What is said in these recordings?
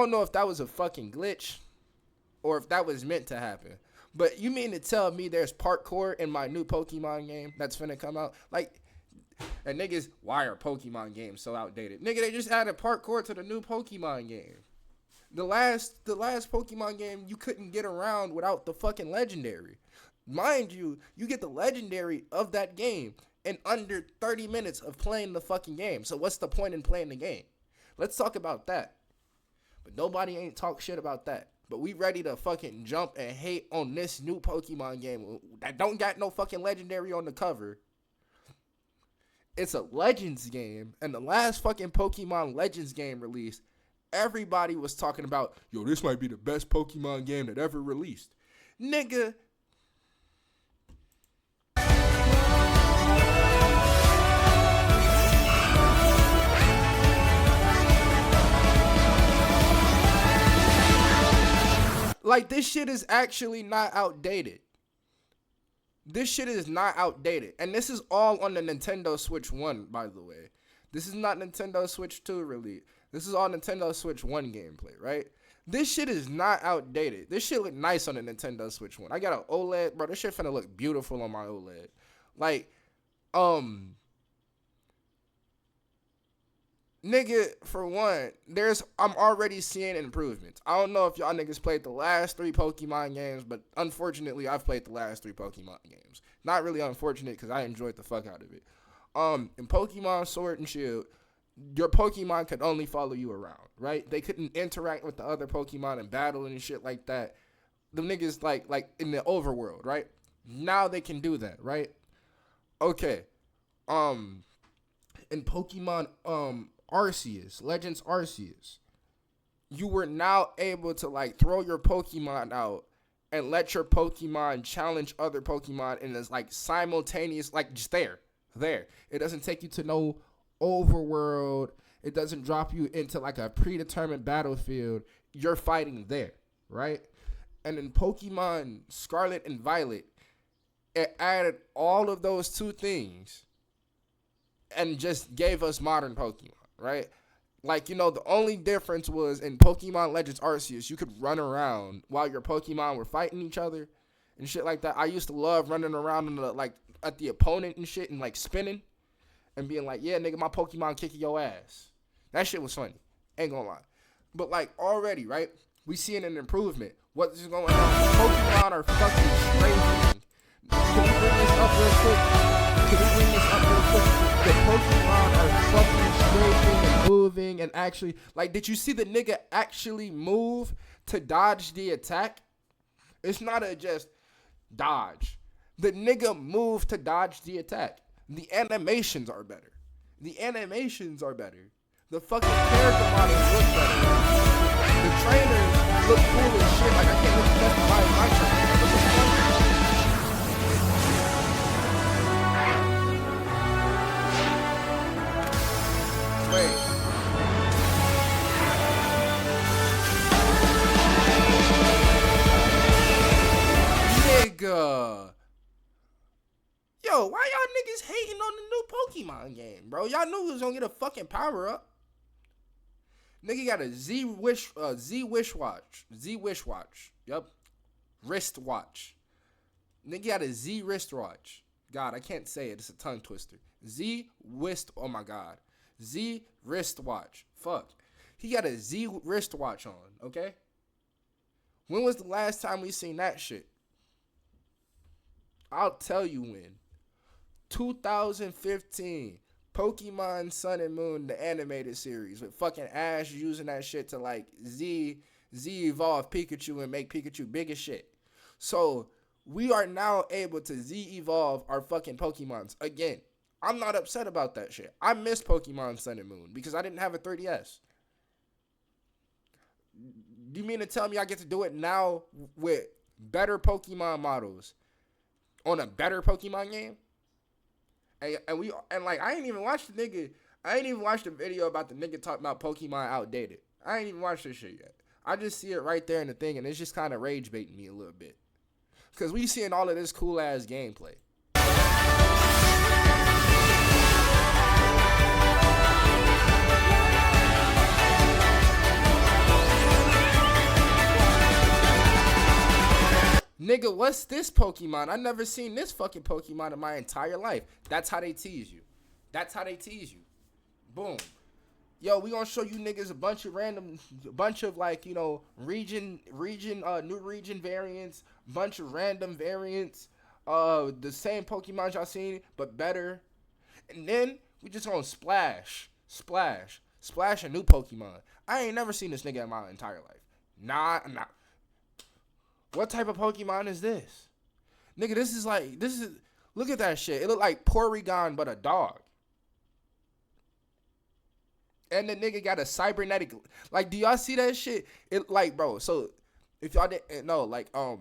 I don't know if that was a fucking glitch or if that was meant to happen. But you mean to tell me there's parkour in my new Pokemon game that's finna come out? Like, and niggas, why are Pokemon games so outdated? Nigga, they just added parkour to the new Pokemon game. The last Pokemon game, you couldn't get around without the fucking legendary. Mind you, you get the legendary of that game in under 30 minutes of playing the fucking game. So what's the point in playing the game? Let's talk about that. But nobody ain't talk shit about that. But we ready to fucking jump and hate on this new Pokemon game that don't got no fucking legendary on the cover. It's a Legends game, and the last fucking Pokemon Legends game released, everybody was talking about, yo, this might be the best Pokemon game that ever released. Nigga. Like, this shit is actually not outdated. This shit is not outdated. And this is all on the Nintendo Switch 1, by the way. This is not Nintendo Switch 2 release. This is all Nintendo Switch 1 gameplay, right? This shit is not outdated. This shit look nice on the Nintendo Switch 1. I got an OLED, bro. This shit finna look beautiful on my OLED. Like, nigga, for one, I'm already seeing improvements. I don't know if y'all niggas played the last 3 Pokemon games, but unfortunately, I've played the last 3 Pokemon games. Not really unfortunate, because I enjoyed the fuck out of it. In Pokemon Sword and Shield, your Pokemon could only follow you around, right? They couldn't interact with the other Pokemon and battle and shit like that. The niggas, like in the overworld, right? Now they can do that, right? Okay. In Pokemon, Arceus, Legends Arceus, you were now able to like throw your Pokemon out and let your Pokemon challenge other Pokemon and it's like simultaneous, like just there. It doesn't take you to no overworld. It doesn't drop you into like a predetermined battlefield. You're fighting there, right? And in Pokemon Scarlet and Violet, it added all of those 2 things and just gave us modern Pokemon. Right? Like, you know, the only difference was in Pokemon Legends Arceus, you could run around while your Pokemon were fighting each other and shit like that. I used to love running around in like at the opponent and shit and like spinning and being like, yeah, nigga, my Pokemon kicking your ass. That shit was funny. Ain't gonna lie. But like already, right? We seeing an improvement. What's going on? Pokemon are fucking strafing. Can we bring this up real quick? The Pokemon are fucking strafing and moving and actually, like, did you see the nigga actually move to dodge the attack? It's not a just dodge. The nigga moved to dodge the attack. The animations are better. The fucking character models look better. The trainers look cool as shit. Like, I can't really justify my trainer. What the fuck? Wait. Nigga. Yo, why y'all niggas hating on the new Pokemon game, bro? Y'all knew he was gonna get a fucking power up. Nigga got a Z wish watch. Yup. Wristwatch. Nigga got a Z wristwatch. God, I can't say it. It's a tongue twister. Oh my God. Z wristwatch. Fuck. He got a Z wristwatch on, okay? When was the last time we seen that shit? I'll tell you when. 2015. Pokemon Sun and Moon, the animated series, with fucking Ash using that shit to like Z evolve Pikachu and make Pikachu big as shit. So we are now able to Z evolve our fucking Pokemons again. I'm not upset about that shit. I miss Pokemon Sun and Moon because I didn't have a 3DS. Do you mean to tell me I get to do it now with better Pokemon models on a better Pokemon game? And like I ain't even watched the video about the nigga talking about Pokemon outdated. I ain't even watched this shit yet. I just see it right there in the thing and it's just kind of rage baiting me a little bit. Cause we seeing all of this cool ass gameplay. Nigga, what's this Pokemon? I never seen this fucking Pokemon in my entire life. That's how they tease you. That's how they tease you. Boom. Yo, we gonna show you niggas a bunch of like, you know, new region variants, bunch of random variants, the same Pokemon y'all seen, but better. And then we just gonna splash a new Pokemon. I ain't never seen this nigga in my entire life. Nah. What type of Pokemon is this? Nigga, look at that shit. It look like Porygon, but a dog. And the nigga got a cybernetic, like, do y'all see that shit? It, like, bro, so, if y'all didn't know, like, a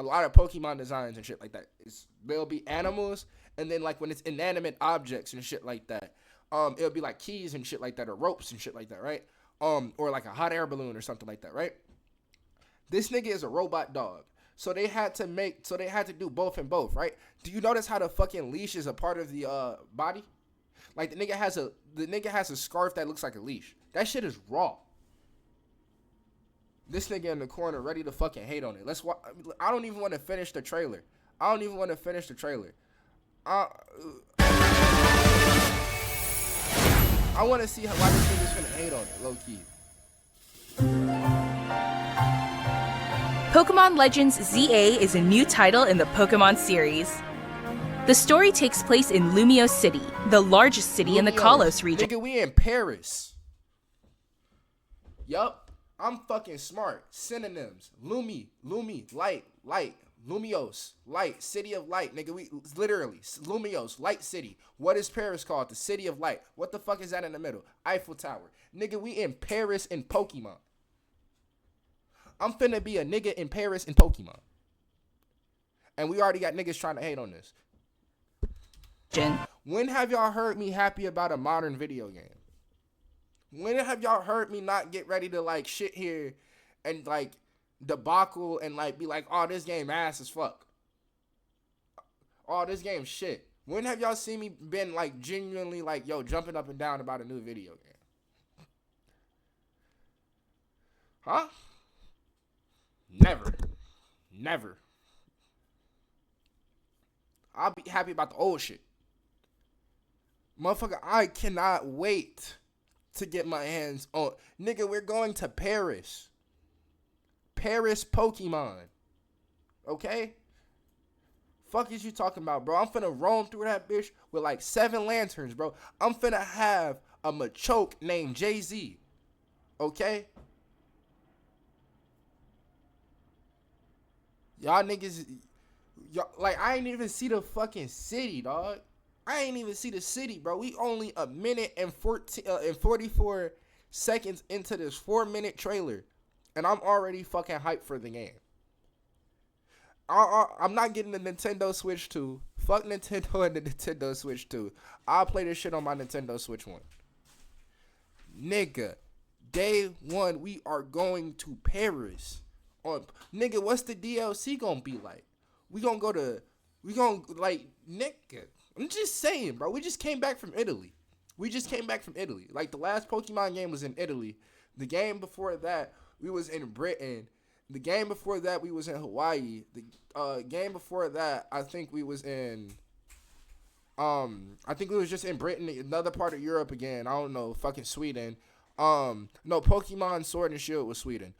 lot of Pokemon designs and shit like that, they'll be animals, and then, like, when it's inanimate objects and shit like that, it'll be, like, keys and shit like that, or ropes and shit like that, right? Or, like, a hot air balloon or something like that, right? This nigga is a robot dog. So they had to do both and both, right? Do you notice how the fucking leash is a part of the body? Like the nigga has a scarf that looks like a leash. That shit is raw. This nigga in the corner ready to fucking hate on it. I don't even want to finish the trailer. I want to see why this nigga's finna hate on it, low key. Pokemon Legends ZA is a new title in the Pokemon series. The story takes place in Lumio City, the largest city in the Kalos region. Nigga, we in Paris. Yup. I'm fucking smart. Synonyms. Lumi, light, Lumios, light, city of light. Nigga, we literally, Lumios, light city. What is Paris called? The city of light. What the fuck is that in the middle? Eiffel Tower. Nigga, we in Paris in Pokemon. I'm finna be a nigga in Paris in Pokemon. And we already got niggas trying to hate on this. When have y'all heard me happy about a modern video game? When have y'all heard me not get ready to like shit here and like debacle and like be like, oh, this game ass as fuck. Oh, this game shit. When have y'all seen me been like genuinely like, yo, jumping up and down about a new video game? Huh? Never. I'll be happy about the old shit. Motherfucker, I cannot wait to get my hands on. Nigga, we're going to Paris. Paris Pokemon. Okay? Fuck is you talking about, bro? I'm finna roam through that bitch with like 7 lanterns, bro. I'm finna have a Machoke named Jay-Z. Okay? Y'all niggas, like, I ain't even see the fucking city, dog. I ain't even see the city, bro. We only a minute and 44 seconds into this 4-minute trailer, and I'm already fucking hyped for the game. I'm not getting the Nintendo Switch 2. Fuck Nintendo and the Nintendo Switch 2. I'll play this shit on my Nintendo Switch 1. Nigga, day 1, we are going to Paris. Nigga, what's the DLC gonna be like? Nigga, I'm just saying, bro. We just came back from Italy. Like, the last Pokemon game was in Italy. The game before that, we was in Britain. The game before that, we was in Hawaii. The game before that, I think we was in, I think we was just in Britain, another part of Europe again. I don't know, fucking Sweden. No, Pokemon Sword and Shield was Sweden.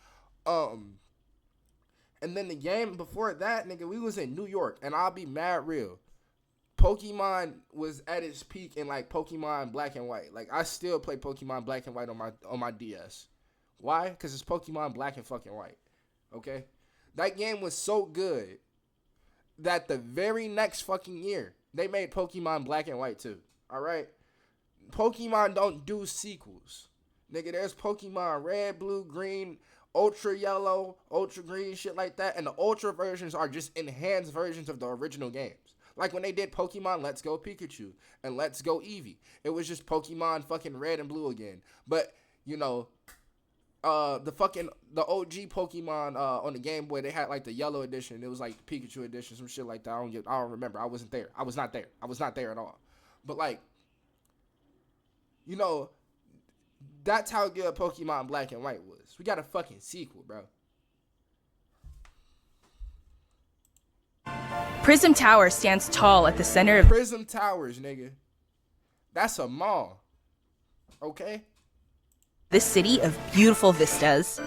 And then the game before that, nigga, we was in New York. And I'll be mad real. Pokemon was at its peak in like Pokemon Black and White. Like, I still play Pokemon Black and White on my DS. Why? Because it's Pokemon Black and fucking White. Okay? That game was so good that the very next fucking year, they made Pokemon Black and White too. Alright? Pokemon don't do sequels. Nigga, there's Pokemon Red, Blue, Green, Ultra Yellow, Ultra Green, shit like that. And the Ultra versions are just enhanced versions of the original games. Like when they did Pokemon Let's Go Pikachu and Let's Go Eevee. It was just Pokemon fucking Red and Blue again. But, you know, the OG Pokemon on the Game Boy, they had like the yellow edition. It was like Pikachu edition, some shit like that. I don't remember. I wasn't there. I was not there at all. But like, you know, that's how good Pokemon Black and White was. We got a fucking sequel, bro. Prism Tower stands tall at the center of Prism Towers, nigga. That's a mall. Okay? this city of beautiful vistas.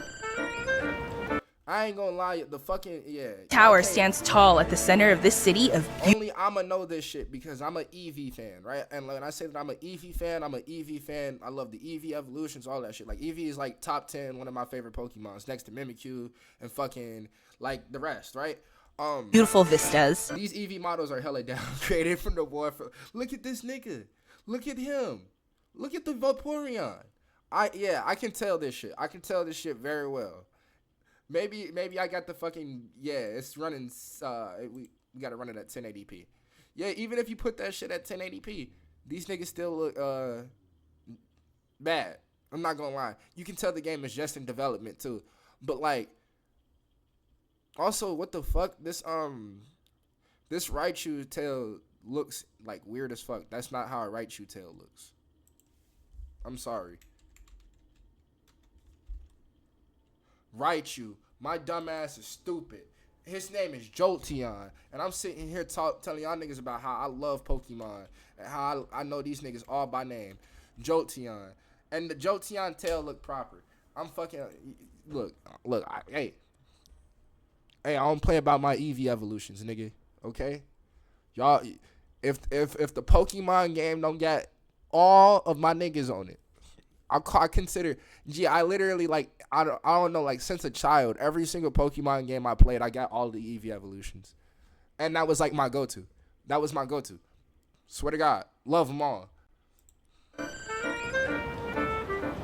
I ain't gonna lie, the fucking, yeah. Tower Okay. stands tall at the center of this city of Only I'ma know this shit because I'm an EV fan, right? And when I say that I'm an EV fan, I'm an EV fan. I love the EV evolutions, all that shit. Like, EV is like top 10, one of my favorite Pokemons, next to Mimikyu and fucking, like, the rest, right? beautiful vistas. These EV models are hella downgraded from the boy. Look at this nigga. Look at him. Look at the Vaporeon. I can tell this shit. I can tell this shit very well. Maybe I got the fucking, yeah, it's running, we got to run it at 1080p. Yeah, even if you put that shit at 1080p, these niggas still look bad. I'm not gonna lie. You can tell the game is just in development too. But like, also, what the fuck? This Raichu tail looks like weird as fuck. That's not how a Raichu tail looks. I'm sorry. Raichu, my dumb ass is stupid. His name is Jolteon, and I'm sitting here telling y'all niggas about how I love Pokemon and how I know these niggas all by name. Jolteon, and the Jolteon tail look proper. I'm fucking look. Hey, I don't play about my EV evolutions, nigga. Okay, y'all. If the Pokemon game don't get all of my niggas on it, I consider. I literally like. I don't know. Like since a child, every single Pokemon game I played, I got all the EV evolutions, and that was like my go-to. That was my go-to. Swear to God, love them all.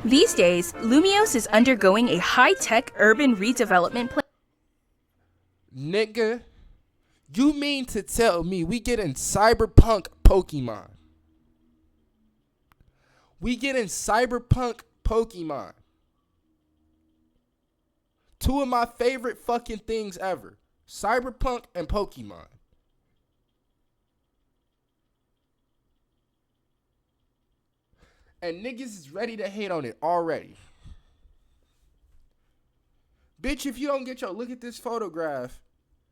These days, Lumiose is undergoing a high-tech urban redevelopment plan. Nigga, you mean to tell me we getting cyberpunk Pokemon? We getting cyberpunk Pokemon. Two of my favorite fucking things ever. Cyberpunk and Pokemon. And niggas is ready to hate on it already. Bitch, if you don't get your look at this photograph.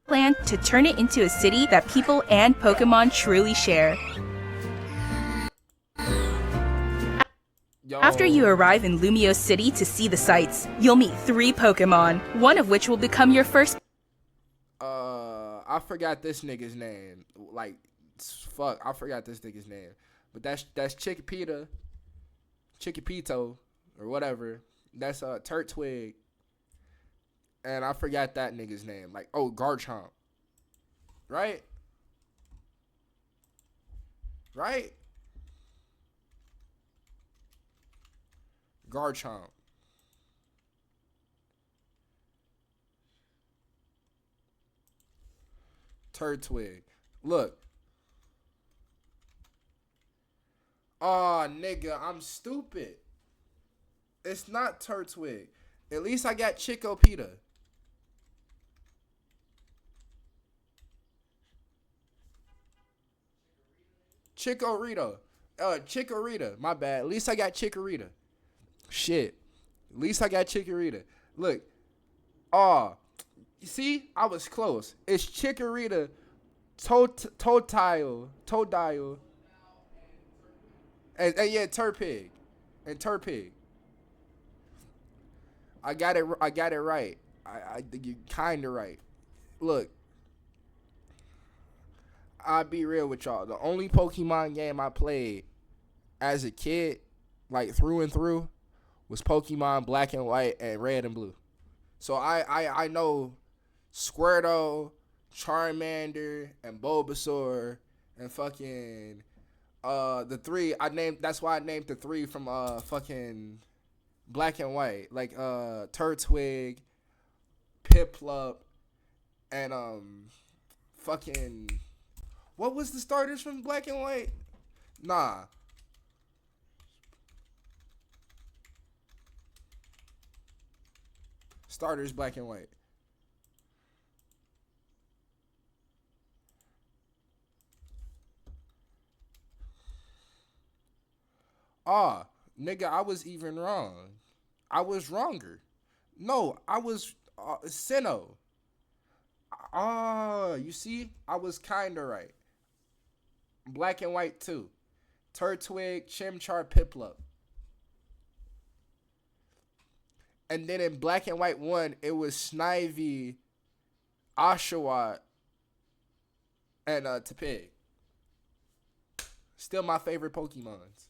Plan to turn it into a city that people and Pokemon truly share. Yo. After you arrive in Lumiose City to see the sights, you'll meet 3 Pokemon, one of which will become your first. I forgot this nigga's name. Like, fuck, I forgot this nigga's name. But that's Chickapito, or whatever. That's Turtwig. And I forgot that nigga's name. Like, oh, Garchomp. Right? Right? Garchomp. Turtwig. Look. Aw, nigga, I'm stupid. It's not Turtwig. At least I got Chickopita. Chikorita. My bad. At least I got Chikorita. Shit. At least I got Chikorita. Look. You see? I was close. It's Chikorita, Totodile, and yeah, Turpig. And Turpig. I got it right. You kinda right. Look. I'll be real with y'all. The only Pokemon game I played as a kid, like through and through, was Pokemon Black and White and Red and Blue. So I know Squirtle, Charmander, and Bulbasaur, and fucking the 3 I named. That's why I named the 3 from fucking Black and White, like Turtwig, Piplup, and fucking what was the starters from Black and White? Nah. Starters Black and White. Nigga, I was even wrong. I was wronger. No, I was Sinnoh. Oh, you see, I was kinda right. Black and White 2. Turtwig, Chimchar, Piplup. And then in Black and White 1, it was Snivy, Oshawott, and Tepig. Still my favorite Pokemons.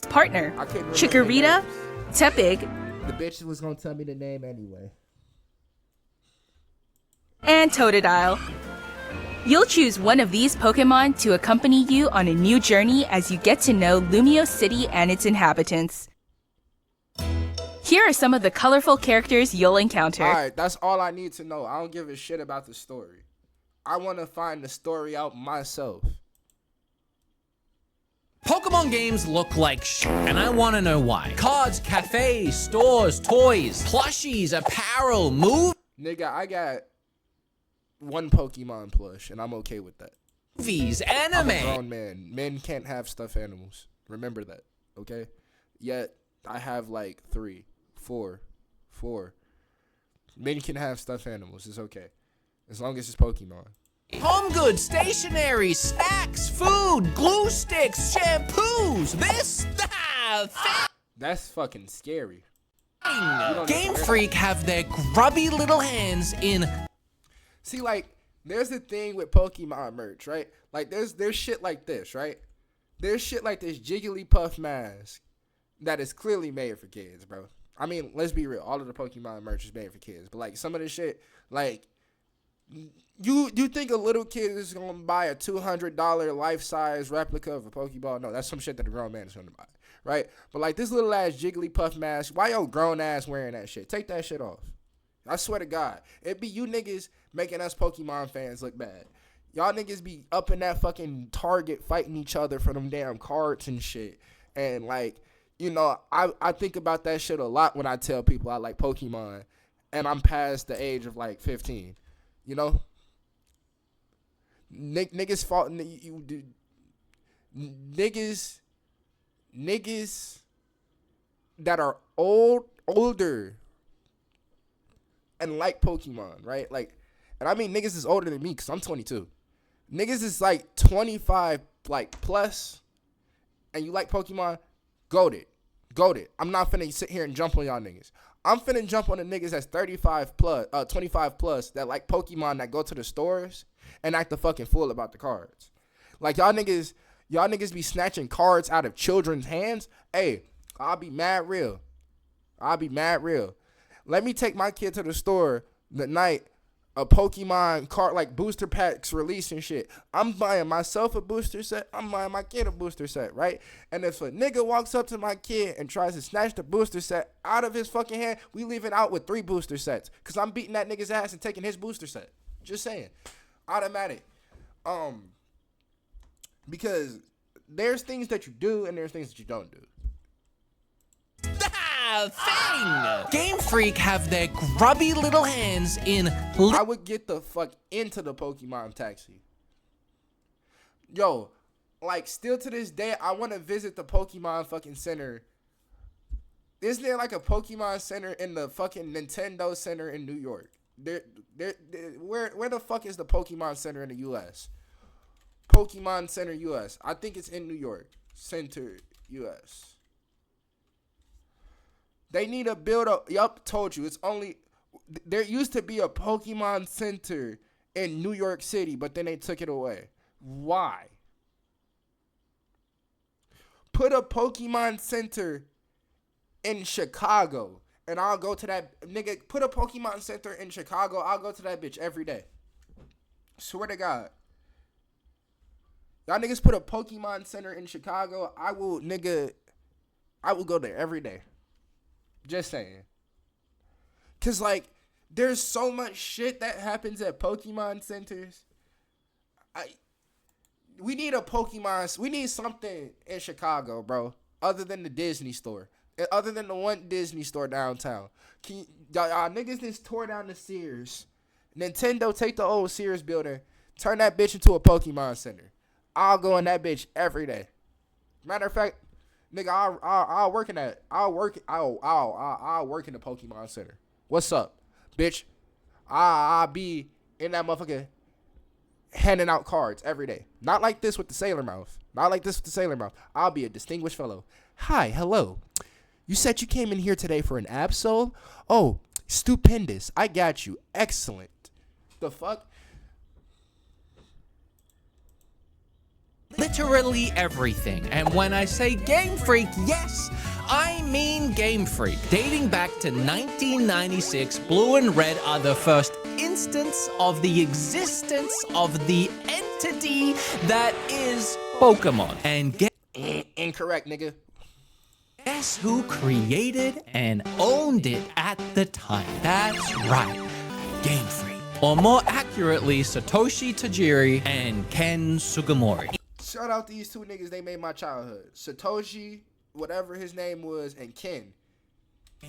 Partner, I couldn't remember Chikorita, names. Tepig, The bitch was gonna tell me the name anyway. and Totodile. You'll choose one of these Pokemon to accompany you on a new journey as you get to know Lumio City and its inhabitants. Here are some of the colorful characters you'll encounter. Alright, that's all I need to know. I don't give a shit about the story. I want to find the story out myself. Pokemon games look like shit, and I want to know why. Cards, cafes, stores, toys, plushies, apparel, Nigga, I got one Pokemon plush, and I'm okay with that. movies, I'm a anime. grown man. Men can't have stuffed animals. Remember that, okay? Yet, I have like 3, 4. Men can have stuffed animals. It's okay. As long as it's Pokemon. Home goods, stationery, snacks, food, glue sticks, shampoos. That's fucking scary. Game Freak have their grubby little hands in. See, like, there's the thing with Pokemon merch, right? Like, there's shit like this, right? There's shit like this Jigglypuff mask that is clearly made for kids, bro. I mean, let's be real. All of the Pokemon merch is made for kids. But, like, some of the shit, like, you think a little kid is going to buy a $200 life-size replica of a Pokeball? No, that's some shit that a grown man is going to buy, right? But, like, this little-ass Jigglypuff mask, why your grown-ass wearing that shit? Take that shit off. I swear to God. It be you niggas making us Pokemon fans look bad. Y'all niggas be up in that fucking Target fighting each other for them damn cards and shit. And, like, you know, I think about that shit a lot when I tell people I like Pokemon. And I'm past the age of, like, 15. You know? Niggas fault. Niggas that are older and like Pokemon, right? Like, and I mean niggas is older than me because I'm 22. Niggas is like 25, like, plus, and you like Pokemon, goated. I'm not finna sit here and jump on y'all niggas. I'm finna jump on the niggas that's 35 plus, 25 plus that like Pokemon that go to the stores and act the fucking fool about the cards. Like, y'all niggas be snatching cards out of children's hands. Hey, I'll be mad real. Let me take my kid to the store the night a Pokemon card, like, booster packs release and shit. I'm buying myself a booster set. I'm buying my kid a booster set, right? And if a nigga walks up to my kid and tries to snatch the booster set out of his fucking hand, we leaving out with 3 booster sets. Because I'm beating that nigga's ass and taking his booster set. Just saying. Automatic. Because there's things that you do and there's things that you don't do. Game Freak have their grubby little hands in. I would get the fuck into the Pokemon taxi. Yo, like, still to this day, I want to visit the Pokemon fucking center. Isn't there like a Pokemon center in the fucking Nintendo Center in New York? Where the fuck is the Pokemon Center in the U.S.? Pokemon Center U.S. I think it's in New York. Center U.S. They need to build a... Yup, told you. It's only... There used to be a Pokemon Center in New York City, but then they took it away. Why? Put a Pokemon Center in Chicago, and I'll go to that... Nigga, put a Pokemon Center in Chicago. I'll go to that bitch every day. Swear to God. Y'all niggas put a Pokemon Center in Chicago. I will go there every day. Just saying. Because, like, there's so much shit that happens at Pokemon centers. We need a Pokemon. We need something in Chicago, bro. Other than the Disney store. And other than the one Disney store downtown. Y'all niggas just tore down the Sears. Nintendo, take the old Sears building. Turn that bitch into a Pokemon center. I'll go in that bitch every day. Matter of fact, nigga, I'll work in that. I'll work in the Pokemon Center. What's up, bitch? I'll be in that motherfucker handing out cards every day. Not like this with the sailor mouth. Not like this with the sailor mouth. I'll be a distinguished fellow. Hi, hello. You said you came in here today for an Absol? Oh, stupendous. I got you. Excellent. The fuck? Literally everything. And when I say Game Freak, yes, I mean Game Freak. Dating back to 1996, Blue and Red are the first instance of the existence of the entity that is Pokemon. And Incorrect, nigga. guess who created and owned it at the time? That's right, Game Freak. Or more accurately, Satoshi Tajiri and Ken Sugimori. Shout out these two niggas. They made my childhood. Satoshi, whatever his name was, and Ken.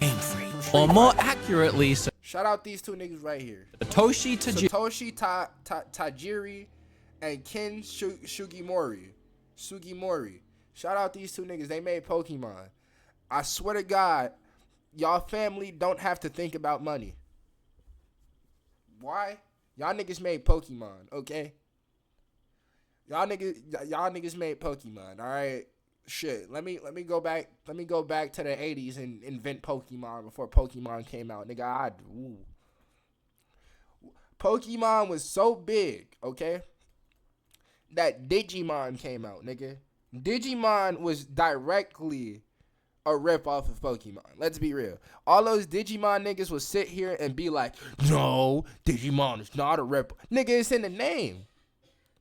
Game Freak. Or more accurately, Shout out these two niggas right here. Satoshi Tajiri. Satoshi Tajiri and Ken Sugimori. Shout out these two niggas. They made Pokemon. I swear to God, y'all family don't have to think about money. Why? Y'all niggas made Pokemon, okay? Y'all niggas made Pokemon, all right? Shit, let me go back to the 80s and invent Pokemon before Pokemon came out, nigga. Pokemon was so big, okay, that Digimon came out, nigga. Digimon was directly a ripoff of Pokemon. Let's be real. All those Digimon niggas will sit here and be like, no, Digimon is not a rip. Nigga, it's in the name.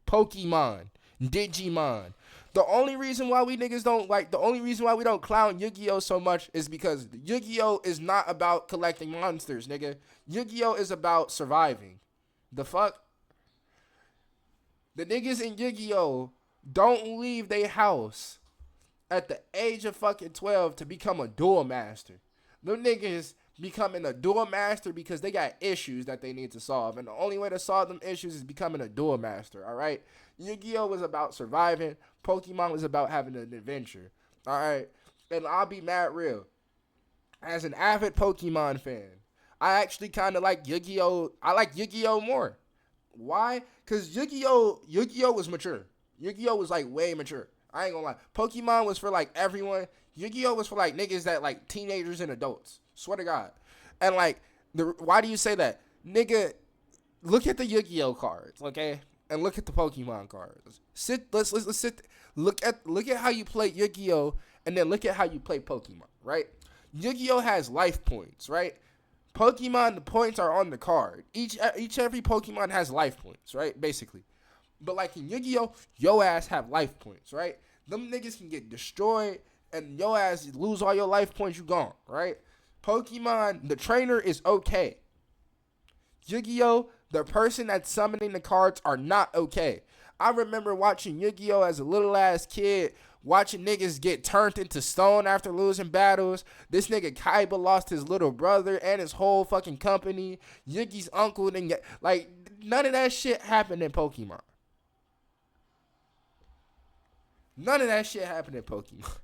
Pokemon, Digimon. The only reason why we don't clown Yu-Gi-Oh so much is because Yu-Gi-Oh is not about collecting monsters, nigga. Yu-Gi-Oh is about surviving. The fuck? The niggas in Yu-Gi-Oh don't leave their house at the age of fucking 12 to become a duel master. Them niggas becoming a duel master because they got issues that they need to solve. And the only way to solve them issues is becoming a duel master, all right? Yu-Gi-Oh was about surviving. Pokemon was about having an adventure, all right? And I'll be mad real. As an avid Pokemon fan, I actually kind of like Yu-Gi-Oh. I like Yu-Gi-Oh more. Why? Because Yu-Gi-Oh was mature. Yu-Gi-Oh was like way mature. I ain't gonna lie. Pokemon was for like everyone. Yu-Gi-Oh was for like niggas that like teenagers and adults. Swear to God. And like, why do you say that? Nigga, look at the Yu-Gi-Oh cards, okay? And look at the Pokemon cards. Let's sit. Look at how you play Yu-Gi-Oh, and then look at how you play Pokemon, right? Yu-Gi-Oh has life points, right? Pokemon, the points are on the card. Every Pokemon has life points, right? Basically. But like in Yu-Gi-Oh, yo ass have life points, right? Them niggas can get destroyed and yo ass lose all your life points, you gone, right? Pokemon, the trainer is okay. Yu-Gi-Oh, the person that's summoning the cards are not okay. I remember watching Yu-Gi-Oh as a little ass kid, watching niggas get turned into stone after losing battles. This nigga Kaiba lost his little brother and his whole fucking company. Yugi's uncle didn't get, like, none of that shit happened in Pokemon. None of that shit happened in Pokemon.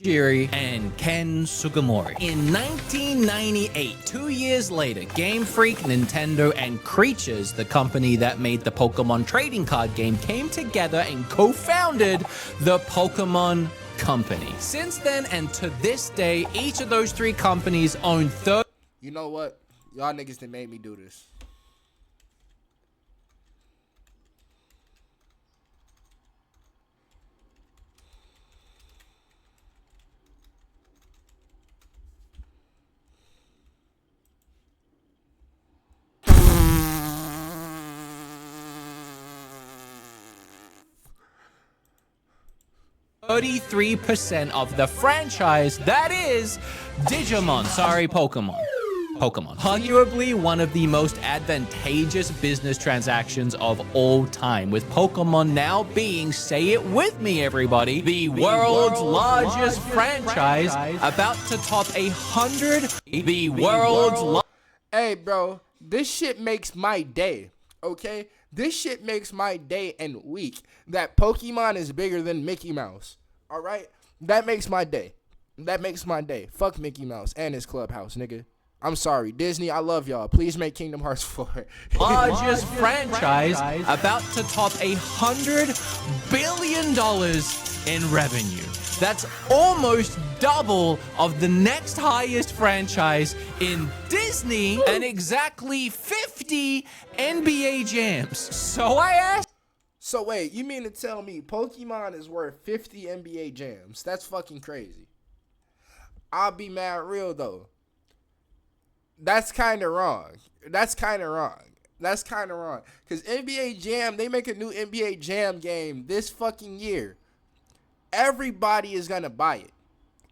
Tajiri and Ken Sugimori. In 1998, 2 years later, Game Freak, Nintendo, and Creatures, the company that made the Pokemon trading card game, came together and co-founded the Pokemon Company. Since then and to this day, each of those three companies own You know what? Y'all niggas that made me do this. %33% of the franchise that is Digimon. Sorry, Pokemon. Arguably one of the most advantageous business transactions of all time, with Pokemon now being, say it with me everybody, the world's largest franchise, about to top 100. Hey, bro, this shit makes my day, okay? This shit makes my day and week that Pokemon is bigger than Mickey Mouse, all right? That makes my day. Fuck Mickey Mouse and his clubhouse, nigga. I'm sorry, Disney, I love y'all. Please make Kingdom Hearts 4. Largest franchise about to top $100 billion in revenue. That's almost double of the next highest franchise in Disney and exactly 50 NBA Jams. So I asked. So wait, you mean to tell me Pokemon is worth 50 NBA Jams? That's fucking crazy. I'll be mad real though. That's kind of wrong. Because NBA Jam, they make a new NBA Jam game this fucking year. Everybody is going to buy it.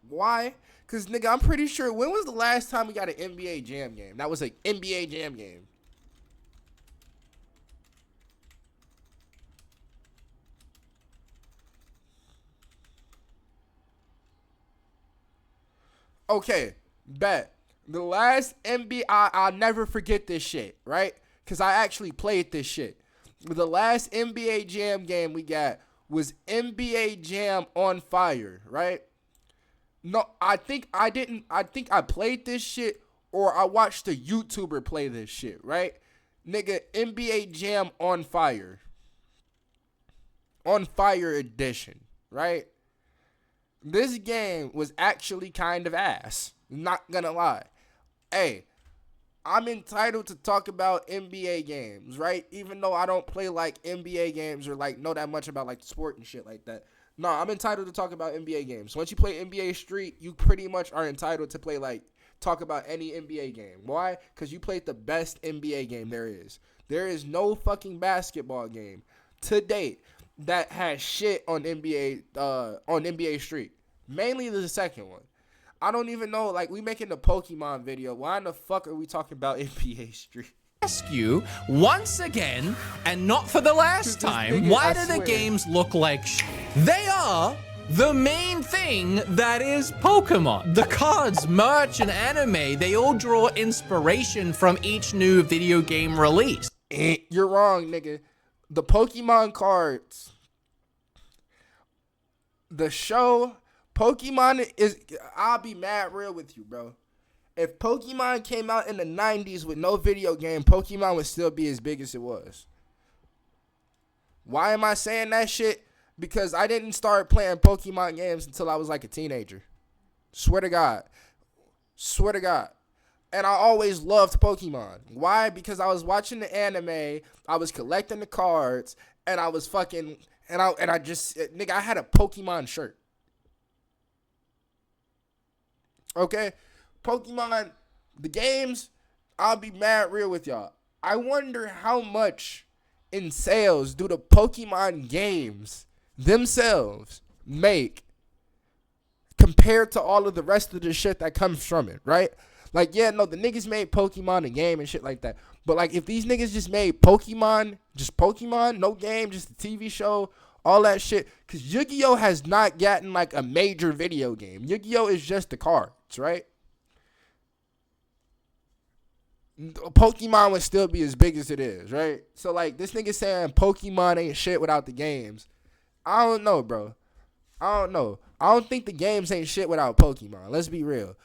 Why? Because, nigga, I'm pretty sure, when was the last time we got an NBA Jam game? That was an NBA Jam game. Okay, bet. The last NBA, I'll never forget this shit, right? Because I actually played this shit. The last NBA Jam game we got was NBA Jam on Fire, right? No, I think I played this shit or I watched a YouTuber play this shit, right? Nigga, NBA Jam on Fire. On Fire edition, right? This game was actually kind of ass. Not gonna lie. Hey, I'm entitled to talk about NBA games, right? Even though I don't play like NBA games or like know that much about like sport and shit like that. No, I'm entitled to talk about NBA games. Once you play NBA Street, you pretty much are entitled to play like talk about any NBA game. Why? Because you played the best NBA game there is. There is no fucking basketball game to date that has shit on NBA Street. Mainly the second one. I don't even know, like, we making the Pokemon video. Why in the fuck are we talking about NBA Street? Ask you once again, and not for the last time, why do the games look like They are the main thing that is Pokemon. The cards, merch, and anime, they all draw inspiration from each new video game release. You're wrong, nigga. The Pokemon cards, the show, Pokemon is, I'll be mad real with you, bro. If Pokemon came out in the 90s with no video game, Pokemon would still be as big as it was. Why am I saying that shit? Because I didn't start playing Pokemon games until I was like a teenager. Swear to God. Swear to God. And I always loved Pokemon. Why? Because I was watching the anime, I was collecting the cards, and I was fucking, and I just, nigga, I had a Pokemon shirt. Okay? Pokemon, the games, I'll be mad real with y'all. I wonder how much in sales do the Pokemon games themselves make compared to all of the rest of the shit that comes from it, right? Like, yeah, no, the niggas made Pokemon a game and shit like that. But, like, if these niggas just made Pokemon, just Pokemon, no game, just a TV show, all that shit. Because Yu-Gi-Oh! Has not gotten, like, a major video game. Yu-Gi-Oh! Is just the cards, right? Pokemon would still be as big as it is, right? So, like, this nigga saying Pokemon ain't shit without the games. I don't know, bro. I don't know. I don't think the games ain't shit without Pokemon. Let's be real.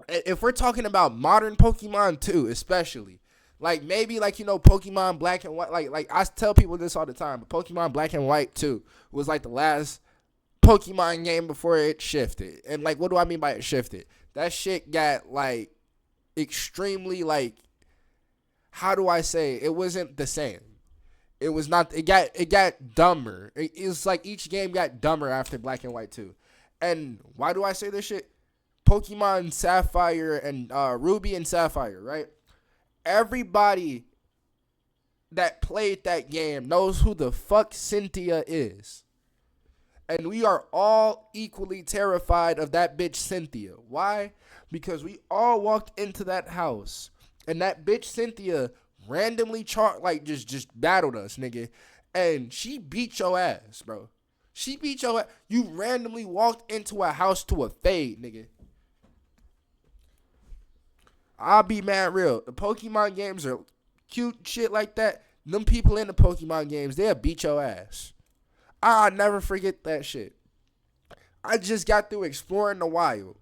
If we're talking about modern Pokemon too, especially, like, maybe, like, you know, Pokemon Black and White, like I tell people this all the time, but Pokemon Black and White 2 was, like, the last Pokemon game before it shifted. And, like, what do I mean by it shifted? That shit got, like, extremely, like, how do I say it wasn't the same. It was not, it got dumber. It was like each game got dumber after Black and White 2. And why do I say this shit? Pokemon Sapphire and Ruby and Sapphire, right? Everybody that played that game knows who the fuck Cynthia is. And we are all equally terrified of that bitch Cynthia. Why? Because we all walked into that house and that bitch Cynthia randomly just battled us, nigga. And she beat your ass, bro. She beat your ass. You randomly walked into a house to a fade, nigga. I'll be mad real. The Pokemon games are cute shit like that. Them people in the Pokemon games, they'll beat your ass. I'll never forget that shit. I just got through exploring the wild.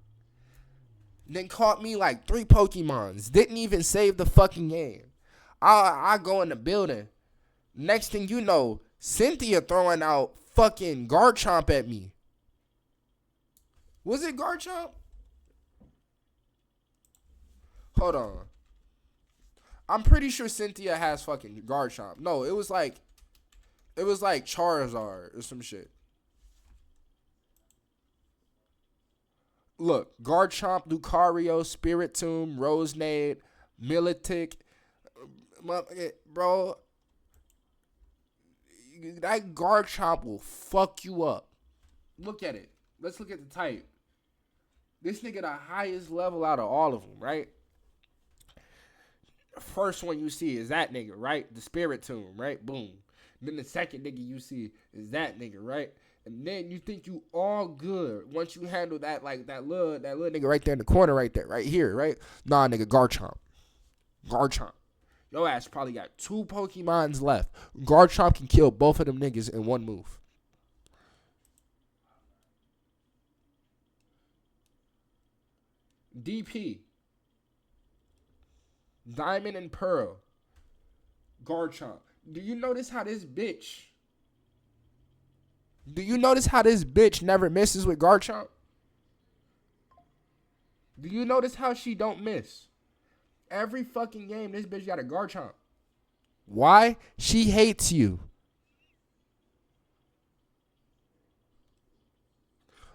then caught me like 3 Pokemons. Didn't even save the fucking game. I go in the building. Next thing you know, Cynthia throwing out fucking Garchomp at me. Was it Garchomp? Hold on. I'm pretty sure Cynthia has fucking Garchomp. No, it was like Charizard or some shit. Look, Garchomp, Lucario, Spiritomb, Rosenade, Milotic. Bro, that Garchomp will fuck you up. Look at it. Let's look at the type. This nigga the highest level out of all of them, right? First one you see is that nigga, right? The Spiritomb, right? Boom. Then the second nigga you see is that nigga, right? And then you think you all good once you handle that, like that little nigga right there in the corner right there, right here, right? Nah, nigga, Garchomp. Your ass probably got 2 Pokemons left. Garchomp can kill both of them niggas in one move. DP. Diamond and Pearl. Garchomp. Do you notice how this bitch never misses with Garchomp? Do you notice how she don't miss? Every fucking game, this bitch got a Garchomp. Why? She hates you.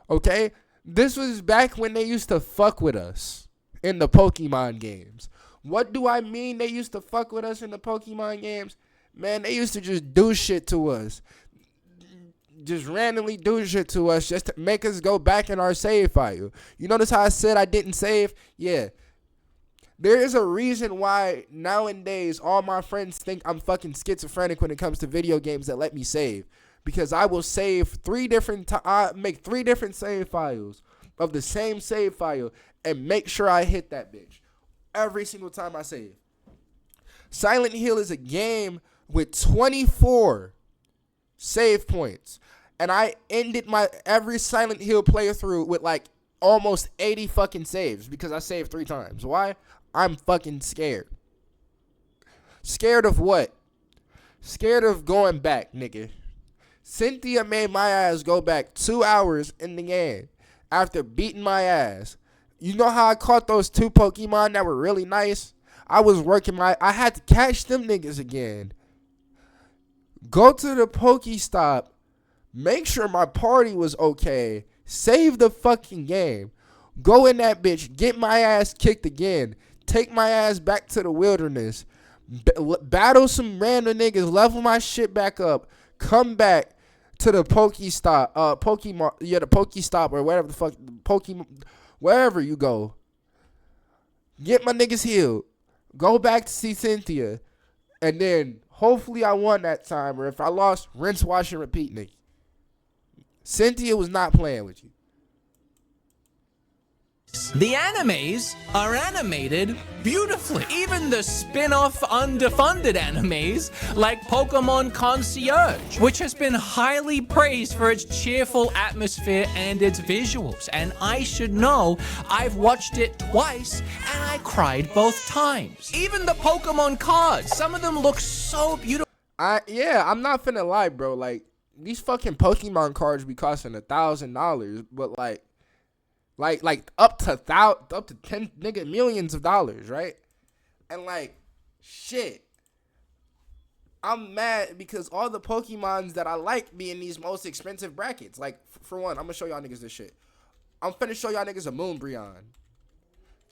Okay? This was back when they used to fuck with us in the Pokemon games. What do I mean they used to fuck with us in the Pokemon games? Man, they used to just do shit to us. Just randomly do shit to us just to make us go back in our save file. You notice how I said I didn't save? Yeah. There is a reason why nowadays all my friends think I'm fucking schizophrenic when it comes to video games that let me save. Because I will save make 3 different save files of the same save file and make sure I hit that bitch every single time I save. Silent Hill is a game with 24 save points. And I ended my every Silent Hill playthrough with like almost 80 fucking saves because I saved 3 times. Why? I'm fucking scared. Scared of what? Scared of going back, nigga. Cynthia made my ass go back 2 hours in the game after beating my ass. You know how I caught those 2 Pokemon that were really nice? I had to catch them niggas again. Go to the Pokestop. Make sure my party was okay. Save the fucking game. Go in that bitch. Get my ass kicked again. Take my ass back to the wilderness. Battle some random niggas. Level my shit back up. Come back to the Pokestop. The Pokestop or whatever the fuck. Pokemon. Wherever you go. Get my niggas healed. Go back to see Cynthia. And then hopefully I won that time. Or if I lost, rinse, wash, and repeat, nigga. Cynthia was not playing with you. The animes are animated beautifully. Even the spin-off underfunded animes like Pokemon Concierge, which has been highly praised for its cheerful atmosphere and its visuals. And I should know, I've watched it twice and I cried both times. Even the Pokemon cards, some of them look so beautiful. I'm not finna lie, bro. Like, these fucking Pokemon cards be costing $1,000, but like up to 10 nigga millions of dollars, right? And like, shit, I'm mad because all the Pokemons that I like be in these most expensive brackets. Like, for one, I'm gonna show y'all niggas this shit. I'm finna show y'all niggas a Moonbreon.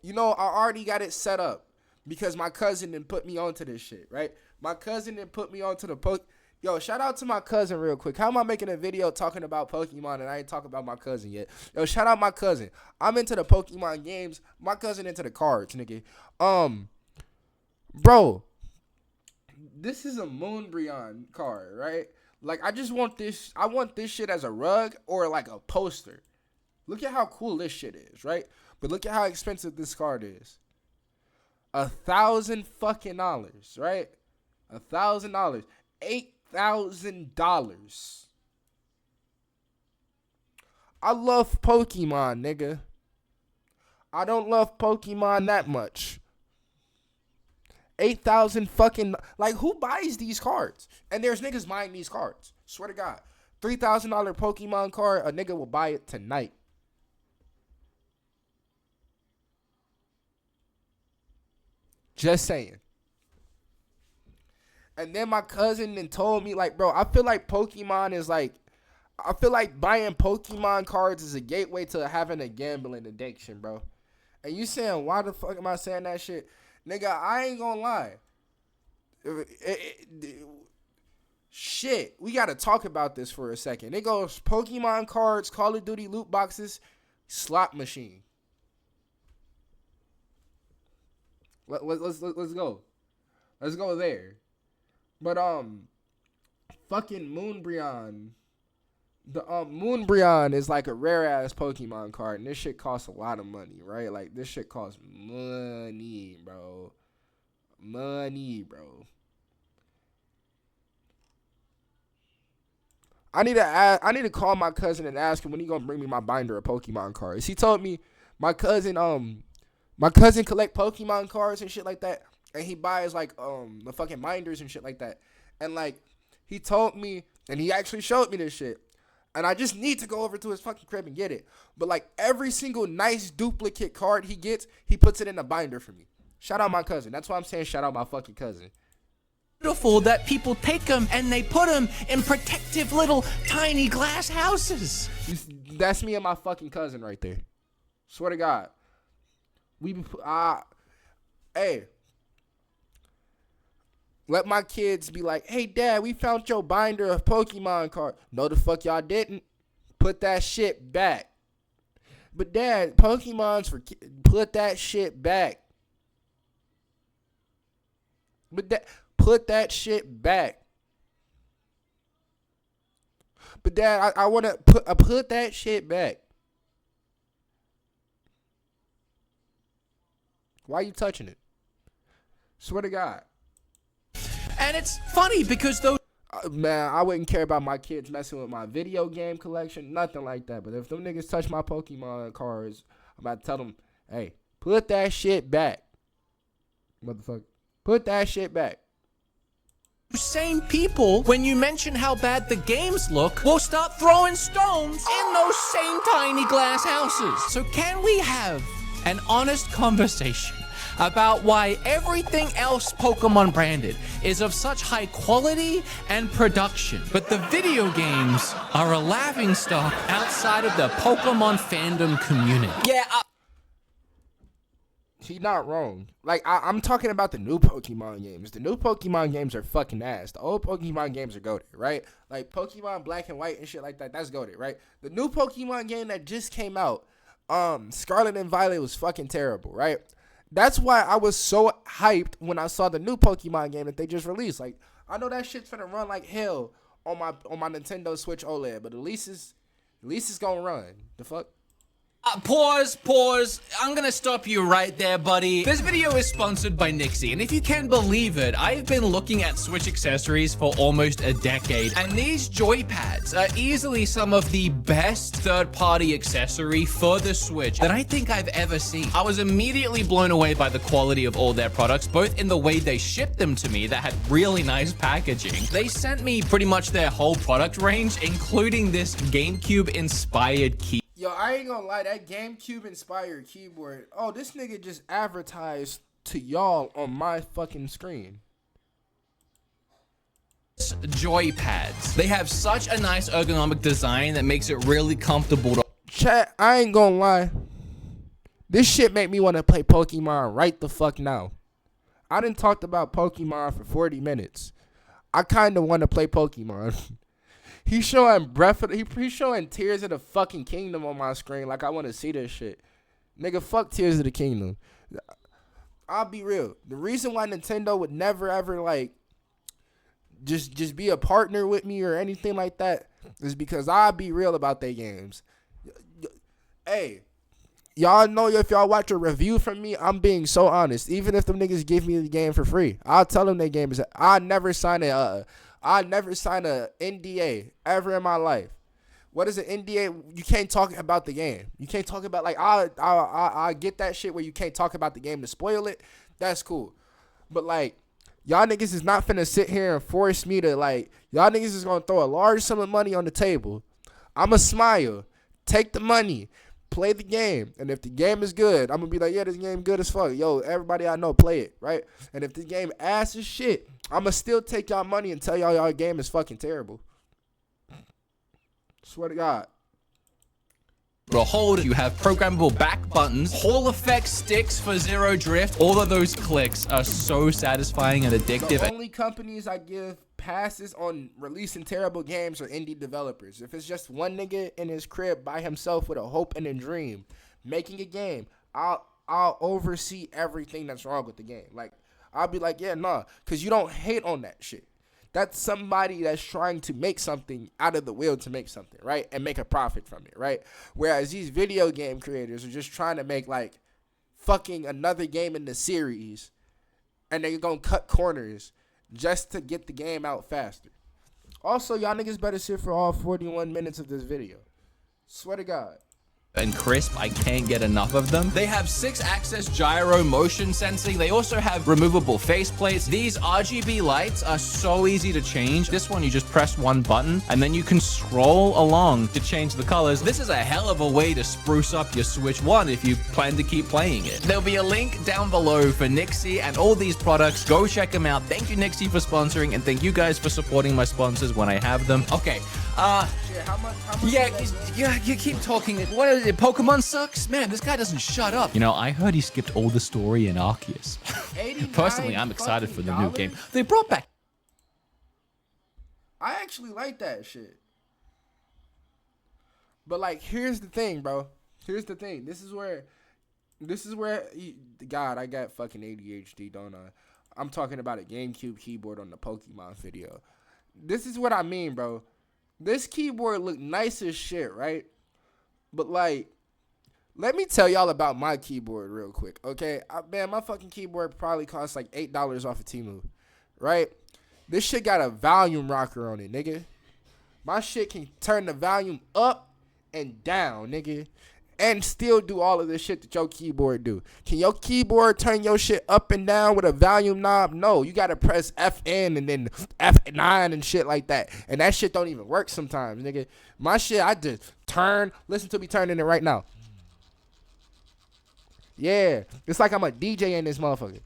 You know, I already got it set up because my cousin didn't put me onto this shit, right? My cousin didn't put me onto the Yo, shout out to my cousin real quick. How am I making a video talking about Pokemon and I ain't talking about my cousin yet? Yo, shout out my cousin. I'm into the Pokemon games. My cousin into the cards, nigga. Bro, this is a Moonbreon card, right? Like, I just want this. I want this shit as a rug or like a poster. Look at how cool this shit is, right? But look at how expensive this card is. $1,000 fucking dollars, right? $1,000. $8,000. I love Pokemon, nigga. I don't love Pokemon that much. 8,000 fucking, like, who buys these cards? And there's niggas buying these cards. Swear to God. $3,000 Pokemon card, a nigga will buy it tonight. Just saying. And then my cousin then told me, like, bro, I feel like Pokemon is like, I feel like buying Pokemon cards is a gateway to having a gambling addiction, bro. And you saying, why the fuck am I saying that shit? Nigga, I ain't gonna lie. Shit, we gotta talk about this for a second. It goes Pokemon cards, Call of Duty loot boxes, slot machine. Let's go. Let's go there. But fucking Moonbreon. The Moonbreon is like a rare ass Pokemon card, and this shit costs a lot of money, right? Like, this shit costs money, bro. Money, bro. I need to call my cousin and ask him when he gonna bring me my binder of Pokemon cards. He told me my cousin collect Pokemon cards and shit like that, and he buys like the fucking binders and shit like that. And like, he told me, and he actually showed me this shit. And I just need to go over to his fucking crib and get it. But like, every single nice duplicate card he gets, he puts it in a binder for me. Shout out my cousin. That's why I'm saying shout out my fucking cousin. Beautiful that people take them and they put them in protective little tiny glass houses. That's me and my fucking cousin right there. Swear to God. Hey. Let my kids be like, hey, Dad, we found your binder of Pokemon cards. No, the fuck y'all didn't. Put that shit back. But, Dad, Pokemon's for kids. Put that shit back. Put that shit back. But, Dad, I want to put that shit back. Why are you touching it? Swear to God. And it's funny because those... Man, I wouldn't care about my kids messing with my video game collection. Nothing like that. But if them niggas touch my Pokemon cards, I'm about to tell them, hey, put that shit back. Motherfucker. Put that shit back. Same people, when you mention how bad the games look, will start throwing stones in those same tiny glass houses. So can we have an honest conversation about why everything else Pokemon branded is of such high quality and production, but the video games are a laughingstock outside of the Pokemon fandom community? Yeah, He's not wrong. Like, I'm talking about the new Pokemon games. The new Pokemon games are fucking ass. The old Pokemon games are goated, right? Like, Pokemon Black and White and shit like that, that's goated, right? The new Pokemon game that just came out, Scarlet and Violet, was fucking terrible, right? That's why I was so hyped when I saw the new Pokemon game that they just released. Like, I know that shit's finna run like hell on my Nintendo Switch OLED, but at least it's gonna run. The fuck? Pause. I'm gonna stop you right there, buddy. This video is sponsored by Nixie, and if you can believe it, I've been looking at Switch accessories for almost a decade, and these joypads are easily some of the best third-party accessory for the Switch that I think I've ever seen. I was immediately blown away by the quality of all their products, both in the way they shipped them to me that had really nice packaging. They sent me pretty much their whole product range, including this GameCube-inspired key. Yo, I ain't gonna lie, that GameCube inspired keyboard. Oh, this nigga just advertised to y'all on my fucking screen. Joypads. They have such a nice ergonomic design that makes it really comfortable to... Chat, I ain't gonna lie. This shit make me want to play Pokemon right the fuck now. I done talked about Pokemon for 40 minutes. I kind of want to play Pokemon. He's showing he's showing Tears of the fucking Kingdom on my screen like I want to see this shit. Nigga, fuck Tears of the Kingdom. I'll be real. The reason why Nintendo would never ever like just be a partner with me or anything like that is because I'll be real about their games. Hey, y'all know if y'all watch a review from me, I'm being so honest. Even if them niggas give me the game for free, I'll tell them their game is. I never sign a NDA ever in my life. What is an NDA? You can't talk about the game. You can't talk about, like, I get that shit where you can't talk about the game to spoil it. That's cool. But, like, y'all niggas is not finna sit here and force me to, like, y'all niggas is gonna throw a large sum of money on the table. I'ma smile. Take the money. Play the game. And if the game is good, I'm gonna be like, yeah, this game good as fuck. Yo, everybody I know, play it, right? And if the game ass as shit, I'ma still take y'all money and tell y'all game is fucking terrible. Swear to God. Hold, you have programmable back buttons, Hall effect sticks for zero drift. All of those clicks are so satisfying and addictive. The only companies I give passes on releasing terrible games are indie developers. If it's just one nigga in his crib by himself with a hope and a dream making a game, I'll oversee everything that's wrong with the game. Like, I'll be like, yeah, nah, because you don't hate on that shit. That's somebody that's trying to make something out of the will to make something, right? And make a profit from it, right? Whereas these video game creators are just trying to make, like, fucking another game in the series, and they're going to cut corners just to get the game out faster. Also, y'all niggas better sit for all 41 minutes of this video. Swear to God. And crisp, I can't get enough of them. They have 6-axis gyro motion sensing. They also have removable faceplates. These RGB lights are so easy to change. This one, you just press one button and then you can scroll along to change the colors. This is a hell of a way to spruce up your Switch 1 if you plan to keep playing it. There'll be a link down below for Nixie and all these products. Go check them out. Thank you, Nixie, for sponsoring, and thank you guys for supporting my sponsors when I have them. Okay, Shit, how much yeah, you keep talking. What is it? Pokemon sucks? Man, this guy doesn't shut up. You know, I heard he skipped all the story in Arceus. Personally, I'm excited for the new game. They brought back... I actually like that shit. But, like, here's the thing, bro. Here's the thing. This is where, God, I got fucking ADHD, don't I? I'm talking about a GameCube keyboard on the Pokemon video. This is what I mean, bro. This keyboard look nice as shit, right? But, like, let me tell y'all about my keyboard real quick, okay? Man, my fucking keyboard probably costs like $8 off of Temu, right? This shit got a volume rocker on it, nigga. My shit can turn the volume up and down, nigga, and still do all of this shit that your keyboard do. Can your keyboard turn your shit up and down with a volume knob? No, you gotta press FN and then F9 and shit like that. And that shit don't even work sometimes, nigga. My shit, I just turn. Listen to me turning it right now. Yeah, it's like I'm a DJ in this motherfucker.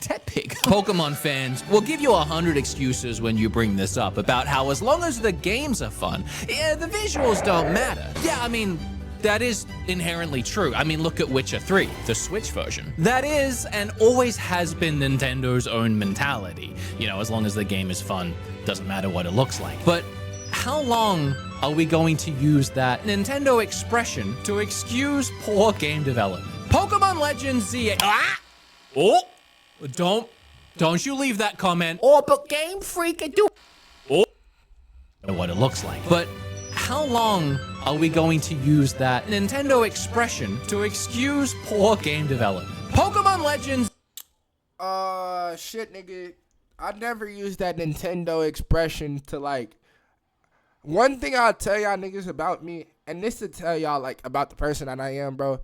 That big. Pokemon fans will give you 100 excuses when you bring this up about how as long as the games are fun, yeah, the visuals don't matter. Yeah, I mean, that is inherently true. I mean, look at Witcher 3, the Switch version. That is and always has been Nintendo's own mentality. You know, as long as the game is fun, doesn't matter what it looks like. But how long are we going to use that Nintendo expression to excuse poor game development? Pokemon Legends Z... Oh! Don't you leave that comment. Oh, but Game Freak, I do. Oh, what it looks like. But how long are we going to use that Nintendo expression to excuse poor game development? Pokemon Legends. Shit, nigga. I never used that Nintendo expression to, like. One thing I'll tell y'all niggas about me, and this to tell y'all, like, about the person that I am, bro.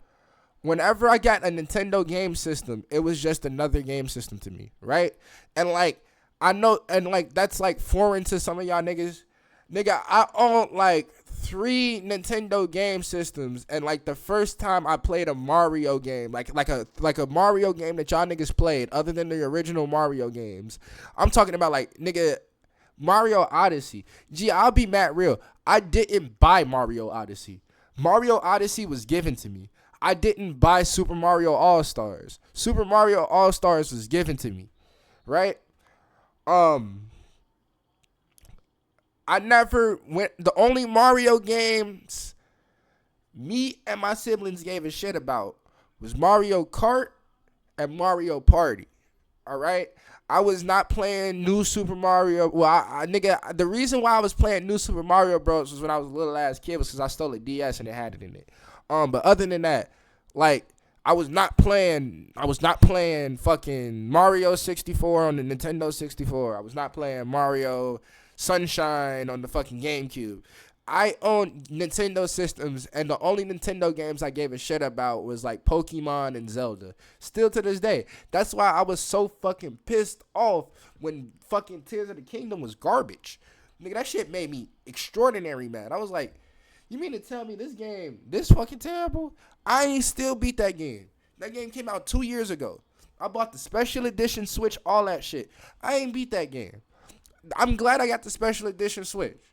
Whenever I got a Nintendo game system, it was just another game system to me, right? And, like, I know, and, like, that's, like, foreign to some of y'all niggas. Nigga, I own, like, 3 Nintendo game systems, and, like, the first time I played a Mario game, like a Mario game that y'all niggas played, other than the original Mario games, I'm talking about, like, nigga, Mario Odyssey. Gee, I'll be mad real. I didn't buy Mario Odyssey. Mario Odyssey was given to me. I didn't buy Super Mario All-Stars. Super Mario All-Stars was given to me, right? I never went... The only Mario games me and my siblings gave a shit about was Mario Kart and Mario Party, all right? I was not playing New Super Mario. Well, nigga, the reason why I was playing New Super Mario Bros. Was when I was a little ass kid was because I stole a DS and it had it in it. But other than that, like, I was not playing fucking Mario 64 on the Nintendo 64. I was not playing Mario Sunshine on the fucking GameCube. I owned Nintendo systems, and the only Nintendo games I gave a shit about was like Pokemon and Zelda. Still to this day. That's why I was so fucking pissed off when fucking Tears of the Kingdom was garbage. Nigga, that shit made me extraordinary mad. I was like, you mean to tell me this game this fucking terrible? I ain't still beat that game. That game came out 2 years ago. I bought the special edition Switch, all that shit. I ain't beat that game. I'm glad I got the special edition Switch.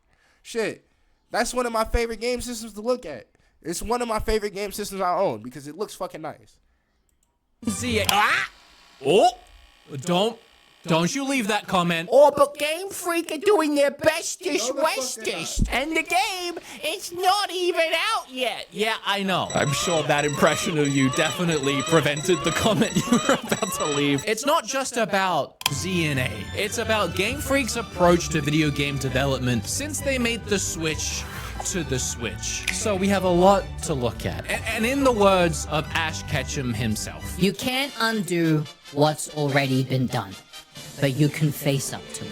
Shit. That's one of my favorite game systems to look at. It's one of my favorite game systems I own because it looks fucking nice. See it. Oh, don't you leave that comment. Oh, but Game Freak are doing their bestest, westest. And the game, it's not even out yet. Yeah, I know. I'm sure that impression of you definitely prevented the comment you were about to leave. It's not just about ZNA. It's about Game Freak's approach to video game development since they made the switch to the Switch. So we have a lot to look at. And in the words of Ash Ketchum himself, You can't undo what's already been done, but you can face up to it.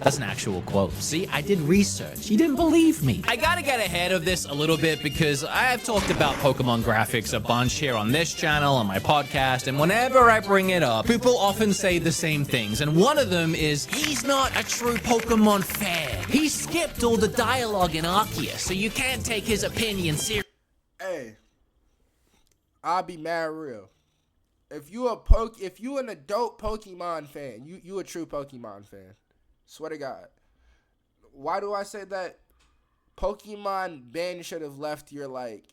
that's an actual quote. See, I did research. You didn't believe me. I gotta get ahead of this a little bit because I have talked about Pokemon graphics a bunch here on this channel, on my podcast, and whenever I bring it up, people often say the same things. And one of them is, he's not a true Pokemon fan. He skipped all the dialogue in Arceus, so you can't take his opinion seriously. Hey, I'll be mad real. If you an adult Pokemon fan, you a true Pokemon fan. Swear to God. Why do I say that? Pokemon Ben should have left your like.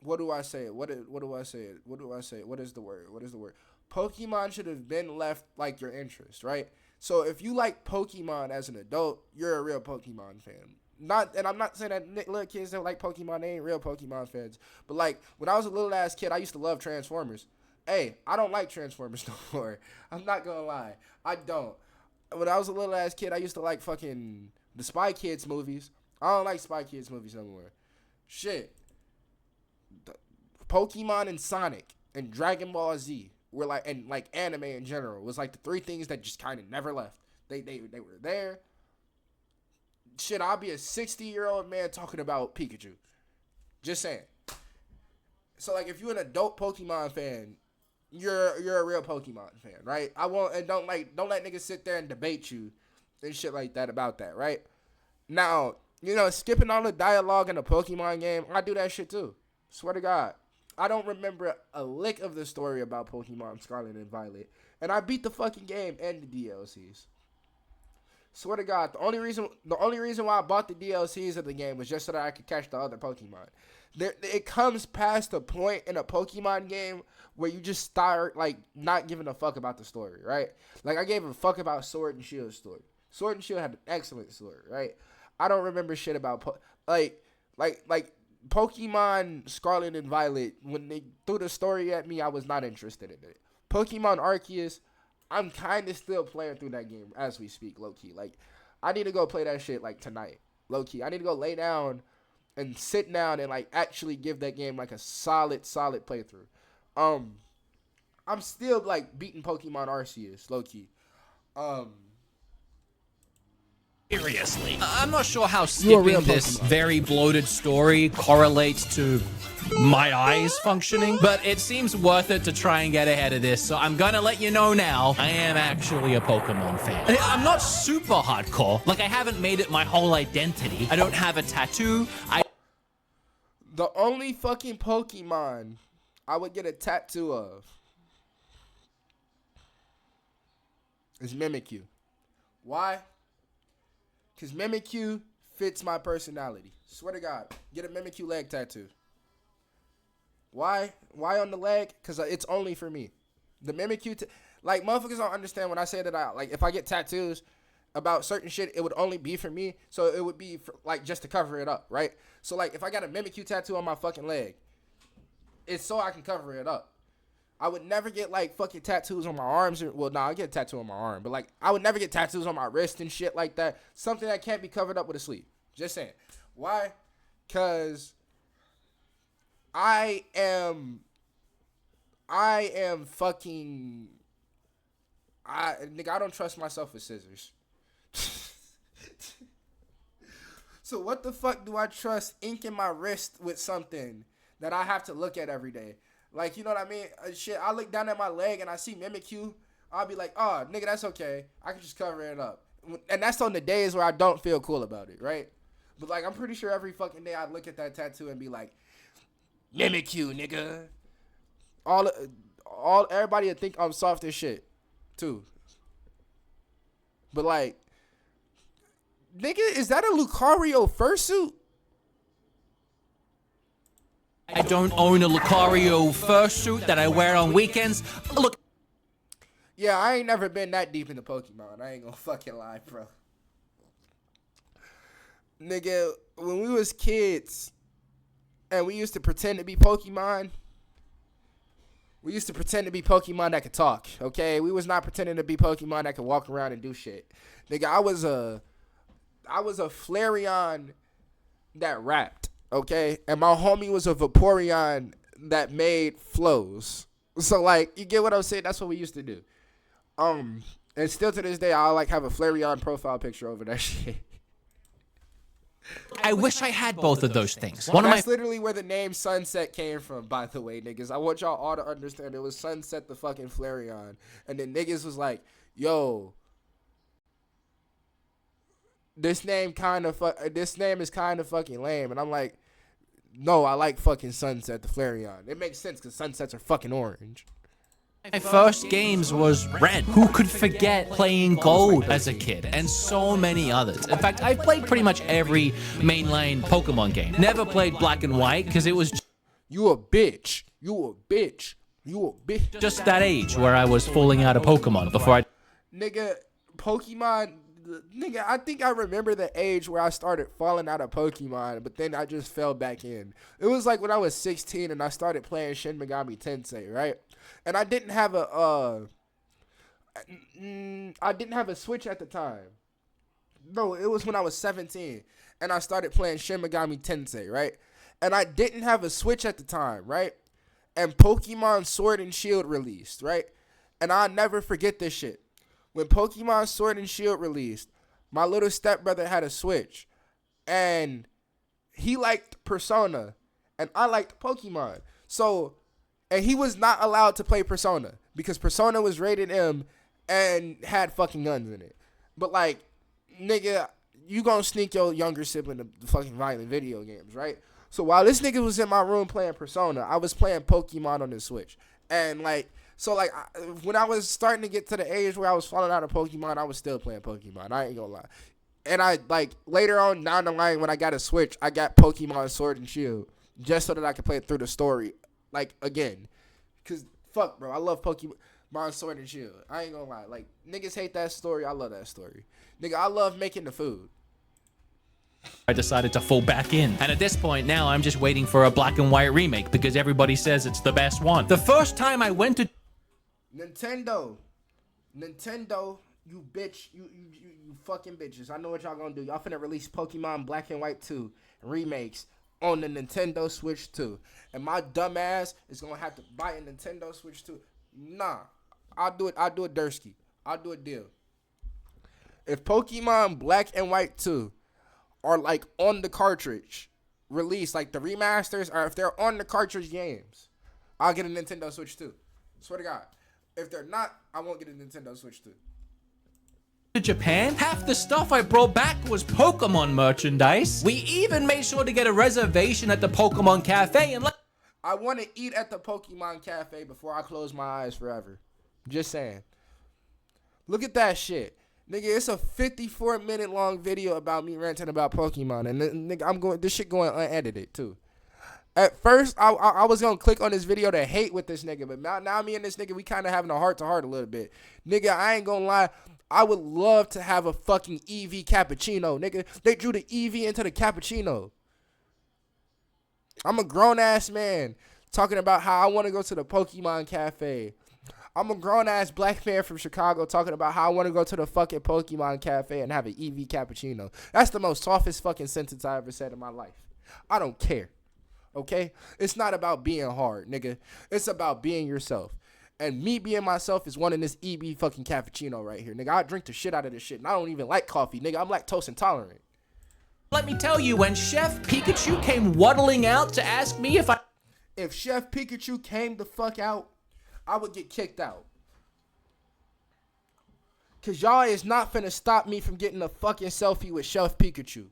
What do I say? What do I say? What do I say? What is the word? What is the word? Pokemon should have been left like your interest, right? So if you like Pokemon as an adult, you're a real Pokemon fan. And I'm not saying that little kids that like Pokemon, they ain't real Pokemon fans. But like when I was a little ass kid, I used to love Transformers. Hey, I don't like Transformers no more. I'm not gonna lie. I don't. When I was a little ass kid, I used to like fucking the Spy Kids movies. I don't like Spy Kids movies no more. Shit. Pokemon and Sonic and Dragon Ball Z were like, and like anime in general, was like the three things that just kind of never left. They were there. Shit, I'll be a 60-year-old man talking about Pikachu. Just saying. So like, if you're an adult Pokemon fan, you're a real Pokemon fan, right? I won't, and don't let niggas sit there and debate you and shit like that about that, right? Now, skipping all the dialogue in a Pokemon game, I do that shit too. Swear to God. I don't remember a lick of the story about Pokemon Scarlet and Violet, and I beat the fucking game and the DLCs. Swear to God, the only reason why I bought the DLCs of the game was just so that I could catch the other Pokemon. It comes past a point in a Pokemon game where you just start like not giving a fuck about the story, right? Like I gave a fuck about Sword and Shield's story. Sword and Shield had an excellent story, right? I don't remember shit about like Pokemon Scarlet and Violet. When they threw the story at me, I was not interested in it. Pokemon Arceus, I'm kind of still playing through that game as we speak, low key. Like I need to go play that shit like tonight, low key. I need to go lay down and sit down and like actually give that game like a solid playthrough. I'm still like beating Pokemon Arceus, low key. Seriously. I'm not sure how skipping this very bloated story correlates to my eyes functioning, but it seems worth it to try and get ahead of this, so I'm gonna let you know now, I am actually a Pokemon fan. I'm not super hardcore, like I haven't made it my whole identity. I don't have a tattoo. The only fucking Pokemon I would get a tattoo of is Mimikyu. Why? Because Mimikyu fits my personality. Swear to God. Get a Mimikyu leg tattoo. Why? Why on the leg? Because it's only for me. The Mimikyu, like, motherfuckers don't understand when I say that if I get tattoos about certain shit, it would only be for me. So it would be, like, just to cover it up, right? So, like, if I got a Mimikyu tattoo on my fucking leg, it's so I can cover it up. I would never get, like, fucking tattoos on my arms. I get a tattoo on my arm. But, like, I would never get tattoos on my wrist and shit like that. Something that can't be covered up with a sleeve. Just saying. Why? Because I am I am fucking. Nigga, I don't trust myself with scissors. So what the fuck do I trust inking my wrist with something that I have to look at every day? Like, you know what I mean? Shit, I look down at my leg and I see Mimikyu. I'll be like, oh, nigga, that's okay. I can just cover it up. And that's on the days where I don't feel cool about it, right? But, like, I'm pretty sure every fucking day I'd look at that tattoo and be like, Mimikyu, nigga. Everybody would think I'm soft as shit, too. But, like, nigga, is that a Lucario fursuit? I don't own a Lucario fursuit that I wear on weekends. Look. Yeah, I ain't never been that deep into Pokemon. I ain't gonna fucking lie, bro. Nigga, when we was kids and we used to pretend to be Pokemon, we used to pretend to be Pokemon that could talk, okay? We was not pretending to be Pokemon that could walk around and do shit. Nigga, I was a Flareon that rapped, okay? And my homie was a Vaporeon that made flows. So, like, you get what I'm saying? That's what we used to do. And still to this day, I like have a Flareon profile picture over that shit. I wish I had both of those things. That's literally where the name Sunset came from, by the way, niggas. I want y'all all to understand it was Sunset the fucking Flareon. And then niggas was like, yo, this name is kind of fucking lame. And I'm like, no, I like fucking Sunset the Flareon. It makes sense because sunsets are fucking orange. My first games was Red. Who could forget playing Gold as a kid? And so many others. In fact, I played pretty much every mainline Pokemon game. Never played Black and White because it was You a bitch. You a bitch. You a bitch. just that age where I was falling out of Pokemon before I... Nigga, Pokemon... Nigga, I think I remember the age where I started falling out of Pokemon, but then I just fell back in. It was like when I was 16 and I started playing Shin Megami Tensei, right? And I didn't have a Switch at the time. No, it was when I was 17 and I started playing Shin Megami Tensei, right? And I didn't have a Switch at the time, right? And Pokemon Sword and Shield released, right? And I'll never forget this shit. When Pokemon Sword and Shield released, my little stepbrother had a Switch. And he liked Persona. And I liked Pokemon. So, and he was not allowed to play Persona. Because Persona was rated M and had fucking guns in it. But like, nigga, you gonna sneak your younger sibling to fucking violent video games, right? So while this nigga was in my room playing Persona, I was playing Pokemon on the Switch. And like, so, like, when I was starting to get to the age where I was falling out of Pokemon, I was still playing Pokemon. I ain't gonna lie. And I, like, later on down the line when I got a Switch, I got Pokemon Sword and Shield just so that I could play it through the story, like, again. Because, fuck, bro, I love Pokemon Sword and Shield. I ain't gonna lie. Like, niggas hate that story. I love that story. Nigga, I love making the food. I decided to fall back in. And at this point now, I'm just waiting for a Black and White remake because everybody says it's the best one. The first time I went to... Nintendo, you bitch, you fucking bitches. I know what y'all gonna do. Y'all finna release Pokemon Black and White 2 remakes on the Nintendo Switch 2. And my dumb ass is gonna have to buy a Nintendo Switch 2. Nah, I'll do it Dursky. I'll do a deal. If Pokemon Black and White 2 are like on the cartridge release, like the remasters, or if they're on the cartridge games, I'll get a Nintendo Switch 2. Swear to God. If they're not, I won't get a Nintendo Switch 2. To Japan, half the stuff I brought back was Pokemon merchandise. We even made sure to get a reservation at the Pokemon Cafe and I want to eat at the Pokemon Cafe before I close my eyes forever. Just saying. Look at that shit. Nigga, it's a 54-minute long video about me ranting about Pokemon. And nigga, this shit going unedited too. At first, I was going to click on this video to hate with this nigga. But now me and this nigga, we kind of having a heart-to-heart a little bit. Nigga, I ain't going to lie. I would love to have a fucking EV cappuccino, nigga. They drew the EV into the cappuccino. I'm a grown-ass man talking about how I want to go to the Pokemon Cafe. I'm a grown-ass black man from Chicago talking about how I want to go to the fucking Pokemon Cafe and have an EV cappuccino. That's the most softest fucking sentence I ever said in my life. I don't care. okay? It's not about being hard, nigga. It's about being yourself. And me being myself is one in this EB fucking cappuccino right here, nigga. I drink the shit out of this shit, and I don't even like coffee, nigga. I'm lactose intolerant. Let me tell you, when Chef Pikachu came waddling out to ask me If Chef Pikachu came the fuck out, I would get kicked out. Cause y'all is not finna stop me from getting a fucking selfie with Chef Pikachu.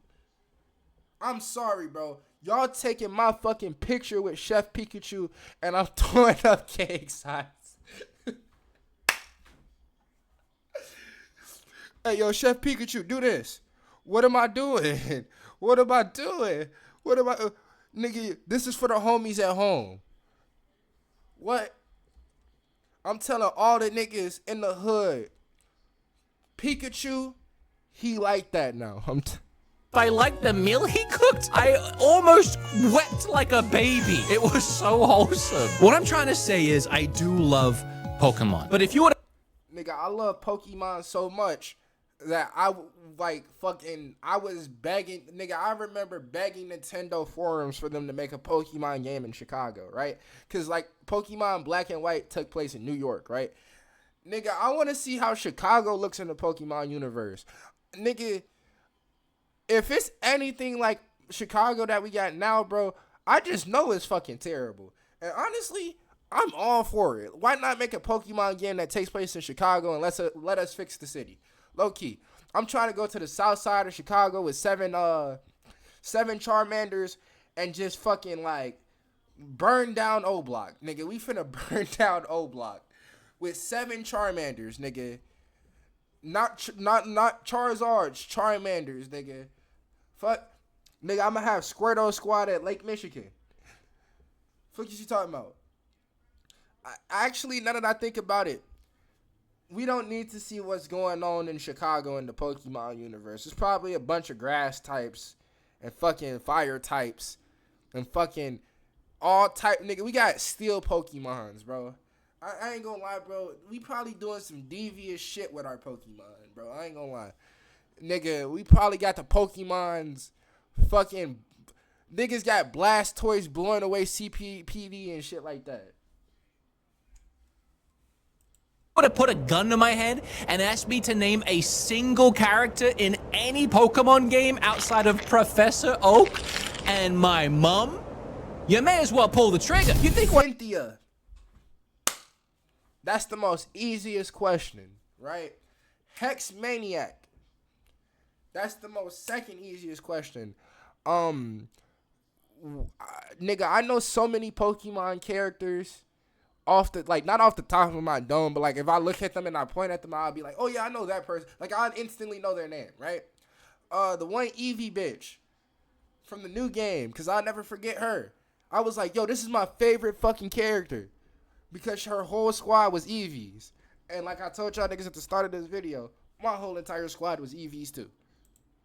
I'm sorry, bro. Y'all taking my fucking picture with Chef Pikachu and I'm throwing up cake signs. Hey, yo, Chef Pikachu, do this. What am I doing? What am I doing? What am I... nigga, this is for the homies at home. What? I'm telling all the niggas in the hood, Pikachu, he like that now. if I liked the meal he cooked, I almost wept like a baby. It was so wholesome. What I'm trying to say is I do love Pokemon. But if you would... Nigga, I love Pokemon so much that I was begging, nigga, I remember begging Nintendo forums for them to make a Pokemon game in Chicago, right? Because, like, Pokemon Black and White took place in New York, right? Nigga, I want to see how Chicago looks in the Pokemon universe. Nigga, if it's anything like Chicago that we got now, bro, I just know it's fucking terrible. And honestly, I'm all for it. Why not make a Pokemon game that takes place in Chicago and let us fix the city? Low key, I'm trying to go to the south side of Chicago with seven Charmanders and just fucking like burn down O Block, nigga. We finna burn down O Block with 7 Charmanders, nigga. Not Charizards, Charmanders, nigga. Fuck, nigga. I'ma have Squirtle Squad at Lake Michigan. Fuck you talking about? Actually, now that I think about it, we don't need to see what's going on in Chicago in the Pokemon universe. It's probably a bunch of grass types and fucking fire types and fucking all type. Nigga, we got steel Pokemons, bro. I ain't gonna lie, bro. We probably doing some devious shit with our Pokemon, bro. I ain't gonna lie. Nigga, we probably got the Pokemons fucking... Niggas got Blastoise blowing away CPD and shit like that. would have put a gun to my head and asked me to name a single character in any Pokemon game outside of Professor Oak and my mom, you may as well pull the trigger. You think what? Cynthia. That's the most easiest question, right? Hex Maniac. That's the most second easiest question. Nigga, I know so many Pokemon characters off the, like, not off the top of my dome, but like if I look at them and I point at them, I'll be like, oh yeah, I know that person. Like, I'll instantly know their name, right? The one Eevee bitch from the new game, because I'll never forget her. I was like, yo, this is my favorite fucking character because her whole squad was Eevees. And like I told y'all niggas at the start of this video, my whole entire squad was Eevees too.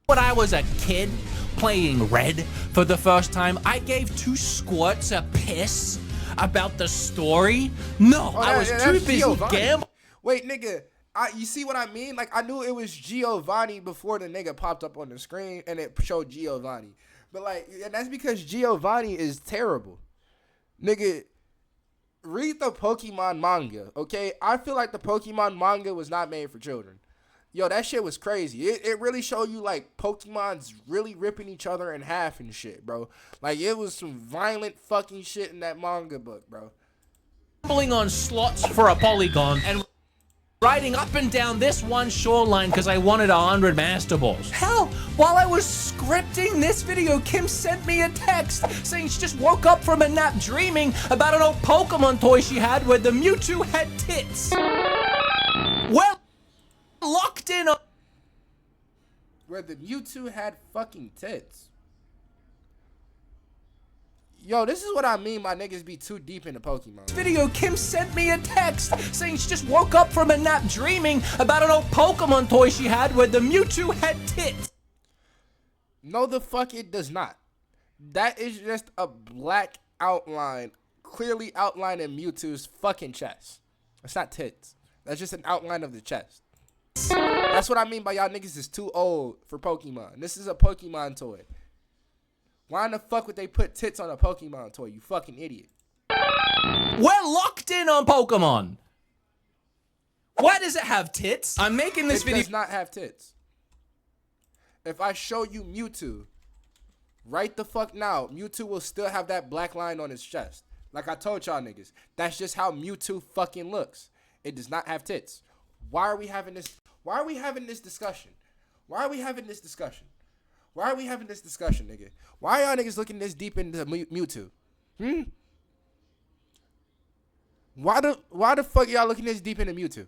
When I was a kid playing Red for the first time, I gave 2 squirts a piss about the story. No, I was too busy gambling. Wait, nigga, you see what I mean? Like, I knew it was Giovanni before the nigga popped up on the screen and it showed Giovanni. But like, and that's because Giovanni is terrible. Nigga, read the Pokemon manga, okay? I feel like the Pokemon manga was not made for children. Yo, that shit was crazy. It really showed you, like, Pokemon's really ripping each other in half and shit, bro. Like, it was some violent fucking shit in that manga book, bro. Gambling on slots for a Polygon and riding up and down this one shoreline because I wanted 100 Master Balls. Hell, while I was scripting this video, Kim sent me a text saying she just woke up from a nap dreaming about an old Pokemon toy she had where the Mewtwo had tits. Well, locked in on where the Mewtwo had fucking tits. Yo, this is what I mean by niggas be too deep into Pokemon. Video, Kim sent me a text saying she just woke up from a nap dreaming about an old Pokemon toy she had where the Mewtwo had tits. No, the fuck it does not. That is just a black outline, clearly outlining Mewtwo's fucking chest. That's not tits. That's just an outline of the chest. That's what I mean by y'all niggas is too old for Pokemon. This is a Pokemon toy. Why in the fuck would they put tits on a Pokemon toy? You fucking idiot. We're locked in on Pokemon. Why does it have tits? I'm making this video. It does not have tits. If I show you Mewtwo, right the fuck now, Mewtwo will still have that black line on his chest. Like I told y'all niggas, that's just how Mewtwo fucking looks. It does not have tits. Why are we having this? Why are we having this discussion? Why are we having this discussion? Why are we having this discussion, nigga? Why are y'all niggas looking this deep into Mewtwo? Why the fuck y'all looking this deep into Mewtwo?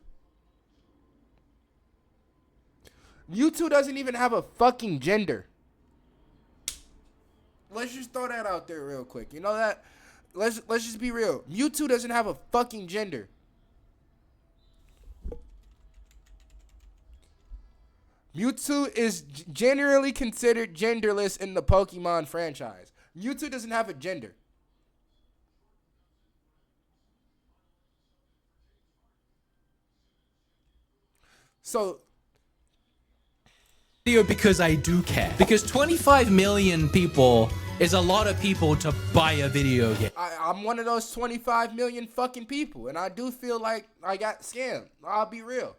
Mewtwo doesn't even have a fucking gender. Let's just throw that out there real quick. You know that? Let's just be real. Mewtwo doesn't have a fucking gender. Mewtwo is generally considered genderless in the Pokemon franchise. Mewtwo doesn't have a gender. So Because I do care. Because 25 million people is a lot of people to buy a video game. I'm one of those 25 million fucking people, and I do feel like I got scammed. I'll be real.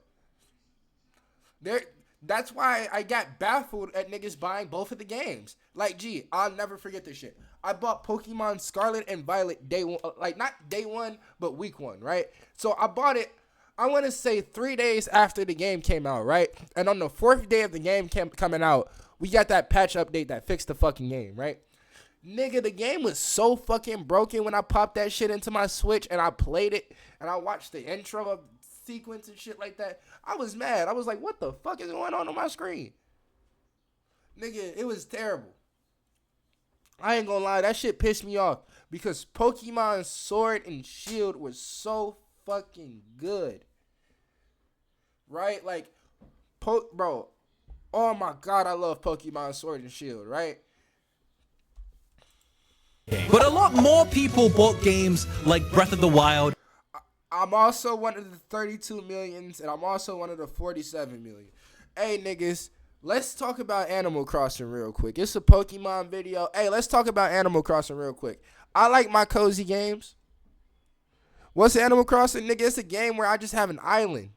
That's why I got baffled at niggas buying both of the games. Like, gee, I'll never forget this shit. I bought Pokemon Scarlet and Violet day one, like not day one, but week one, right? So I bought it, I want to say 3 days after the game came out, right? And on the 4th day of the game coming out, we got that patch update that fixed the fucking game, right? Nigga, the game was so fucking broken when I popped that shit into my Switch and I played it and I watched the intro of sequence and shit like that. I was mad. I was like, what the fuck is going on my screen? Nigga, it was terrible. I ain't gonna lie, that shit pissed me off because Pokemon Sword and Shield was so fucking good. Right? Like, bro, oh my god, I love Pokemon Sword and Shield, right? But a lot more people bought games like Breath of the Wild. I'm also one of the 32 millions, and I'm also one of the 47 million. Hey, niggas, let's talk about Animal Crossing real quick. It's a Pokemon video. Hey, let's talk about Animal Crossing real quick. I like my cozy games. What's Animal Crossing, nigga? It's a game where I just have an island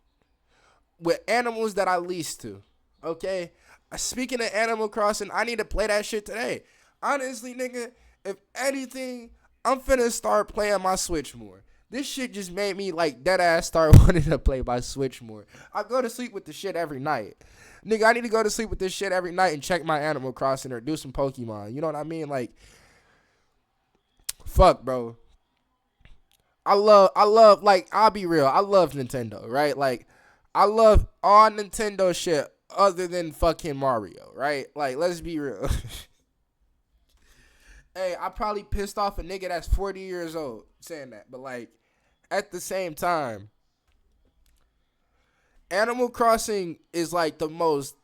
with animals that I lease to, okay? Speaking of Animal Crossing, I need to play that shit today. Honestly, nigga, if anything, I'm finna start playing my Switch more. This shit just made me, like, deadass start wanting to play my Switch more. I go to sleep with the shit every night. Nigga, I need to go to sleep with this shit every night and check my Animal Crossing or do some Pokemon. You know what I mean? Like, fuck, bro. I love, like, I'll be real. I love Nintendo, right? Like, I love all Nintendo shit other than fucking Mario, right? Like, let's be real. Hey, I probably pissed off a nigga that's 40 years old saying that. But, like, at the same time, Animal Crossing is, like, the most...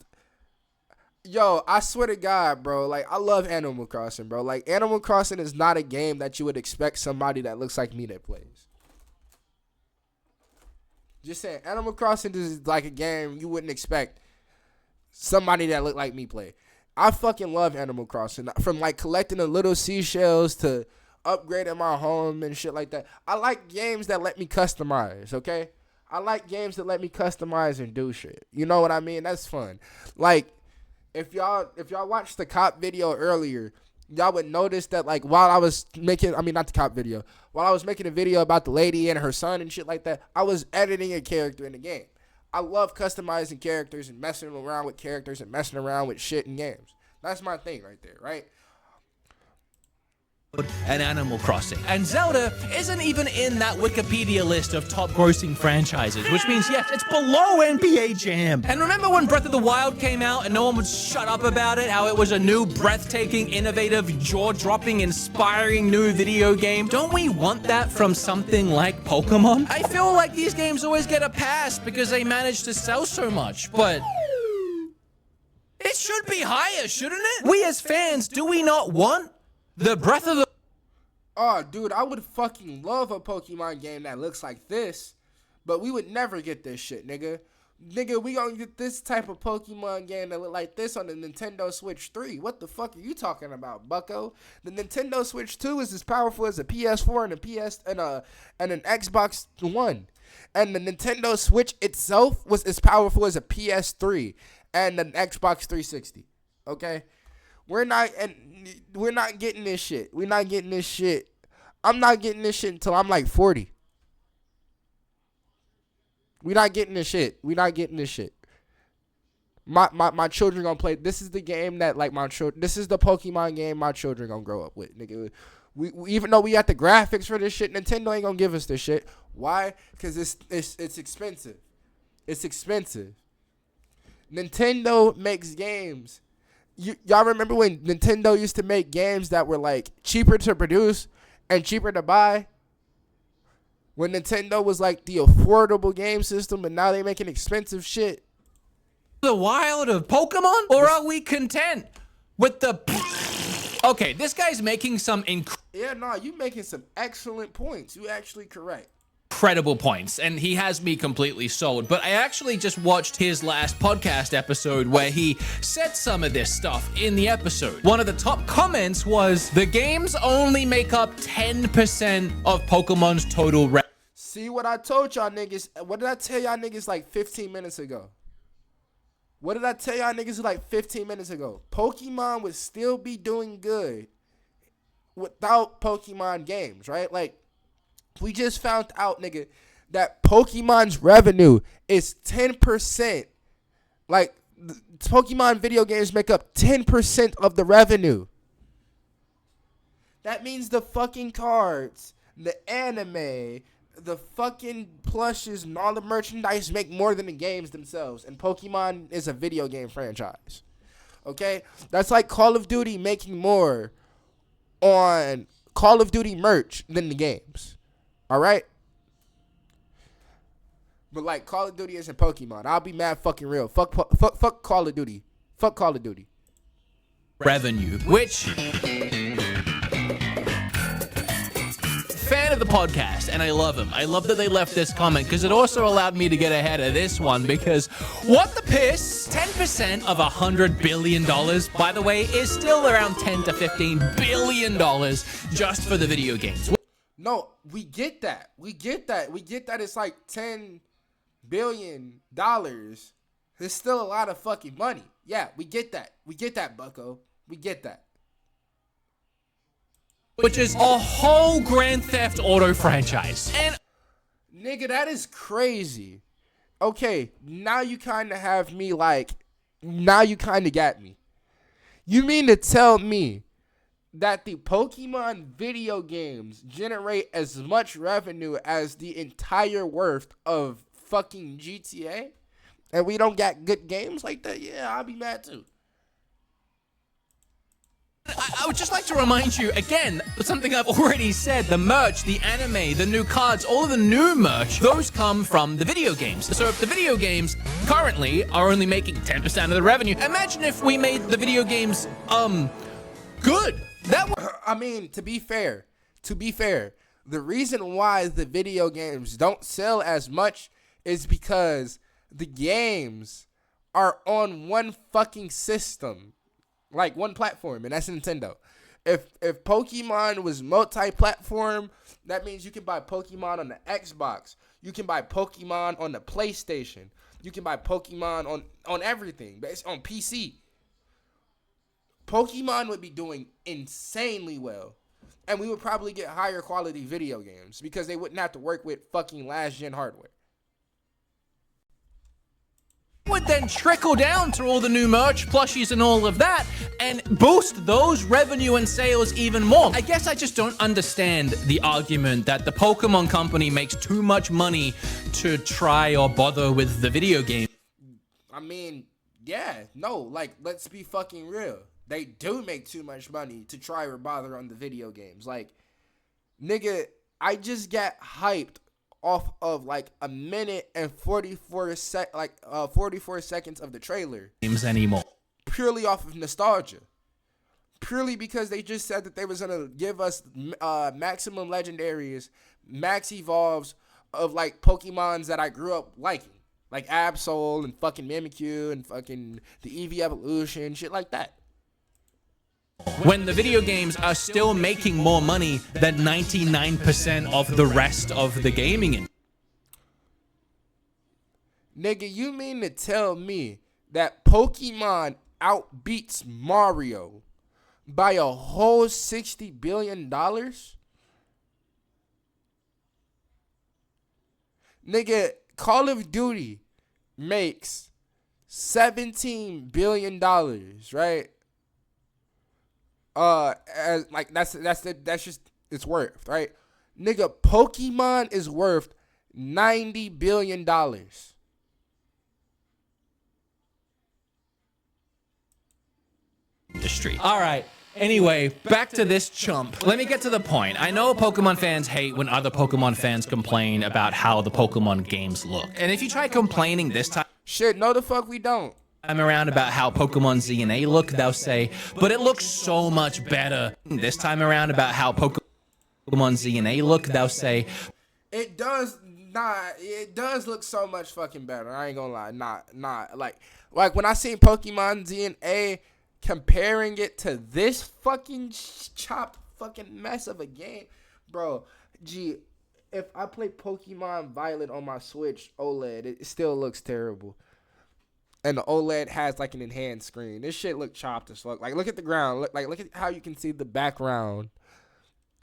Yo, I swear to God, bro. Like, I love Animal Crossing, bro. Like, Animal Crossing is not a game that you would expect somebody that looks like me that plays. Just saying, Animal Crossing is like a game you wouldn't expect somebody that looked like me play. I fucking love Animal Crossing. From, like, collecting the little seashells to upgrading my home and shit like that. I like games that let me customize, okay? I like games that let me customize and do shit. You know what I mean? That's fun. Like, if y'all watched the cop video earlier, y'all would notice that, like, while I was making, I mean, not the cop video, while I was making a video about the lady and her son and shit like that, I was editing a character in the game. I love customizing characters and messing around with characters and messing around with shit in games. That's my thing right there, right? And Animal Crossing. And Zelda isn't even in that Wikipedia list of top grossing franchises, which means, yes, it's below NBA Jam. And remember when Breath of the Wild came out and no one would shut up about it, how it was a new, breathtaking, innovative, jaw-dropping, inspiring new video game? Don't we want that from something like Pokemon? I feel like these games always get a pass because they manage to sell so much, but... it should be higher, shouldn't it? We as fans, do we not want the Breath of the... Oh, dude, I would fucking love a Pokemon game that looks like this, but we would never get this shit, nigga. Nigga, we gonna get this type of Pokemon game that look like this on the Nintendo Switch 3. What the fuck are you talking about, bucko? The Nintendo Switch 2 is as powerful as a PS4 and a and an Xbox One. And the Nintendo Switch itself was as powerful as a PS3 and an Xbox 360. Okay? We're not getting this shit. We're not getting this shit. I'm not getting this shit until I'm like 40. We not getting this shit. We not getting this shit. My children gonna play. This is the game that like my children. This is the Pokemon game my children gonna grow up with, nigga. We even though we got the graphics for this shit, Nintendo ain't gonna give us this shit. Why? Because it's expensive. It's expensive. Nintendo makes games. Y'all remember when Nintendo used to make games that were like cheaper to produce and cheaper to buy? When Nintendo was like the affordable game system, and now they making expensive shit. The wild of Pokemon? Or are we content with the... Okay, this guy's making some Yeah, no, you making some excellent points. You actually correct. incredible points, and he has me completely sold. But I actually just watched his last podcast episode where he said some of this stuff in the episode. One of the top comments was, the games only make up 10% of Pokemon's total revenue. See what I told y'all niggas? What did I tell y'all niggas like 15 minutes ago? What did I tell y'all niggas like 15 minutes ago? Pokemon would still be doing good without Pokemon games, right? Like, we just found out, nigga, that Pokemon's revenue is 10%. Like, Pokemon video games make up 10% of the revenue. That means the fucking cards, the anime, the fucking plushes, and all the merchandise make more than the games themselves. And Pokemon is a video game franchise. Okay? That's like Call of Duty making more on Call of Duty merch than the games. Alright? But like, Call of Duty isn't Pokemon. I'll be mad fucking real. Fuck Call of Duty. Fuck Call of Duty. Revenue, which... Fan of the podcast, and I love him. I love that they left this comment because it also allowed me to get ahead of this one, because what the piss? 10% of $100 billion, by the way, is still around $10 to $15 billion just for the video games. No, we get that. We get that. We get that it's like $10 billion. There's still a lot of fucking money. Yeah, we get that. We get that, bucko. We get that. Which is a whole Grand Theft Auto franchise. And nigga, that is crazy. Okay, now you kind of have me like, now you kind of got me. You mean to tell me that the Pokemon video games generate as much revenue as the entire worth of fucking GTA? And we don't got good games like that? Yeah, I'll be mad too. I would just like to remind you, again, something I've already said, the merch, the anime, the new cards, all of the new merch, those come from the video games. So if the video games currently are only making 10% of the revenue, imagine if we made the video games, good. That would... I mean, to be fair, the reason why the video games don't sell as much is because the games are on one fucking system. Like one platform, and that's Nintendo. If Pokemon was multi-platform, that means you can buy Pokemon on the Xbox. You can buy Pokemon on the PlayStation. You can buy Pokemon on everything. But it's on PC. Pokemon would be doing insanely well. And we would probably get higher quality video games because they wouldn't have to work with fucking last-gen hardware. Would then trickle down to all the new merch, plushies, and all of that, and boost those revenue and sales even more. I guess I just don't understand the argument that the Pokemon company makes too much money to try or bother with the video game. I mean, yeah, no, like, let's be fucking real. They do make too much money to try or bother on the video games. Like, nigga, I just got hyped off of like a minute and 44 seconds of the trailer. Games anymore. Purely off of nostalgia. Purely because they just said that they was gonna give us maximum legendaries, max evolves of like Pokemons that I grew up liking. like Absol and fucking Mimikyu and fucking the Eevee Evolution, shit like that. When the video games are still making more money than 99% of the rest of the gaming industry. Nigga, you mean to tell me that Pokemon outbeats Mario by a whole $60 billion? Nigga, Call of Duty makes $17 billion, right? As like that's just its worth, right? Nigga, Pokemon is worth $90 billion. Industry. All right. Anyway, back to this chump. Let me get to the point. I know Pokemon fans hate when other Pokemon fans complain about how the Pokemon games look. And if you try complaining this time Shit, no the fuck we don't. around about how Pokemon Z and A look, they'll say, but it looks so much better. This time around about how Pokemon Z and A look, they'll say, It does look so much fucking better. I ain't gonna lie. Not like when I seen Pokemon Z and A comparing it to this fucking chopped fucking mess of a game, bro. Gee, if I play Pokemon Violet on my Switch OLED, it still looks terrible. And the OLED has like an enhanced screen. This shit look chopped as fuck. Like, look at the ground. Look at how you can see the background,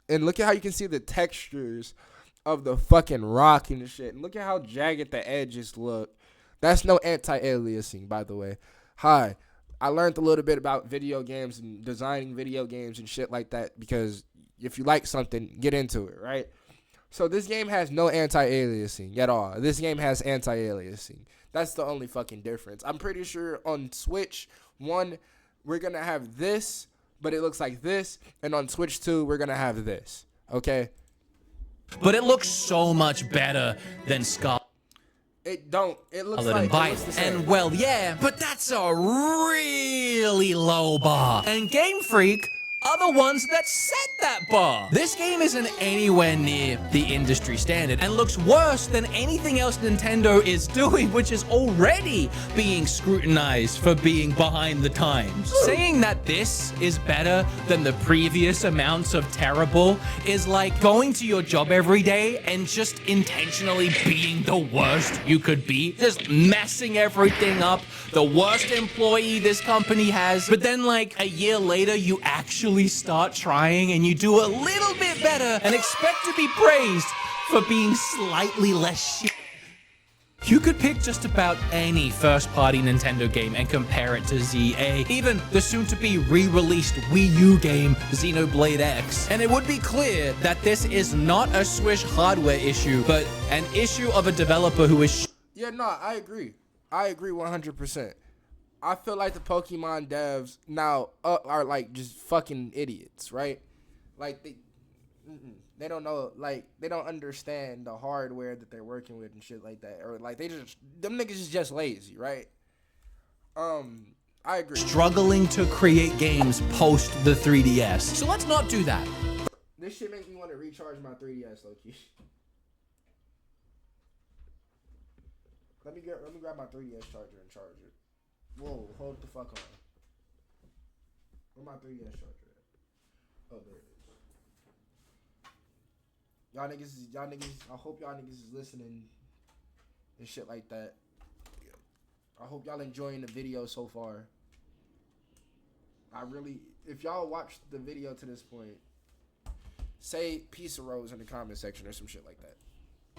and look at how you can see the textures of the fucking rock and shit. And look at how jagged the edges look. That's no anti-aliasing, by the way. Hi, I learned a little bit about video games and designing video games and shit like that, because if you like something, get into it, right? So this game has no anti-aliasing at all. This game has anti-aliasing. That's the only fucking difference. I'm pretty sure on Switch 1, we're going to have this, but it looks like this. And on Switch 2, we're going to have this. Okay? but it looks so much better than Scarlet. It don't. It looks Other like than it looks the same. And well, yeah, but that's a really low bar. And Game Freak are the ones that set that bar. This game isn't anywhere near the industry standard and looks worse than anything else Nintendo is doing, which is already being scrutinized for being behind the times. Saying that this is better than the previous amounts of terrible is like going to your job every day and just intentionally being the worst you could be, just messing everything up, the worst employee this company has, but then like a year later you actually start trying and you do a little bit better and expect to be praised for being slightly less shit. You could pick just about any first-party Nintendo game and compare it to ZA, even the soon-to-be re-released Wii U game, Xenoblade X, and it would be clear that this is not a Swish hardware issue, but an issue of a developer who is Yeah, no, I agree. I agree 100%. I feel like the Pokemon devs now are like just fucking idiots, right? Like they don't know, like they don't understand the hardware that they're working with and shit like that, or like them niggas is just lazy, right? I agree. struggling to create games post the 3DS. So let's not do that. This shit makes me want to recharge my 3DS, low-key. Let me grab my 3DS charger and charge it. Whoa, hold the fuck on. Where my 3DS charger at? Oh, there it is. Y'all niggas, I hope y'all niggas is listening and shit like that. I hope y'all enjoying the video so far. If y'all watched the video to this point, say Peace of Rose in the comment section or some shit like that.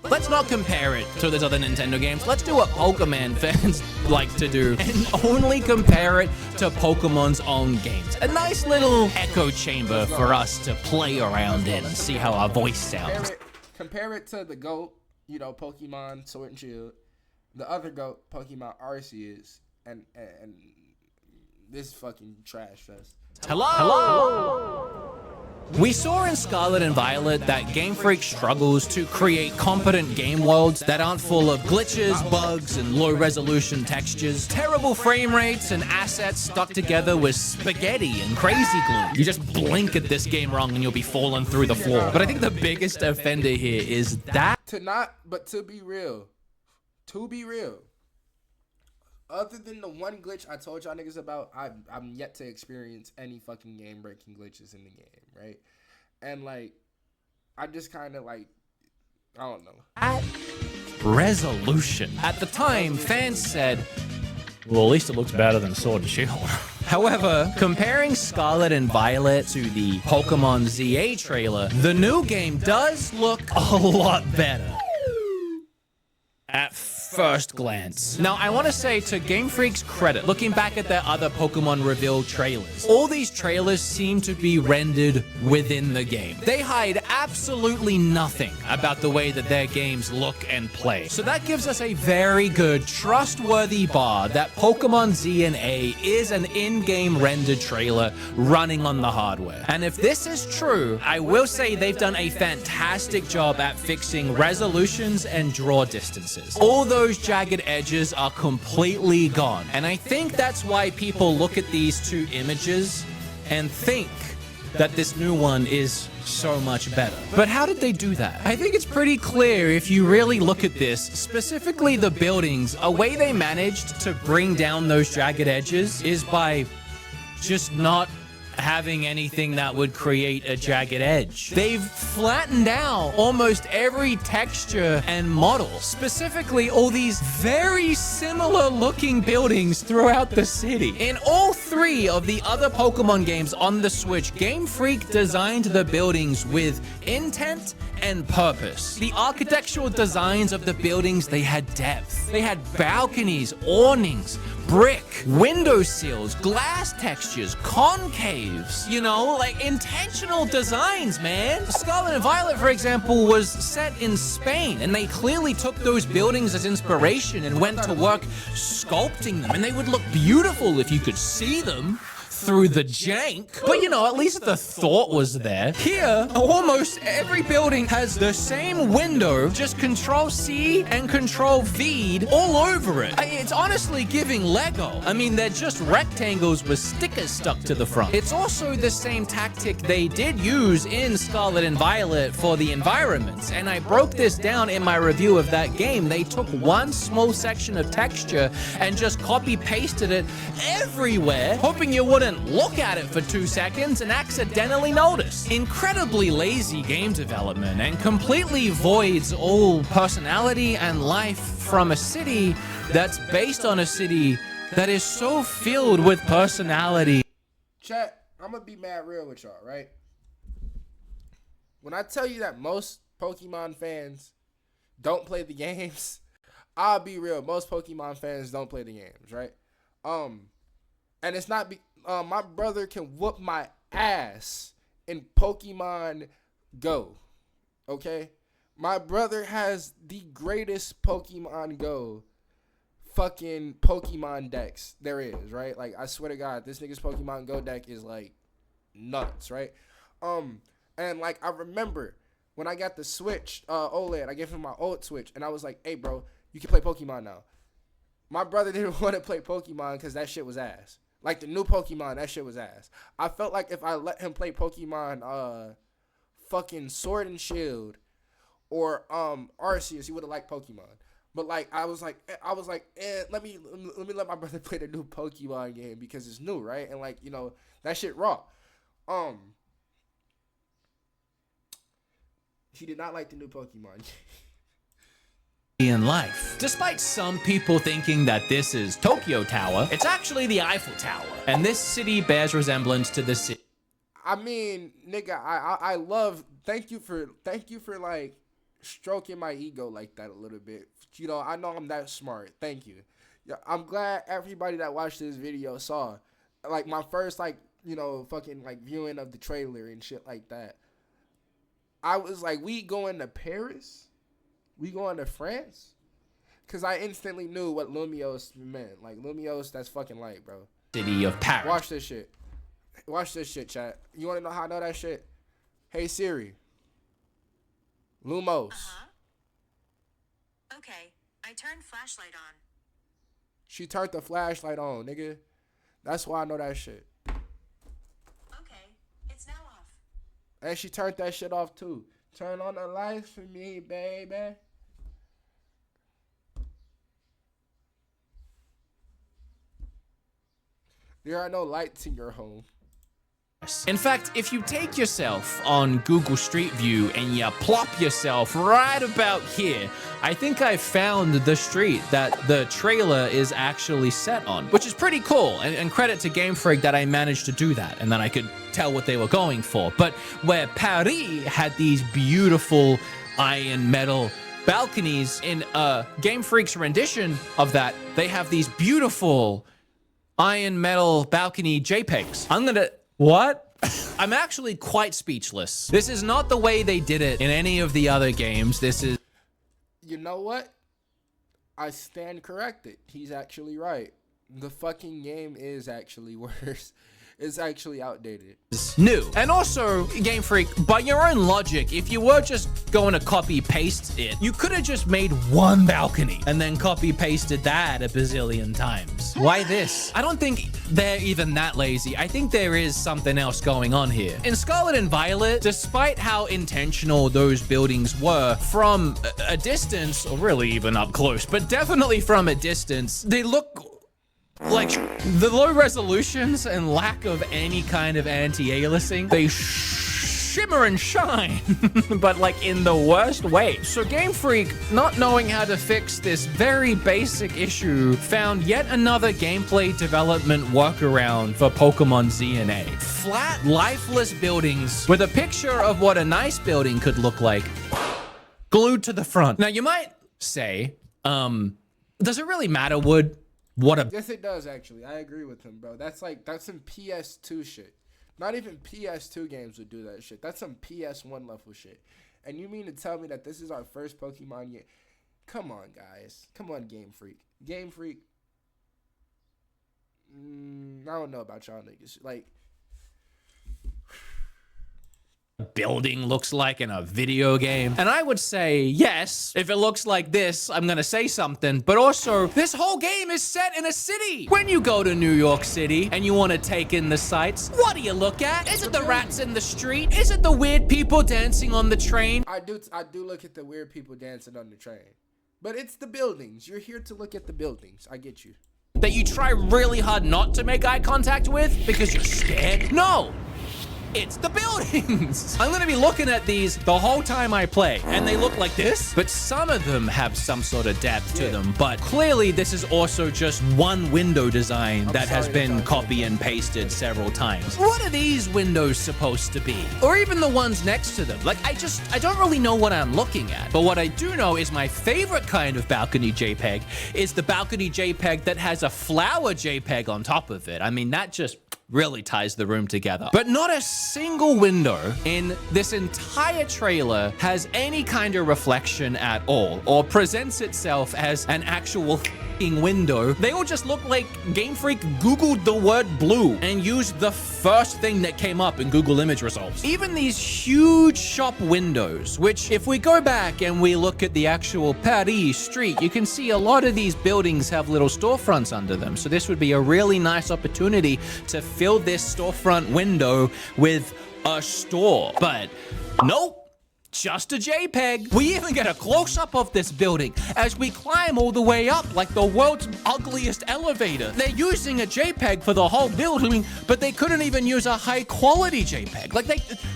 Let's not compare it to those other Nintendo games. Let's do what Pokemon fans like to do and only compare it to Pokemon's own games. A nice little echo chamber for us to play around in and see how our voice sounds. Compare it to the GOAT, Pokemon Sword and Shield. The other GOAT, Pokemon Arceus, and this fucking trash fest. Hello? We saw in Scarlet and Violet that Game Freak struggles to create competent game worlds that aren't full of glitches, bugs, and low-resolution textures, terrible frame rates, and assets stuck together with spaghetti and crazy glue. You just blink at this game wrong and you'll be falling through the floor. But I think the biggest offender here is that... To be real, other than the one glitch I told y'all niggas about, I'm yet to experience any fucking game breaking glitches in the game, right? And like, I just kind of like, I don't know. Resolution. At the time, fans said, well, at least it looks better than Sword and Shield. However, comparing Scarlet and Violet to the Pokemon ZA trailer, the new game does look a lot better at first glance. Now, I want to say, to Game Freak's credit, looking back at their other Pokemon reveal trailers, all these trailers seem to be rendered within the game. They hide absolutely nothing about the way that their games look and play. So that gives us a very good, trustworthy bar that Pokemon Z and A is an in-game rendered trailer running on the hardware. And if this is true, I will say they've done a fantastic job at fixing resolutions and draw distances. All those jagged edges are completely gone. And I think that's why people look at these two images and think that this new one is so much better. But how did they do that? I think it's pretty clear if you really look at this, specifically the buildings. A way they managed to bring down those jagged edges is by just not having anything that would create a jagged edge. They've flattened out almost every texture and model, specifically all these very similar looking buildings throughout the city. In all three of the other Pokemon games on the Switch, Game Freak designed the buildings with intent and purpose. The architectural designs of the buildings, they had depth. They had balconies, awnings, brick, window sills, glass textures, concaves, you know, like intentional designs, man. Scarlet and Violet, for example, was set in Spain, and they clearly took those buildings as inspiration and went to work sculpting them, and they would look beautiful if you could see them through the jank. But you know, at least the thought was there. Here, almost every building has the same window, just Control C and Control V all over it. It's honestly giving Lego. I mean, they're just rectangles with stickers stuck to the front. It's also the same tactic they did use in Scarlet and Violet for the environments, and I broke this down in my review of that game. They took one small section of texture and just copy pasted it everywhere, hoping you wouldn't look at it for 2 seconds and accidentally notice. Incredibly lazy game development, and completely voids all personality and life from a city that's based on a city that is so filled with personality. Chat, I'm gonna be mad real with y'all, right? When I tell you that most Pokemon fans don't play the games, I'll be real. Most Pokemon fans don't play the games, right? And it's not my brother can whoop my ass in Pokemon Go. Okay? My brother has the greatest Pokemon Go fucking Pokemon decks there is, right? Like, I swear to God, this nigga's Pokemon Go deck is like nuts, right? And like, I remember when I got the Switch OLED, I gave him my old Switch, and I was like, hey bro, you can play Pokemon now. My brother didn't want to play Pokemon because that shit was ass. Like, the new Pokemon, that shit was ass. I felt like if I let him play Pokemon fucking Sword and Shield or Arceus, he would have liked Pokemon. But like, I was like, let me let my brother play the new Pokemon game because it's new, right? And like, you know, that shit raw. He did not like the new Pokemon. In life. Despite some people thinking that this is Tokyo Tower, it's actually the Eiffel Tower, and this city bears resemblance to the city. I mean, nigga, I love. Thank you for like stroking my ego like that a little bit. You know, I know I'm that smart. Thank you. Yeah, I'm glad everybody that watched this video saw, like, my first, like, you know, fucking like viewing of the trailer and shit like that. I was like, we going to Paris? We going to France? Because I instantly knew what Lumiose meant. Like, Lumiose, that's fucking light, bro. City of Paris. Watch this shit. Watch this shit, chat. You want to know how I know that shit? Hey, Siri. Lumos. Okay, I turned flashlight on. She turned the flashlight on, nigga. That's why I know that shit. Okay, it's now off. And she turned that shit off, too. Turn on the lights for me, baby. There are no lights in your home. In fact, if you take yourself on Google Street View and you plop yourself right about here, I think I found the street that the trailer is actually set on, which is pretty cool. And credit to Game Freak that I managed to do that, and then I could tell what they were going for. But where Paris had these beautiful iron metal balconies, in Game Freak's rendition of that, they have these beautiful iron metal balcony JPEGs. What? I'm actually quite speechless. This is not the way they did it in any of the other games. This is... You know what? I stand corrected. He's actually right. The fucking game is actually worse. It's actually outdated. New. And also, Game Freak, by your own logic, if you were just going to copy paste it, you could have just made one balcony and then copy pasted that a bazillion times. Why this? I don't think they're even that lazy. I think there is something else going on here. In Scarlet and Violet, despite how intentional those buildings were, from a distance, or really even up close, but definitely from a distance, they look like the low resolutions and lack of any kind of anti-aliasing. They shimmer and shine, but like in the worst way. So Game Freak, not knowing how to fix this very basic issue, found yet another gameplay development workaround for Pokemon Z&A. Flat, lifeless buildings with a picture of what a nice building could look like glued to the front. Now you might say, does it really matter, Wood? Yes, it does, actually. I agree with him, bro. That's some PS2 shit. Not even PS2 games would do that shit. That's some PS1 level shit. And you mean to tell me that this is our first Pokemon game? Come on, guys. Come on, Game Freak. Game Freak. I don't know about y'all niggas. Like, building looks like in a video game. And I would say, yes, if it looks like this, I'm gonna say something. But also, this whole game is set in a city. When you go to New York City and you want to take in the sights, what do you look at? Is it the rats in the street? Is it the weird people dancing on the train? I do look at the weird people dancing on the train. But it's the buildings. You're here to look at the buildings. I get you. That you try really hard not to make eye contact with because you're scared? No. It's the buildings. I'm gonna be looking at these the whole time I play, and they look like this, but some of them have some sort of depth to them. But clearly, this is also just one window design that has been copy and pasted several times. What are these windows supposed to be? Or even the ones next to them? Like, I don't really know what I'm looking at. But what I do know is my favorite kind of balcony JPEG is the balcony JPEG that has a flower JPEG on top of it. I mean, that just really ties the room together. But not a single window in this entire trailer has any kind of reflection at all, or presents itself as an actual window. They all just look like Game Freak Googled the word blue and used the first thing that came up in Google image results. Even these huge shop windows, which if we go back and we look at the actual Paris street, you can see a lot of these buildings have little storefronts under them. So this would be a really nice opportunity to fill this storefront window with a store. But nope. Just a JPEG. We even get a close-up of this building as we climb all the way up like the world's ugliest elevator. They're using a JPEG for the whole building, but they couldn't even use a high-quality JPEG. Like,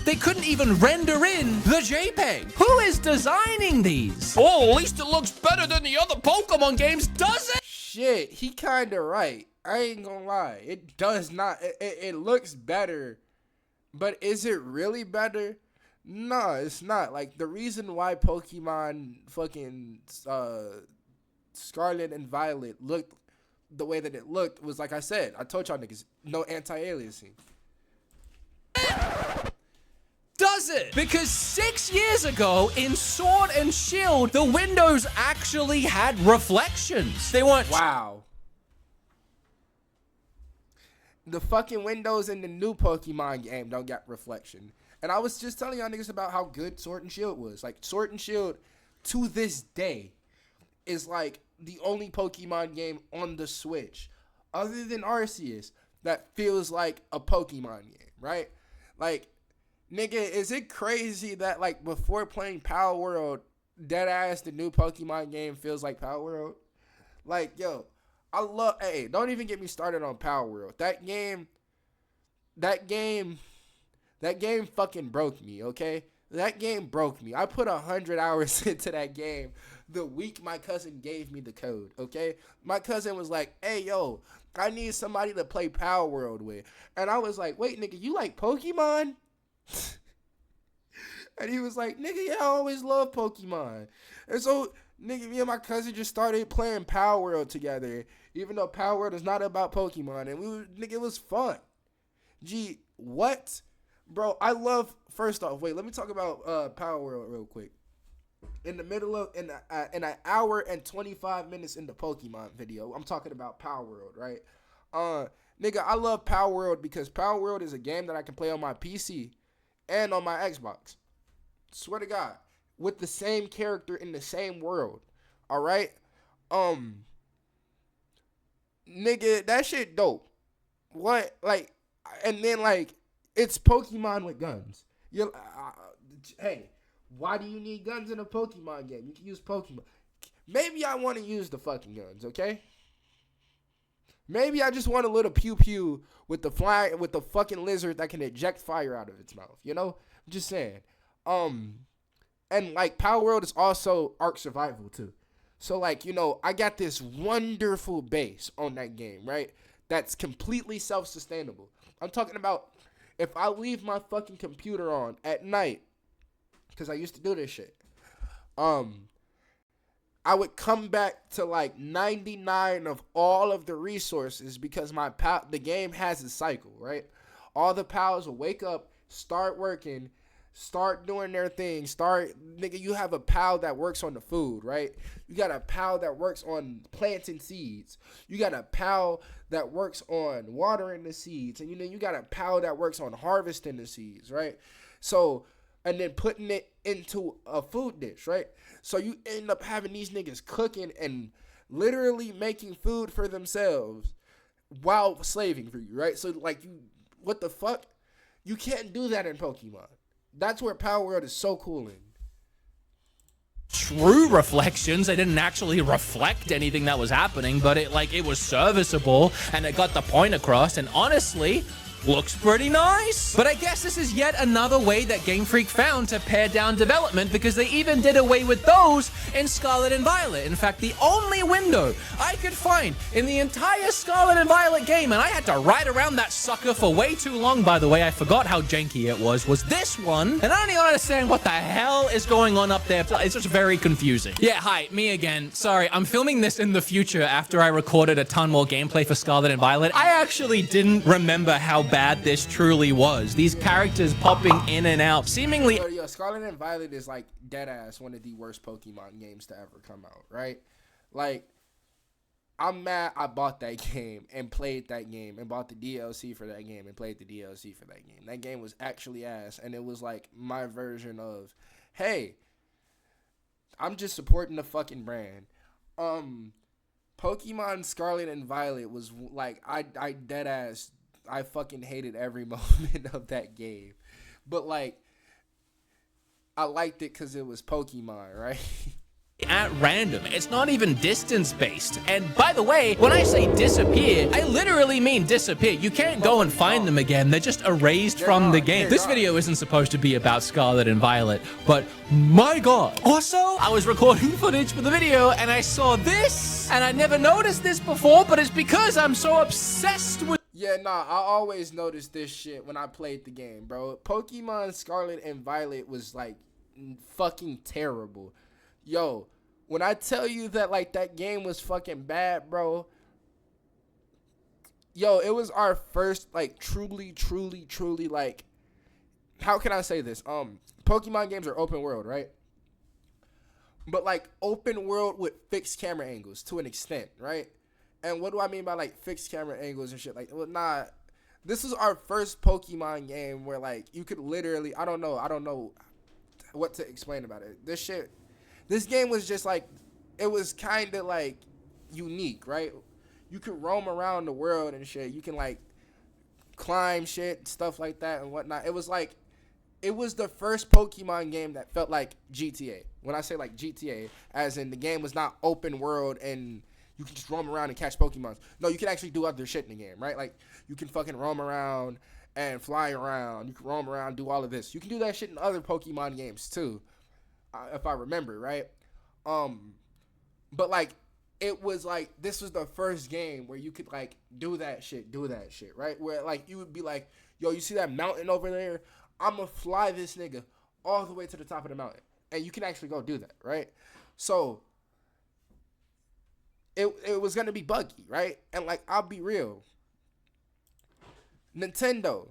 they couldn't even render in the JPEG. Who is designing these? Oh, at least it looks better than the other Pokemon games, does it? Shit, he kinda right. I ain't gonna lie. It does not. It looks better, but is it really better? No, it's not. Like, the reason why Pokemon fucking Scarlet and Violet looked the way that it looked was, like I said, I told y'all niggas, no anti-aliasing. Does it? Because 6 years ago in Sword and Shield, the windows actually had reflections. They weren't... Wow. The fucking windows in the new Pokemon game don't get reflection. And I was just telling y'all niggas about how good Sword and Shield was. Like, Sword and Shield, to this day, is like the only Pokemon game on the Switch, other than Arceus, that feels like a Pokemon game, right? Like, nigga, is it crazy that, like, before playing Power World, deadass, the new Pokemon game feels like Power World? Like, yo, Hey, don't even get me started on Power World. That game fucking broke me, okay? That game broke me. I put 100 hours into that game the week my cousin gave me the code, okay? My cousin was like, hey, yo, I need somebody to play Power World with. And I was like, wait, nigga, you like Pokemon? And he was like, nigga, yeah, I always love Pokemon. And so, nigga, me and my cousin just started playing Power World together, even though Power World is not about Pokemon. And nigga, it was fun. Gee, what? Bro, I love, first off, wait, let me talk about Power World real quick. In the middle of, in an hour and 25 minutes in the Pokemon video, I'm talking about Power World, right? Nigga, I love Power World because Power World is a game that I can play on my PC and on my Xbox. Swear to God. With the same character in the same world. Alright? Nigga, that shit dope. What? Like, and then, like, it's Pokemon with guns. Hey, why do you need guns in a Pokemon game? You can use Pokemon. Maybe I want to use the fucking guns, okay? Maybe I just want a little pew-pew with the fucking lizard that can eject fire out of its mouth, you know? I'm just saying. And, like, Power World is also Ark Survival, too. So, like, you know, I got this wonderful base on that game, right? That's completely self-sustainable. I'm talking about if I leave my fucking computer on at night, because I used to do this shit, I would come back to like 99 of all of the resources because the game has a cycle, right? All the pals will wake up, start working, start doing their thing, nigga, you have a pal that works on the food, right? You got a pal that works on planting seeds. You got a pal that works on watering the seeds. And you got a pal that works on harvesting the seeds, right? So, and then putting it into a food dish, right? So you end up having these niggas cooking and literally making food for themselves while slaving for you, right? So, like, what the fuck? You can't do that in Pokemon. That's where Power World is so cool in. True reflections. They didn't actually reflect anything that was happening, but it was serviceable and it got the point across, and honestly, looks pretty nice. But I guess this is yet another way that Game Freak found to pare down development, because they even did away with those in Scarlet and Violet. In fact, the only window I could find in the entire Scarlet and Violet game, and I had to ride around that sucker for way too long, by the way, I forgot how janky it was this one. And I don't even understand what the hell is going on up there. It's just very confusing. Yeah, hi, me again. Sorry, I'm filming this in the future after I recorded a ton more gameplay for Scarlet and Violet. I actually didn't remember how bad this truly was. These characters popping in and out, seemingly. Yo, Scarlet and Violet is like deadass one of the worst Pokemon games to ever come out, right? Like, I'm mad I bought that game and played that game and bought the DLC for that game and played the DLC for that game. That game was actually ass, and it was like my version of, hey, I'm just supporting the fucking brand. Pokemon Scarlet and Violet was like, I deadass, I fucking hated every moment of that game. But, like, I liked it because it was Pokemon, right? At random. It's not even distance-based. And by the way, when I say disappear, I literally mean disappear. You can't go and find them again. They're just erased from the game. This video isn't supposed to be about Scarlet and Violet, but my god. Also, I was recording footage for the video and I saw this, and I never noticed this before, but it's because I'm so obsessed with. Yeah, nah, I always noticed this shit when I played the game, bro. Pokemon Scarlet and Violet was, like, fucking terrible. Yo, when I tell you that, like, that game was fucking bad, bro. Yo, it was our first, like, truly, like, how can I say this? Pokemon games are open world, right? But, like, open world with fixed camera angles to an extent, right? And what do I mean by, like, fixed camera angles and shit? Like, well, nah, this was our first Pokemon game where, like, you could literally, I don't know what to explain about it. This game was just, like, it was kind of, like, unique, right? You could roam around the world and shit. You can, like, climb shit, stuff like that and whatnot. It was, like, it was the first Pokemon game that felt like GTA. When I say, like, GTA, as in the game was not open world and you can just roam around and catch Pokemon. No, you can actually do other shit in the game, right? Like, you can fucking roam around and fly around. You can roam around, do all of this. You can do that shit in other Pokemon games too, if I remember, right? But like, it was like, this was the first game where you could like do that shit, right? Where like you would be like, yo, you see that mountain over there? I'm gonna fly this nigga all the way to the top of the mountain, and you can actually go do that, right? So it was gonna be buggy, right? And like, I'll be real, Nintendo,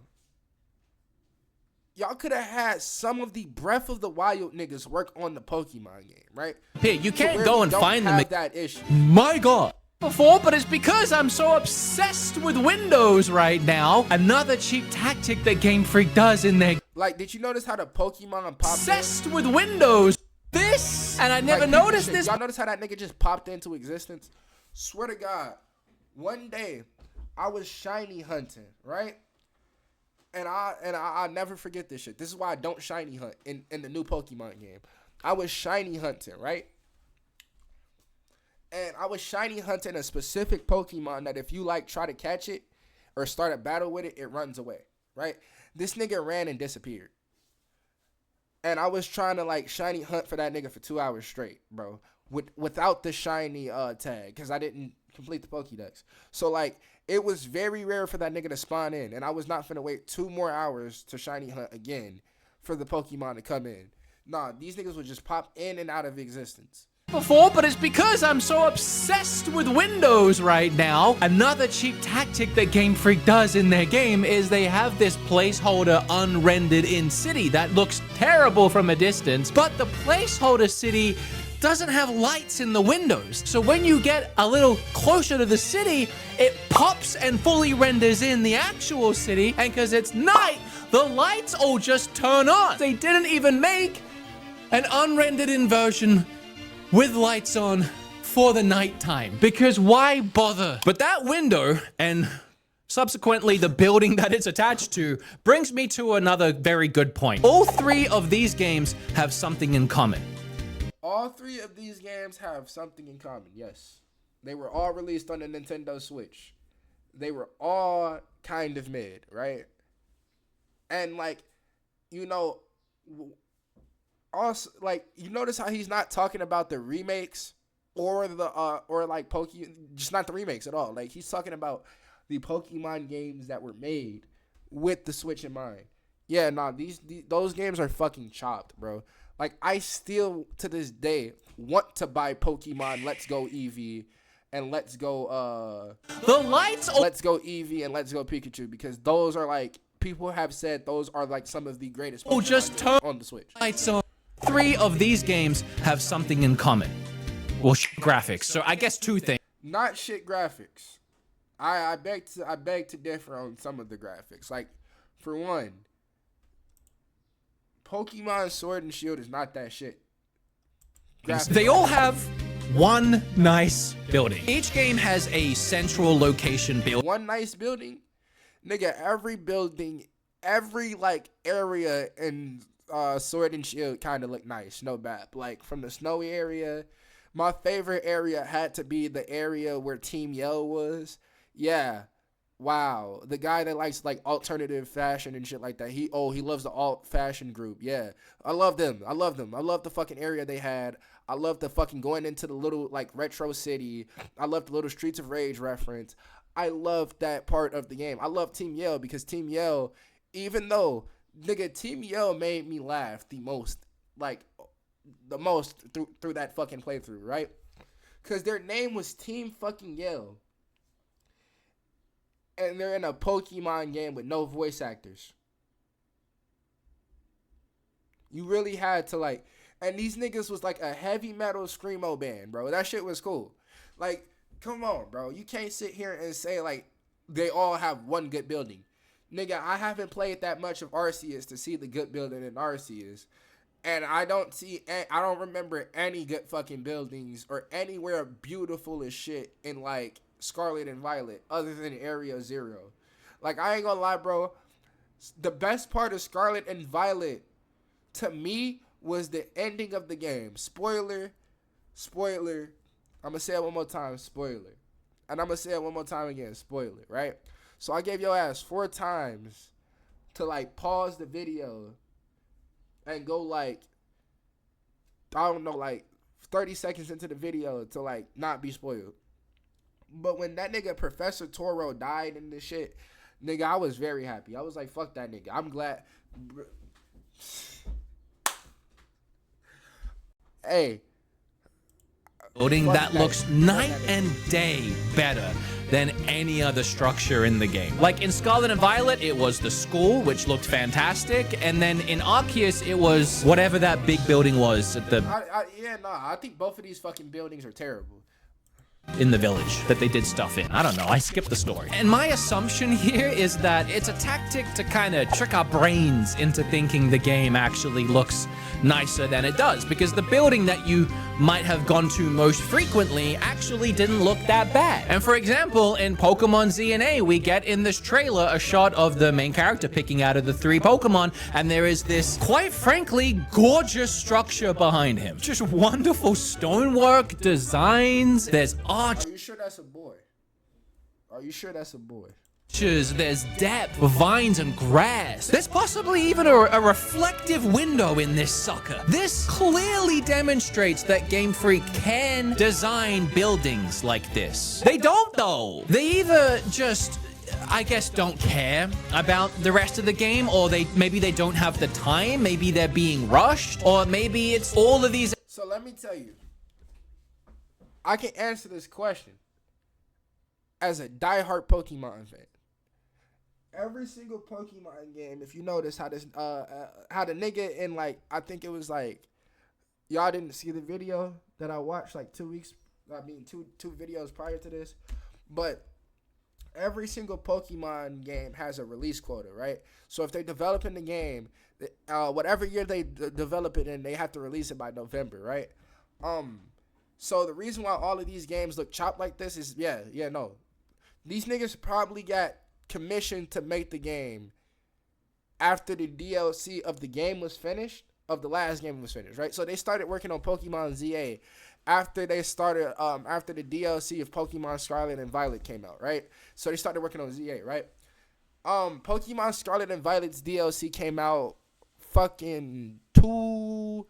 y'all could have had some of the Breath of the Wild niggas work on the Pokemon game, right? Here, you can't go and find them. That issue. My God. Before, but it's because I'm so obsessed with Windows right now. Another cheap tactic that Game Freak does in their Like, did you notice how the Pokemon popped obsessed with Windows? This, and I never like, noticed this. Y'all notice how that nigga just popped into existence? Swear to God, one day I was shiny hunting, right? And I'll never forget this shit. This is why I don't shiny hunt in the new Pokemon game. I was shiny hunting, right? And I was shiny hunting a specific Pokemon that if you like try to catch it or start a battle with it, it runs away, right? This nigga ran and disappeared. And I was trying to like shiny hunt for that nigga for 2 hours straight, bro. Without the shiny tag, because I didn't complete the Pokédex. So like, it was very rare for that nigga to spawn in, and I was not finna wait 2 more hours to shiny hunt again for the Pokemon to come in. Nah, these niggas would just pop in and out of existence. Before, but it's because I'm so obsessed with Windows right now. Another cheap tactic that Game Freak does in their game is they have this placeholder unrendered in city that looks terrible from a distance, but the placeholder city doesn't have lights in the windows. So when you get a little closer to the city, it pops and fully renders in the actual city, and because it's night, the lights all just turn on. They didn't even make an unrendered in version with lights on for the nighttime, because why bother? But that window and subsequently the building that it's attached to brings me to another very good point. All three of these games have something in common. All three of these games have something in common, yes. They were all released on the Nintendo Switch. They were all kind of mid, right? And like, you know, also, like, you notice how he's not talking about the remakes or the or like just not the remakes at all. Like, he's talking about the Pokemon games that were made with the Switch in mind. Yeah, nah, those games are fucking chopped, bro. Like, I still to this day want to buy Pokemon Let's Go Eevee and Let's Go Let's Go Eevee and Let's Go Pikachu, because those are like, people have said those are like some of the greatest Pokemon games on the Switch. Lights on. Three of these games have something in common. Well, graphics. So I guess two things. Not shit graphics. I beg to differ on some of the graphics. Like, for one, Pokemon Sword and Shield is not that shit. They all have one nice building. Each game has a central location build. One nice building? Nigga, every building, every like area in Sword and Shield kind of look nice, no bad. Like, from the snowy area, my favorite area had to be the area where Team Yell was. Yeah, wow, the guy that likes like alternative fashion and shit like that. He loves the alt fashion group. Yeah, I love them. I love the fucking area they had. I love the fucking going into the little like retro city. I love the little Streets of Rage reference. I love that part of the game. I love Team Yell because Team Yell, even though, nigga, Team Yell made me laugh the most through that fucking playthrough, right? Because their name was Team fucking Yell. And they're in a Pokemon game with no voice actors. You really had to like, and these niggas was like a heavy metal screamo band, bro. That shit was cool. Like, come on, bro. You can't sit here and say like they all have one good building. Nigga, I haven't played that much of Arceus to see the good building in Arceus. And I don't remember any good fucking buildings or anywhere beautiful as shit in like Scarlet and Violet other than Area Zero. Like, I ain't gonna lie, bro. The best part of Scarlet and Violet to me was the ending of the game. Spoiler. I'm gonna say it one more time, spoiler. And I'm gonna say it one more time again, spoiler, right? So I gave your ass 4 times to like pause the video and go like, I don't know, like 30 seconds into the video to like not be spoiled. But when that nigga Professor Toro died in this shit, nigga, I was very happy. I was like, fuck that nigga. I'm glad. Hey. Building Fuck that looks that. night and day better than any other structure in the game. Like in Scarlet and Violet, it was the school, which looked fantastic, and then in Arceus, it was whatever that big building was at the I think both of these fucking buildings are terrible. in the village that they did stuff in. I don't know. I skipped the story. And my assumption here is that it's a tactic to kind of trick our brains into thinking the game actually looks nicer than it does, because the building that you might have gone to most frequently actually didn't look that bad. And for example, in Pokemon ZNA, we get in this trailer a shot of the main character picking out of the 3 Pokemon, and there is this, quite frankly, gorgeous structure behind him. Just wonderful stonework, designs, there's arch. Are you sure that's a boy? Are you sure that's a boy? There's depth, vines and grass. There's possibly even a reflective window in this sucker. This clearly demonstrates that Game Freak can design buildings like this. They don't though. They either just, I guess, don't care about the rest of the game, or maybe they don't have the time, maybe they're being rushed, or maybe it's all of these. So let me tell you, I can answer this question as a diehard Pokemon fan. Every single Pokemon game, if you notice how this, how the nigga in like, I think it was like, y'all didn't see the video that I watched like 2 weeks, two videos prior to this, but every single Pokemon game has a release quota, right? So if they're developing the game, whatever year they develop it in, they have to release it by November, right? So the reason why all of these games look chopped like this is, no. These niggas probably got commissioned to make the game after the DLC of the game was finished, of the last game was finished, right? So they started working on Pokemon ZA after they started, after the DLC of Pokemon Scarlet and Violet came out, right? So they started working on ZA, right? Pokemon Scarlet and Violet's DLC came out fucking 2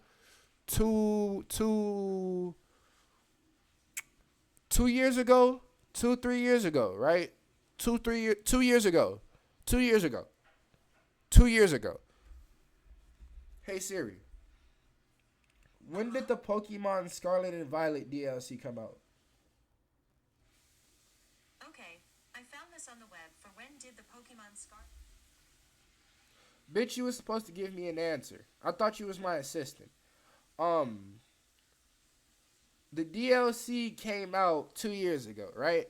years ago, 3 years ago, right? 2 years ago. Hey Siri, when did the Pokemon Scarlet and Violet DLC come out? Okay, I found this on the web for when did the Pokemon Scarlet. Bitch, you was supposed to give me an answer. I thought you was my assistant. The DLC came out 2 years ago, right?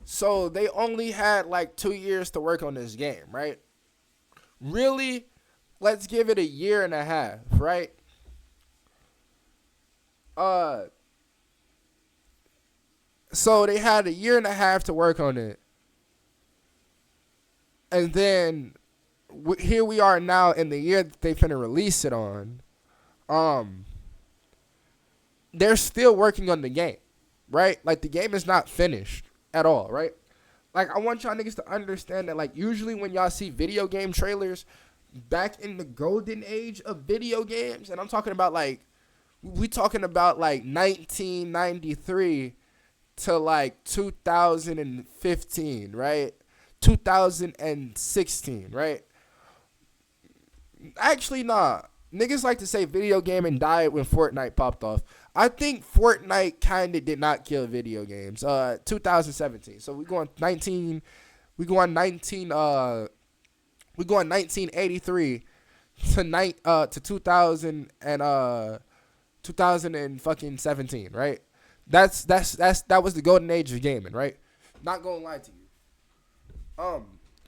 So they only had like 2 years to work on this game, right? Really? Let's give it a year and a half, right? So they had a year and a half to work on it. And then here we are now in the year that they finna release it on. They're still working on the game, right? Like the game is not finished at all, right? Like I want y'all niggas to understand that like usually when y'all see video game trailers back in the golden age of video games, and I'm talking about like, we talking about like 1993 to like 2015, right? 2016, right? Actually, nah. Niggas like to say video game and died when Fortnite popped off. I think Fortnite kind of did not kill video games. 2017. So we go on 1983 to 2000 and 2017, right? That was the golden age of gaming, right? Not gonna lie to you.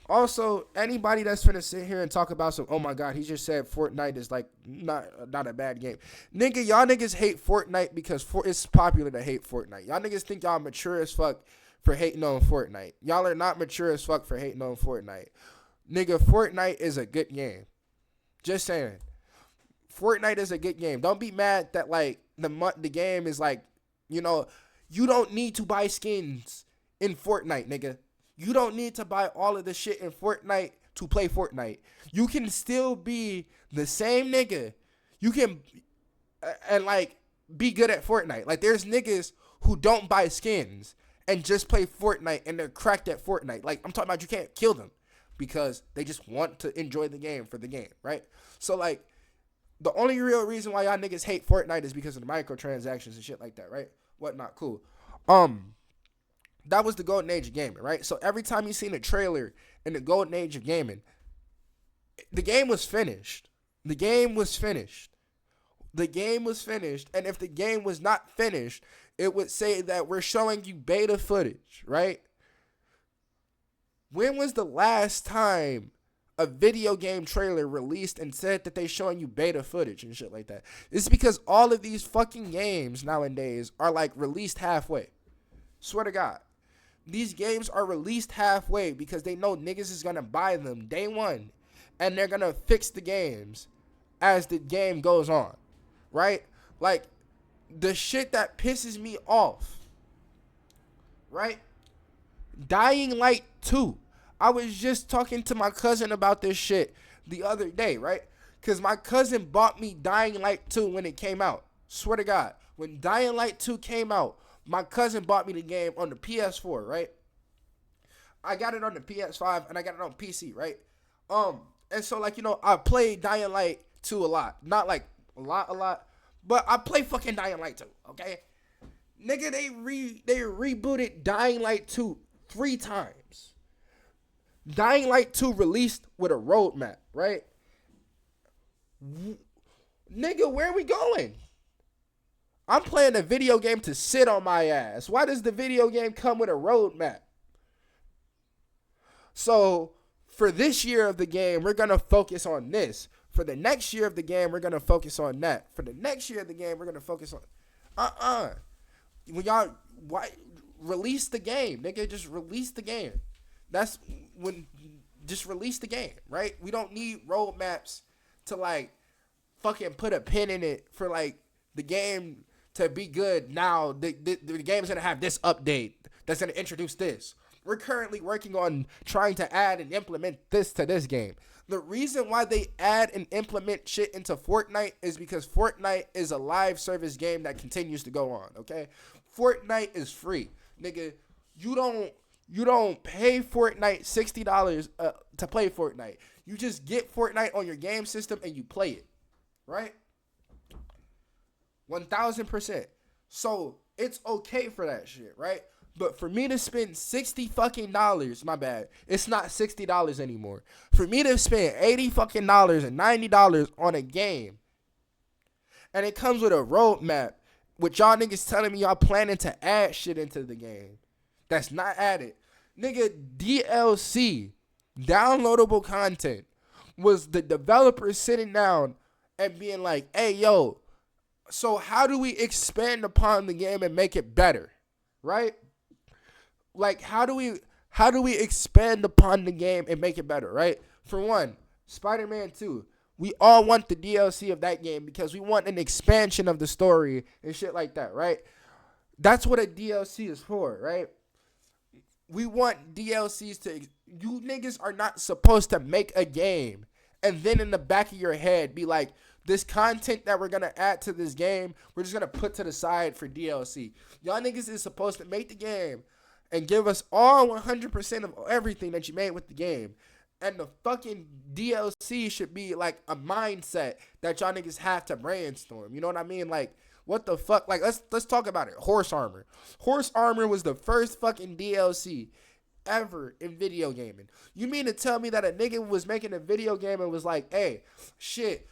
Also, anybody that's finna sit here and talk about some, oh my god, he just said Fortnite is like not a bad game. Nigga, y'all niggas hate Fortnite because it's popular to hate Fortnite. Y'all niggas think y'all mature as fuck for hating on Fortnite. Y'all are not mature as fuck for hating on Fortnite. Nigga, Fortnite is a good game. Just saying. Fortnite is a good game. Don't be mad that like the game is like, you know, you don't need to buy skins in Fortnite, nigga. You don't need to buy all of the shit in Fortnite to play Fortnite. You can still be the same nigga. You can and like be good at Fortnite. Like there's niggas who don't buy skins and just play Fortnite and they're cracked at Fortnite. Like I'm talking about, you can't kill them because they just want to enjoy the game for the game, right? So like the only real reason why y'all niggas hate Fortnite is because of the microtransactions and shit like that, right? Whatnot, cool. That was the golden age of gaming, right? So every time you seen a trailer in the golden age of gaming, the game was finished. The game was finished. The game was finished. And if the game was not finished, it would say that we're showing you beta footage, right? When was the last time a video game trailer released and said that they showing you beta footage and shit like that? It's because all of these fucking games nowadays are like released halfway. Swear to God. These games are released halfway because they know niggas is gonna buy them day one. And they're gonna fix the games as the game goes on. Right? Like, the shit that pisses me off. Right? Dying Light 2. I was just talking to my cousin about this shit the other day, right? Because my cousin bought me Dying Light 2 when it came out. Swear to God. When Dying Light 2 came out, my cousin bought me the game on the PS4, right? I got it on the PS5 and I got it on PC, right? And so like, you know, I played Dying Light 2 a lot. Not like a lot, but I play fucking Dying Light 2, okay? Nigga, they rebooted Dying Light 2 3 times. Dying Light 2 released with a roadmap, right? Nigga, where are we going? I'm playing a video game to sit on my ass. Why does the video game come with a roadmap? So, for this year of the game, we're going to focus on this. For the next year of the game, we're going to focus on that. For the next year of the game, we're going to focus on... When y'all... Why, release the game, nigga. Just release the game. That's when... Just release the game, right? We don't need roadmaps to, like, fucking put a pin in it for, like, the game... to be good now. The game's gonna have this update that's gonna introduce this. We're currently working on trying to add and implement this to this game. The reason why they add and implement shit into Fortnite is because Fortnite is a live service game that continues to go on, okay? Fortnite is free. Nigga, you don't pay Fortnite $60 to play Fortnite. You just get Fortnite on your game system and you play it, right? 1000%. So it's okay for that shit, right? But for me to spend $60 fucking dollars, my bad, it's not $60 anymore. For me to spend $80 fucking dollars and $90 on a game, and it comes with a roadmap, with y'all niggas telling me y'all planning to add shit into the game that's not added. Nigga, DLC, downloadable content, was the developers sitting down and being like, hey, yo, so how do we expand upon the game and make it better, right? Like, how do we expand upon the game and make it better, right? For one, Spider-Man 2. We all want the DLC of that game because we want an expansion of the story and shit like that, right? That's what a DLC is for, right? We want DLCs to... You niggas are not supposed to make a game and then in the back of your head be like, this content that we're going to add to this game, we're just going to put to the side for DLC. Y'all niggas is supposed to make the game and give us all 100% of everything that you made with the game. And the fucking DLC should be like a mindset that y'all niggas have to brainstorm. You know what I mean? Like, what the fuck? Like, let's talk about it. Horse Armor. Horse Armor was the first fucking DLC ever in video gaming. You mean to tell me that a nigga was making a video game and was like, hey, shit,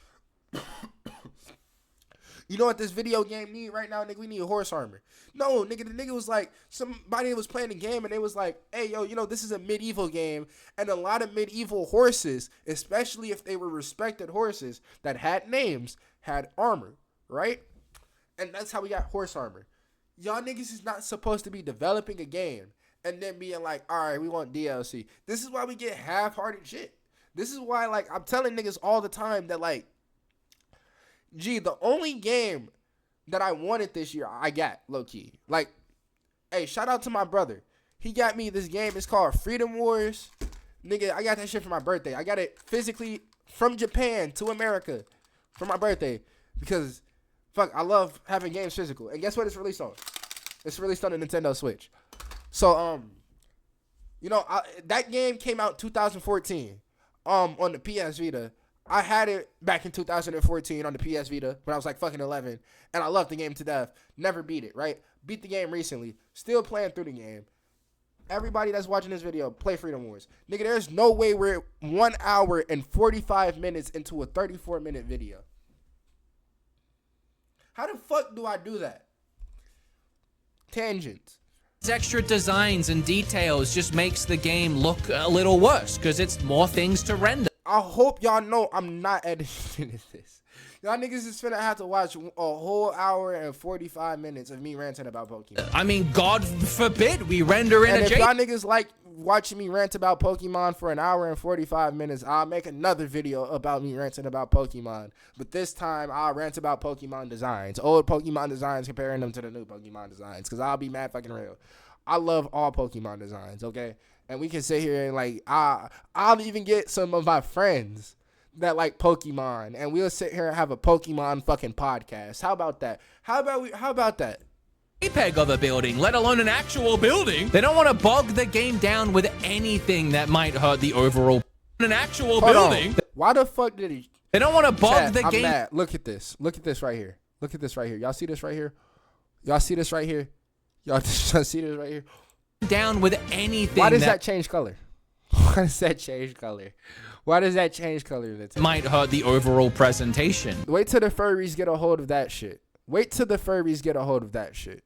you know what this video game need right now, nigga? We need horse armor. No, nigga, the nigga was like, somebody was playing the game and they was like, hey, yo, you know, this is a medieval game, and a lot of medieval horses, especially if they were respected horses that had names, had armor, right? And that's how we got horse armor. Y'all niggas is not supposed to be developing a game and then being like, all right, we want DLC. This is why we get half-hearted shit. This is why, like, I'm telling niggas all the time that, like, the only game that I wanted this year, I got, low-key. Like, hey, shout out to my brother. He got me this game. It's called Freedom Wars. Nigga, I got that shit for my birthday. I got it physically from Japan to America for my birthday. Because, fuck, I love having games physical. And guess what it's released on? It's released on the Nintendo Switch. So, that game came out 2014 on the PS Vita. I had it back in 2014 on the PS Vita when I was like fucking 11. And I loved the game to death. Never beat it, right? Beat the game recently. Still playing through the game. Everybody that's watching this video, play Freedom Wars. Nigga, there's no way we're 1 hour and 45 minutes into a 34-minute video. How the fuck do I do that? Tangents. Extra designs and details just makes the game look a little worse because it's more things to render. I hope y'all know I'm not editing this. Y'all niggas is finna have to watch a whole hour and 45 minutes of me ranting about Pokemon. I mean, God forbid we render in and a if y'all niggas like watching me rant about Pokemon for an hour and 45 minutes, I'll make another video about me ranting about Pokemon. But this time, I'll rant about Pokemon designs. Old Pokemon designs, comparing them to the new Pokemon designs. Because I'll be mad fucking real. I love all Pokemon designs, okay? And we can sit here and, like, I'll even get some of my friends that like Pokemon, and we'll sit here and have a Pokemon fucking podcast. How about that? How about that? JPEG of a building, let alone an actual building. They don't want to bog the game down with anything that might hurt the overall. An actual building. Why the fuck did he? They don't want to bog the I'm game. mad. Look at this. Look at this right here. Look at this right here. Y'all see this right here? Y'all see this right here? Y'all see this right here? Down with anything. Why does that change color? Why does that change color? Why does that change color? Might hurt the overall presentation. Wait till the furries get a hold of that shit. Wait till the furries get a hold of that shit.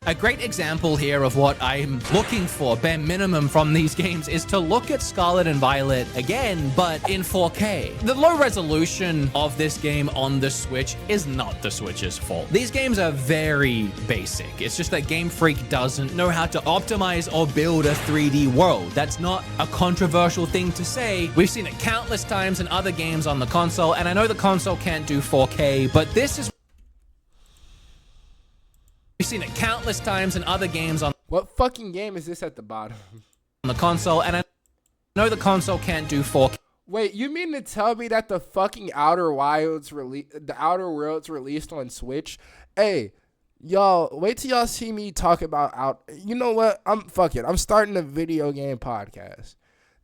A great example here of what I'm looking for, bare minimum, from these games is to look at Scarlet and Violet again, but in 4K. The low resolution of this game on the Switch is not the Switch's fault. These games are very basic. It's just that Game Freak doesn't know how to optimize or build a 3D world. That's not a controversial thing to say. We've seen it countless times in other games on the console, and I know the console can't do 4K, but this is... We've seen it countless times in other games on What fucking game is this at the bottom? the console, and I know the console can't do 4K. Wait, you mean to tell me that the fucking Outer Worlds released on Switch? Hey, y'all, wait till y'all see me talk about You know what? Fuck it. I'm starting a video game podcast.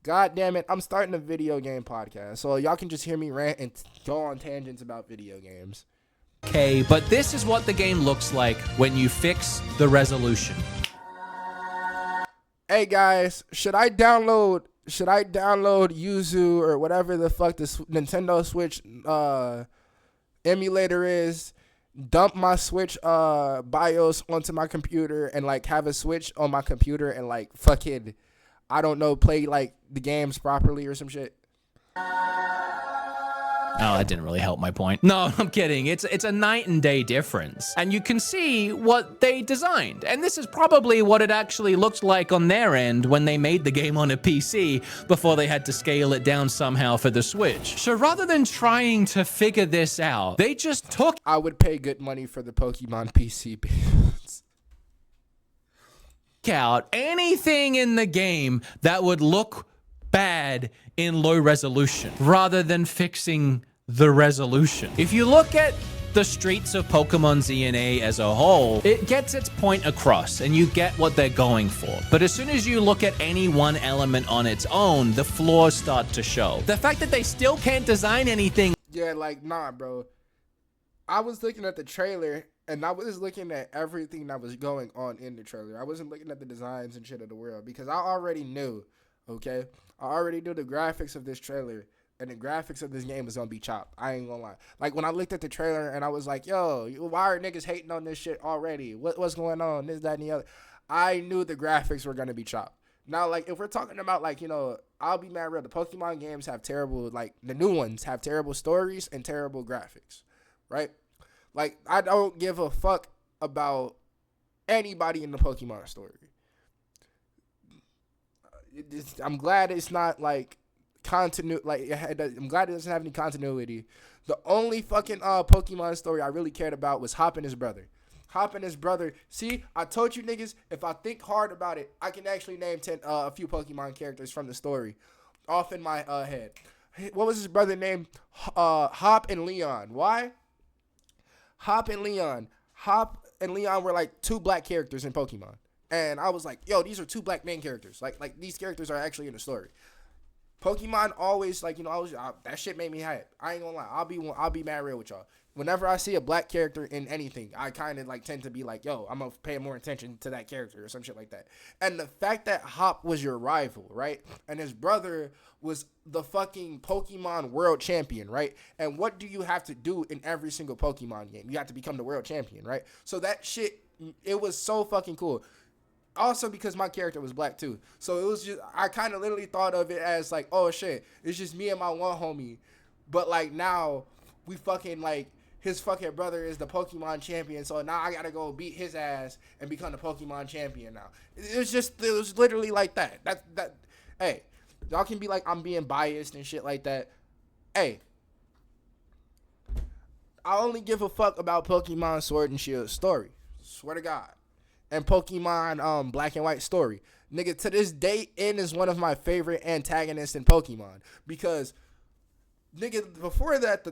God damn it, I'm starting a video game podcast. So y'all can just hear me rant and go on tangents about video games. Okay, but this is what the game looks like when you fix the resolution. Hey guys, should I download Yuzu or whatever the fuck this Nintendo Switch emulator is, dump my Switch BIOS onto my computer and like have a Switch on my computer and like fucking, I don't know, play like the games properly or some shit? Oh, that didn't really help my point. No, I'm kidding. It's a night and day difference. And you can see what they designed. And this is probably what it actually looked like on their end when they made the game on a PC before they had to scale it down somehow for the Switch. So rather than trying to figure this out, they just took... I would pay good money for the Pokemon PC builds. out anything in the game that would look bad in low resolution rather than fixing the resolution. If you look at the streets of Pokemon ZNA as a whole, it gets its point across and you get what they're going for. But as soon as you look at any one element on its own, the flaws start to show. The fact that they still can't design anything. Yeah, like, nah, bro. I was looking at the trailer and I was looking at everything that was going on in the trailer. I wasn't looking at the designs and shit of the world because I already knew, okay? I already knew the graphics of this trailer. And the graphics of this game is gonna be chopped. I ain't gonna lie. Like, when I looked at the trailer and I was like, yo, why are niggas hating on this shit already? What's going on? This, that, and the other. I knew the graphics were gonna be chopped. Now, like, if we're talking about, like, you know, I'll be mad real. The Pokemon games have terrible, like, the new ones have terrible stories and terrible graphics, right? Like, I don't give a fuck about anybody in the Pokemon story. I'm glad it's not, like, continuity. Like I'm glad it doesn't have any continuity. The only fucking Pokemon story I really cared about was Hop and his brother. Hop and his brother. See, I told you niggas, if I think hard about it, I can actually name a few Pokemon characters from the story off in my head. What was his brother named? Hop and Leon. Why? Hop and Leon. Hop and Leon were like two black characters in Pokemon. And I was like, yo, these are two black main characters. Like these characters are actually in the story. Pokemon always, like, you know, that shit made me hype. I ain't gonna lie. I'll be mad real with y'all. Whenever I see a black character in anything, I kind of like tend to be like, yo, I'm gonna pay more attention to that character or some shit like that. And the fact that Hop was your rival, right? And his brother was the fucking Pokemon world champion, right? And what do you have to do in every single Pokemon game? You have to become the world champion, right? So that shit, it was so fucking cool. Also because my character was black too. So it was just, I kind of literally thought of it as like, oh shit, it's just me and my one homie. But like now we fucking like, his fucking brother is the Pokemon champion. So now I gotta go beat his ass and become the Pokemon champion now. It was literally like that. Hey, y'all can be like, I'm being biased and shit like that. Hey, I only give a fuck about Pokemon Sword and Shield story. Swear to God. And Pokemon Black and White story. Nigga, to this day, N is one of my favorite antagonists in Pokemon. Because, nigga, before that,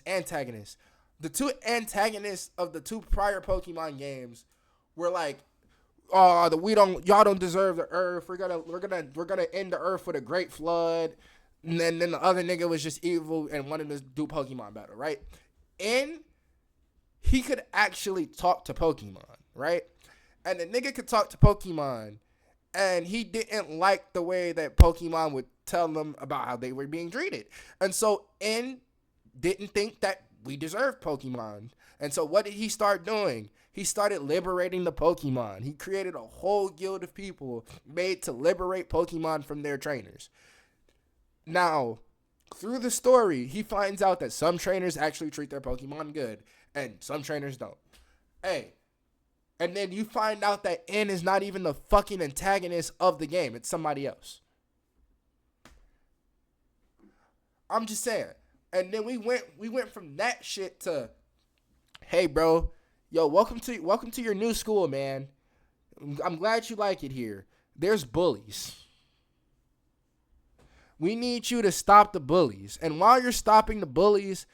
antagonists. The two antagonists of the two prior Pokemon games were like, y'all don't deserve the Earth. We're gonna end the Earth with a great flood. And then the other nigga was just evil and wanted to do Pokemon battle, right? And he could actually talk to Pokemon, right? And the nigga could talk to Pokemon, and he didn't like the way that Pokemon would tell them about how they were being treated. And so N didn't think that we deserved Pokemon. And so what did he start doing? He started liberating the Pokemon. He created a whole guild of people made to liberate Pokemon from their trainers. Now, through the story, he finds out that some trainers actually treat their Pokemon good, and some trainers don't. Hey, and then you find out that N is not even the fucking antagonist of the game. It's somebody else. I'm just saying. And then we went from that shit to, hey, bro, yo, welcome to your new school, man. I'm glad you like it here. There's bullies. We need you to stop the bullies. And while you're stopping the bullies,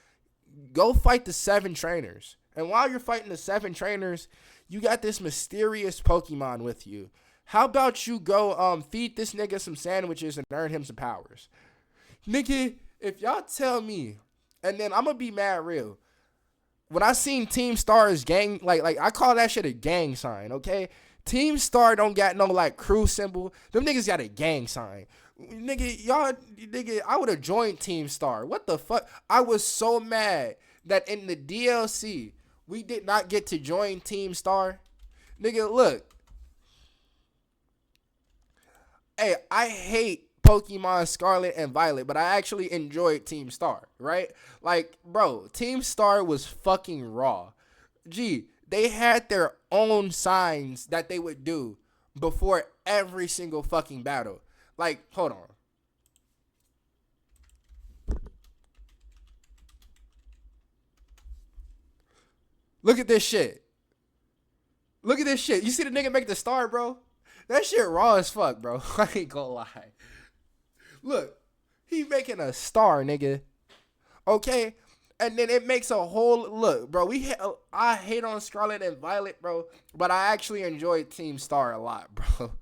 go fight the 7 trainers. And while you're fighting the 7 trainers, you got this mysterious Pokemon with you. How about you go feed this nigga some sandwiches and earn him some powers? Nigga, if y'all tell me, and then I'm going to be mad real. When I seen Team Star's gang, like I call that shit a gang sign, okay? Team Star don't got no like crew symbol. Them niggas got a gang sign. Nigga, I would have joined Team Star. What the fuck? I was so mad that in the DLC, we did not get to join Team Star. Nigga, look. Hey, I hate Pokemon Scarlet and Violet, but I actually enjoyed Team Star, right? Like, bro, Team Star was fucking raw. Gee, they had their own signs that they would do before every single fucking battle. Like, hold on. Look at this shit. Look at this shit. You see the nigga make the star, bro? That shit raw as fuck, bro. I ain't gonna lie. Look, he making a star, nigga. Okay? And then it makes a whole look, bro. I hate on Scarlet and Violet, bro, but I actually enjoyed Team Star a lot, bro.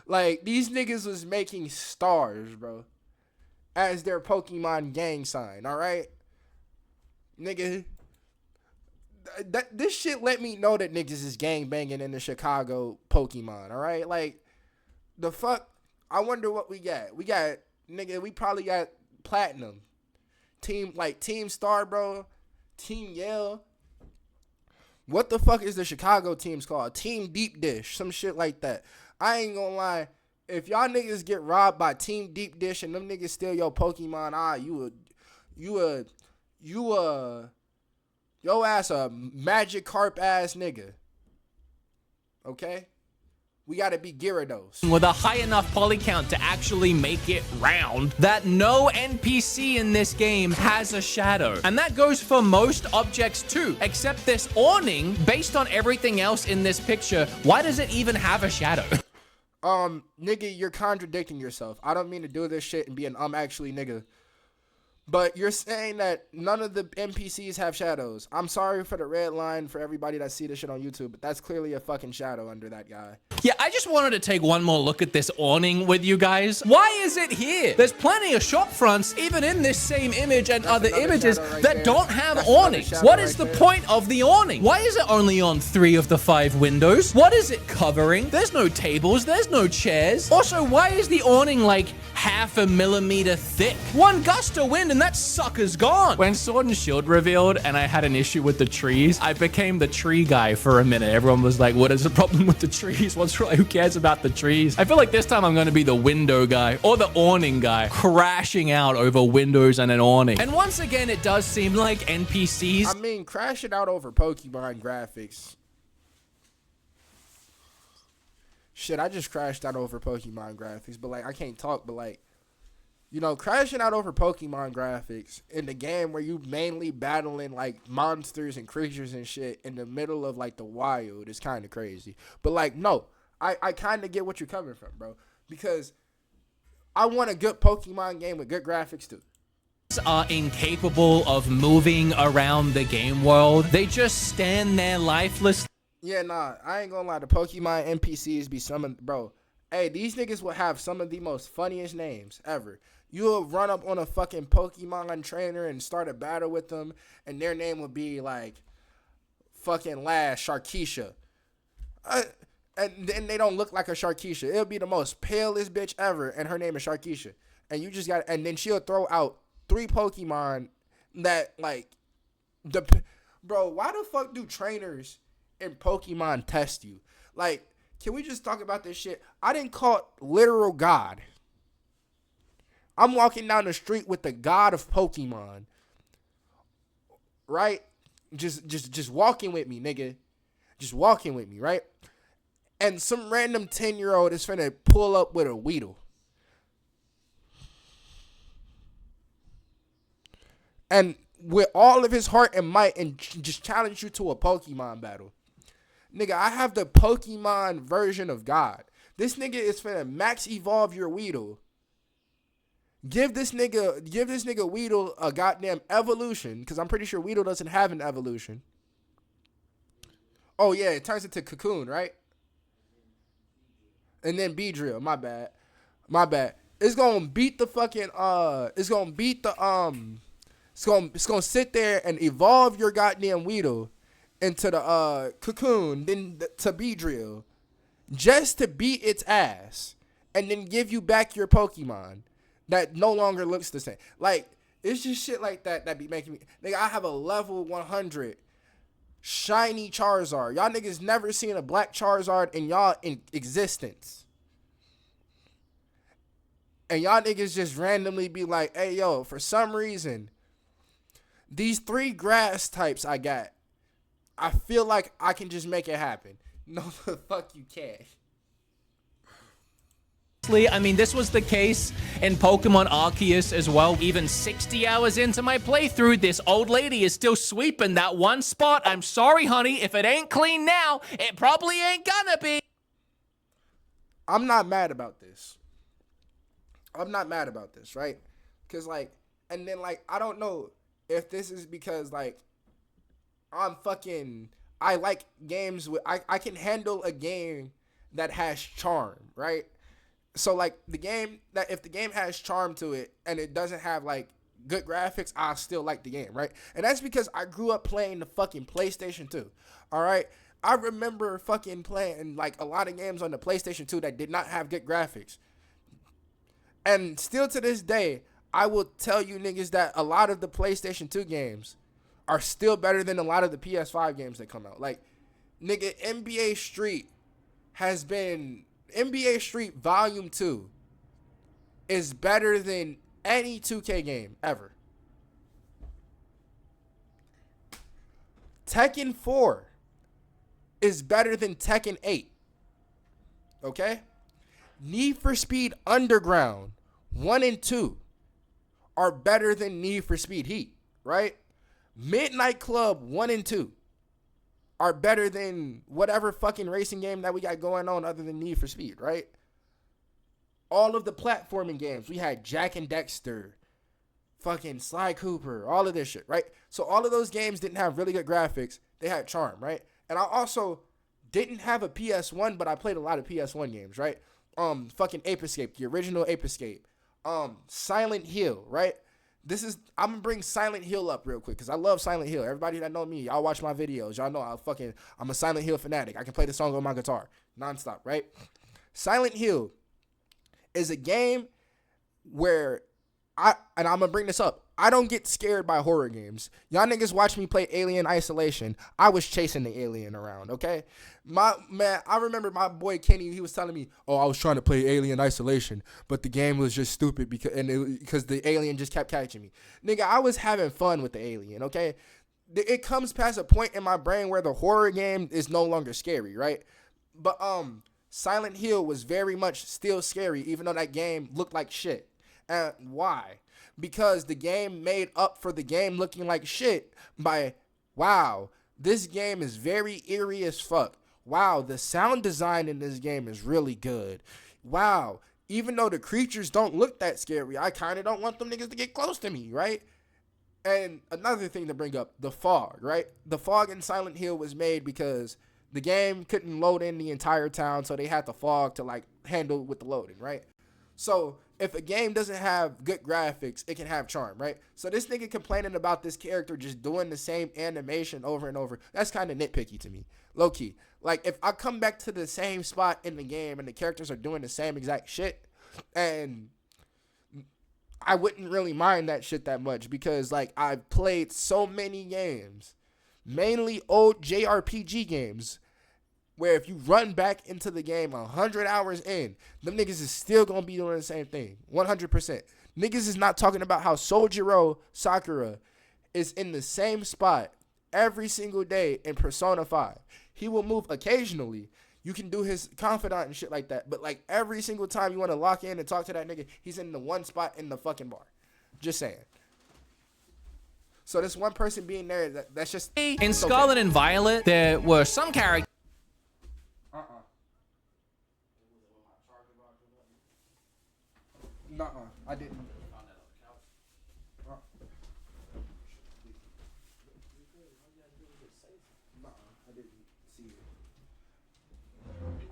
Like, these niggas was making stars, bro, as their Pokemon gang sign, all right? Nigga, this shit let me know that niggas is gang banging in the Chicago Pokemon, all right? Like, the fuck? I wonder what we got. We probably got Platinum. Team Star, bro. Team Yell. What the fuck is the Chicago teams called? Team Deep Dish. Some shit like that. I ain't gonna lie. If y'all niggas get robbed by Team Deep Dish and them niggas steal your Pokemon, your ass a Magikarp ass nigga. Okay? We gotta be Gyarados. With a high enough poly count to actually make it round, that no NPC in this game has a shadow. And that goes for most objects too, except this awning, based on everything else in this picture, why does it even have a shadow? Nigga, you're contradicting yourself. I don't mean to do this shit and be an actually nigga. But you're saying that none of the NPCs have shadows. I'm sorry for the red line for everybody that see this shit on YouTube, but that's clearly a fucking shadow under that guy. Yeah, I just wanted to take one more look at this awning with you guys. Why is it here? There's plenty of shop fronts, even in this same image and other images, right that there. don't have That's another awnings. shadow What is right the there. point of the awning? Why is it only on 3 of the 5 windows? What is it covering? There's no tables, there's no chairs. Also, why is the awning like half a millimeter thick? One gust of wind and that sucker's gone. When Sword and Shield revealed and I had an issue with the trees, I became the tree guy for a minute. Everyone was like, what is the problem with the trees? What's right? Who cares about the trees? I feel like this time I'm going to be the window guy or the awning guy, crashing out over windows and an awning. And once again, it does seem like NPCs. I mean, crashing out over Pokemon graphics. Shit, I just crashed out over Pokemon graphics, but like, I can't talk, but like, you know, crashing out over Pokemon graphics in the game where you mainly battling like monsters and creatures and shit in the middle of like the wild is kind of crazy. But like, no, I kind of get what you're coming from, bro, because I want a good Pokemon game with good graphics too. Are incapable of moving around the game world. They just stand there lifeless. Yeah, nah, I ain't gonna lie. The Pokemon NPCs be some of, bro. Hey, these niggas will have some of the most funniest names ever. You'll run up on a fucking Pokemon trainer and start a battle with them, and their name will be like fucking Lash Sharkeisha. And then they don't look like a Sharkeisha. It'll be the most palest bitch ever, and her name is Sharkeisha. And you just got, and then she'll throw out 3 Pokemon that like, bro, why the fuck do trainers in Pokemon test you? Like, can we just talk about this shit? I didn't call literal God. I'm walking down the street with the god of Pokemon. Right? Just walking with me, nigga. Just walking with me, right? And some random 10-year-old is finna pull up with a Weedle. And with all of his heart and might, and just challenge you to a Pokemon battle. Nigga, I have the Pokemon version of God. This nigga is finna max evolve your Weedle. Give this nigga Weedle a goddamn evolution, because I'm pretty sure Weedle doesn't have an evolution. Oh yeah, it turns into Cocoon, right? And then Beedrill, my bad. It's gonna beat the fucking it's gonna sit there and evolve your goddamn Weedle into the Cocoon, then to Beedrill, just to beat its ass, and then give you back your Pokemon that no longer looks the same. Like, it's just shit like that be making me, nigga, I have a level 100 shiny Charizard. Y'all niggas never seen a black Charizard in y'all in existence. And y'all niggas just randomly be like, hey, yo, for some reason, these 3 grass types I got, I feel like I can just make it happen. No, the fuck you can't. I mean, this was the case in Pokemon Arceus as well. Even 60 hours into my playthrough, this old lady is still sweeping that one spot. I'm sorry, honey. If it ain't clean now, it probably ain't gonna be. I'm not mad about this. Right? Because, like, and then, like, I don't know if this is because, like, I like games with, I can handle a game that has charm, right? So, like, if the game has charm to it and it doesn't have, like, good graphics, I still like the game, right? And that's because I grew up playing the fucking PlayStation 2, all right? I remember fucking playing, like, a lot of games on the PlayStation 2 that did not have good graphics. And still to this day, I will tell you niggas that a lot of the PlayStation 2 games are still better than a lot of the PS5 games that come out. Like, nigga, NBA Street Volume 2 is better than any 2K game ever. Tekken 4 is better than Tekken 8. Okay? Need for Speed Underground 1 and 2 are better than Need for Speed Heat, right? Midnight Club 1 and 2 are better than whatever fucking racing game that we got going on other than Need for Speed, right? All of the platforming games, we had Jack and Dexter, fucking Sly Cooper, all of this shit, right? So all of those games didn't have really good graphics. They had charm, right? And I also didn't have a PS1, but I played a lot of PS1 games, right? Fucking Ape Escape, the original Ape Escape. Silent Hill, right? I'm gonna bring Silent Hill up real quick because I love Silent Hill. Everybody that know me, y'all watch my videos. Y'all know I'm a Silent Hill fanatic. I can play the song on my guitar nonstop, right? Silent Hill is a game where I'm gonna bring this up. I don't get scared by horror games. Y'all niggas watch me play Alien Isolation. I was chasing the alien around, okay? I remember my boy Kenny, he was telling me, oh, I was trying to play Alien Isolation, but the game was just stupid because the alien just kept catching me. Nigga, I was having fun with the alien, okay? It comes past a point in my brain where the horror game is no longer scary, right? But Silent Hill was very much still scary, even though that game looked like shit. And why? Because the game made up for the game looking like shit by, wow, this game is very eerie as fuck. Wow, the sound design in this game is really good. Wow, even though the creatures don't look that scary, I kind of don't want them niggas to get close to me, right? And another thing to bring up, the fog, right? The fog in Silent Hill was made because the game couldn't load in the entire town, so they had the fog to like handle with the loading, right? So if a game doesn't have good graphics, it can have charm, right? So this nigga complaining about this character just doing the same animation over and over, that's kind of nitpicky to me, low key. Like if I come back to the same spot in the game and the characters are doing the same exact shit, and I wouldn't really mind that shit that much because like I've played so many games, mainly old JRPG games, where if you run back into the game 100 hours in, them niggas is still gonna be doing the same thing, 100%. Niggas is not talking about how Sojiro Sakura is in the same spot every single day in Persona 5. He will move occasionally. You can do his confidant and shit like that, but like every single time you want to lock in and talk to that nigga, he's in the one spot in the fucking bar. Just saying. So this one person being there, that's just... In Scarlet and Violet, there were some characters. Nuh-uh, I didn't. I didn't see it.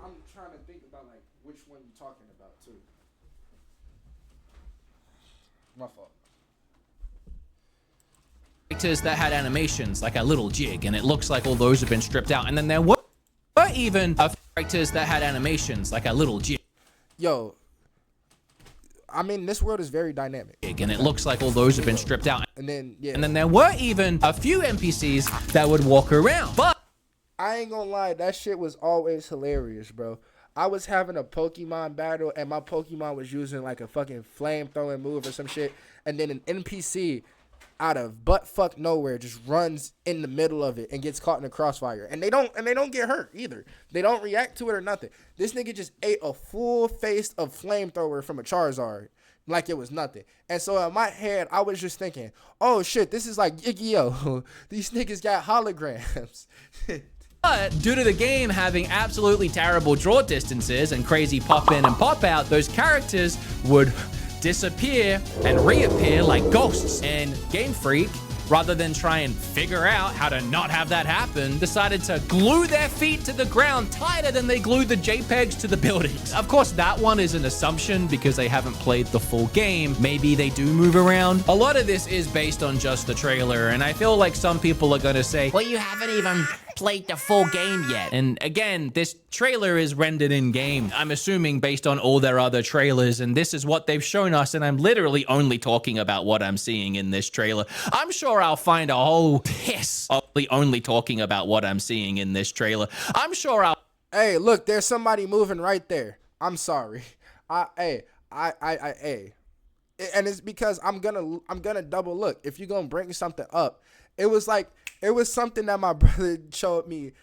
I'm trying to think about like which one you're talking about too. My fault. Characters that had animations like a little jig, and it looks like all those have been stripped out. And then there were even characters that had animations like a little jig. Yo, I mean, this world is very dynamic. And it looks like all those have been stripped out. And then, yeah. And then there were even a few NPCs that would walk around. But I ain't gonna lie, that shit was always hilarious, bro. I was having a Pokemon battle, and my Pokemon was using like a fucking flame-throwing move or some shit. And then an NPC out of butt-fuck nowhere just runs in the middle of it and gets caught in a crossfire. And they don't get hurt either. They don't react to it or nothing. This nigga just ate a full face of flamethrower from a Charizard like it was nothing. And so in my head, I was just thinking, oh shit, this is like Yu-Gi-Oh! These niggas got holograms. But due to the game having absolutely terrible draw distances and crazy pop in and pop out, those characters would disappear and reappear like ghosts. And Game Freak, rather than try and figure out how to not have that happen, decided to glue their feet to the ground tighter than they glued the JPEGs to the buildings. Of course, that one is an assumption because they haven't played the full game. Maybe they do move around. A lot of this is based on just the trailer, and I feel like some people are gonna say, Well, you haven't even played the full game yet. and again, this trailer is rendered in game. I'm assuming based on all their other trailers, and this is what they've shown us, and I'm literally only talking about what I'm seeing in this trailer. I'm sure I'll find a whole piss of only talking about what I'm seeing in this trailer. I'm sure I'll... Hey, look, there's somebody moving right there. I'm sorry. And it's because I'm gonna double look. If you're gonna bring something up, it was something that my brother showed me,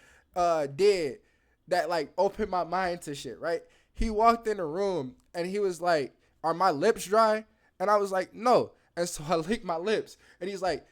did that like opened my mind to shit, right? He walked in the room and he was like, "Are my lips dry?" And I was like, "No." And so I licked my lips. And he's like,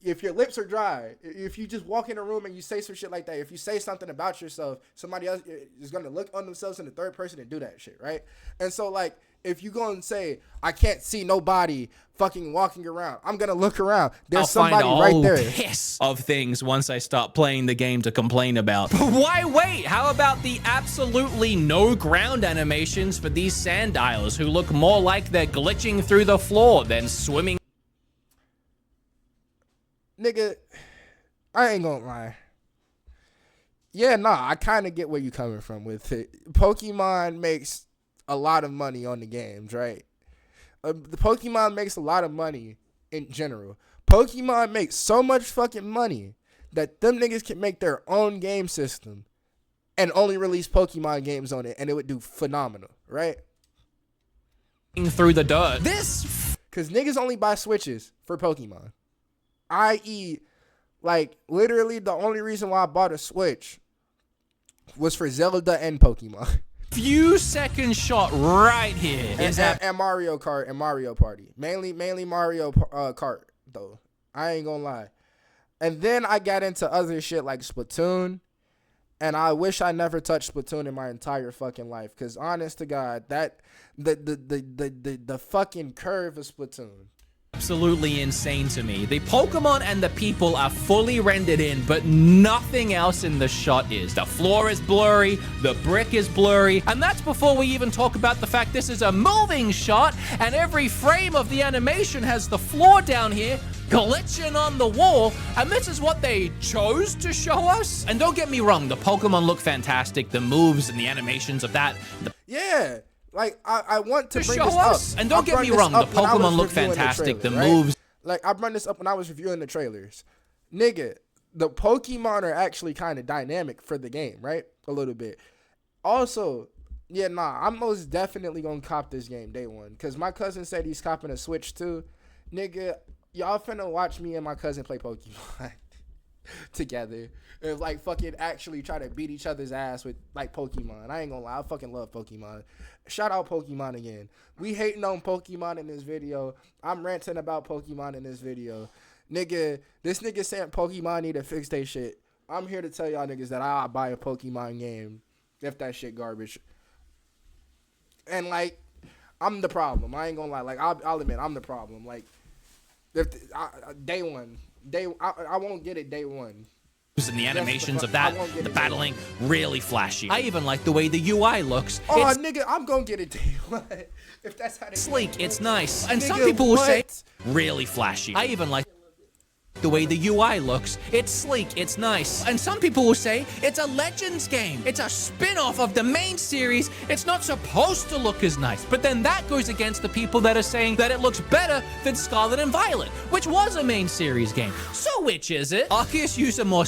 "If your lips are dry, if you just walk in a room and you say some shit like that, if you say something about yourself, somebody else is going to look on themselves in the third person and do that shit," right? And so, like, if you go and say, "I can't see nobody fucking walking around," I'm going to look around. There's somebody right there. Piss of things once I start playing the game to complain about. But why wait? How about the absolutely no ground animations for these sandials who look more like they're glitching through the floor than swimming? Nigga, I ain't gonna lie. Yeah, nah, I kind of get where you coming from with it. Pokemon makes a lot of money on the games, right? The Pokemon makes a lot of money in general. Pokemon makes so much fucking money that them niggas can make their own game system and only release Pokemon games on it, and it would do phenomenal, right? Through the dirt. This, because niggas only buy Switches for Pokemon. I.e., like, literally the only reason why I bought a Switch was for Zelda and Pokemon. few second shot right here is and Mario Kart and Mario Party. Mainly Mario Kart, though. I ain't gonna lie. And then I got into other shit like Splatoon. And I wish I never touched Splatoon in my entire fucking life. Because honest to God, that the fucking curve of Splatoon. Absolutely insane to me. The Pokemon and the people are fully rendered in, but nothing else in the shot is. The floor is blurry, the brick is blurry, and that's before we even talk about the fact this is a moving shot, and every frame of the animation has the floor down here glitching on the wall, and this is what they chose to show us? And don't get me wrong, the Pokemon look fantastic, the moves and the animations of that. Yeah. Like, I want to bring show this us. up. And don't get me wrong, the Pokemon look fantastic. The moves. Like, I brought this up when I was reviewing the trailers. Nigga, the Pokemon are actually kind of dynamic for the game, right? A little bit. Also, yeah, nah, I'm most definitely going to cop this game day one. Because my cousin said he's copping a Switch too. Nigga, y'all finna watch me and my cousin play Pokemon together. And like fucking actually try to beat each other's ass with like Pokemon. I ain't gonna lie, I fucking love Pokemon. Shout out Pokemon again. We hating on Pokemon in this video. I'm ranting about Pokemon in this video. Nigga, this nigga saying Pokemon need to fix their shit. I'm here to tell y'all niggas that I'll buy a Pokemon game if that shit garbage. And like, I'm the problem. I ain't gonna lie. Like, I'll admit I'm the problem. Like, if day one, I won't get it day one. And the animations of that, the battling, really flashy. I even like the way the UI looks. Oh, nigga, I'm gonna get it day one. If that's how they sleek, it's nice. And some people will say, really flashy. I even like the way the UI looks. It's sleek, it's nice. And some people will say, it's a Legends game. It's a spin-off of the main series. It's not supposed to look as nice. But then that goes against the people that are saying that it looks better than Scarlet and Violet, which was a main series game. So which is it? Arceus used a more...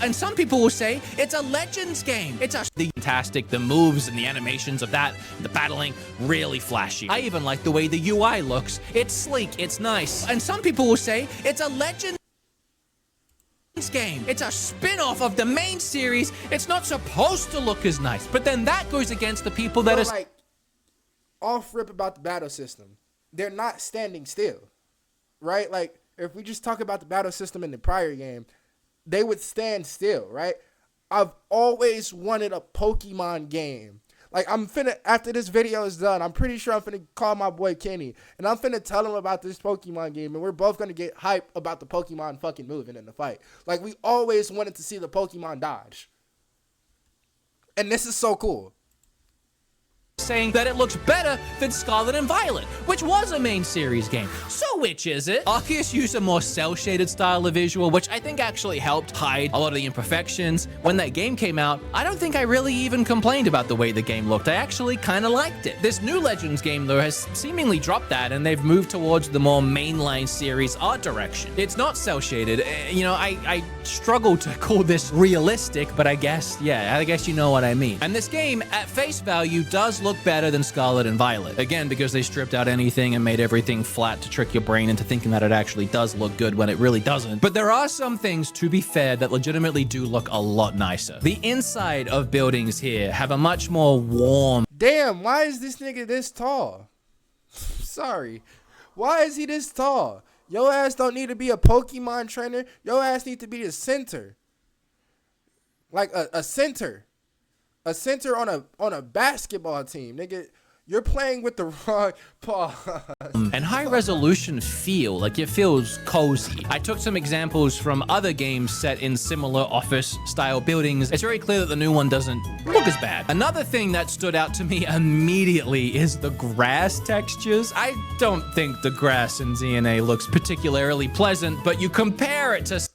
And some people will say, it's a Legends game. It's a fantastic. The moves and the animations of that, the battling, really flashy. I even like the way the UI looks. It's sleek, it's nice. And some people will say, it's a Legends game. It's a spin-off of the main series. It's not supposed to look as nice. But then that goes against the people that are like off rip about the battle system. They're not standing still, right? Like, if we just talk about the battle system in the prior game, they would stand still, right? I've always wanted a Pokemon game. Like, I'm finna, after this video is done, I'm pretty sure I'm finna call my boy Kenny, and I'm finna tell him about this Pokemon game, and we're both gonna get hype about the Pokemon fucking moving in the fight. Like, we always wanted to see the Pokemon dodge. And this is so cool. Saying that it looks better than Scarlet and Violet, which was a main series game. So which is it? Arceus used a more cel-shaded style of visual, which I think actually helped hide a lot of the imperfections. When that game came out, I don't think I really even complained about the way the game looked. I actually kind of liked it. This new Legends game, though, has seemingly dropped that, and they've moved towards the more mainline series art direction. It's not cel-shaded. You know, I struggle to call this realistic, but I guess you know what I mean. And this game, at face value, does look look better than Scarlet and Violet. Again, because they stripped out anything and made everything flat to trick your brain into thinking that it actually does look good when it really doesn't. But there are some things, to be fair, that legitimately do look a lot nicer. The inside of buildings here have a much more warm. Damn, why is this nigga this tall? Sorry. Why is he this tall? Your ass don't need to be a Pokemon trainer. Your ass need to be the center. Like a center. A center on a basketball team. Nigga, you're playing with the wrong paw. And high resolution feel, like it feels cozy. I took some examples from other games set in similar office style buildings. It's very clear that the new one doesn't look as bad. Another thing that stood out to me immediately is the grass textures. I don't think the grass in ZNA looks particularly pleasant, but you compare it to...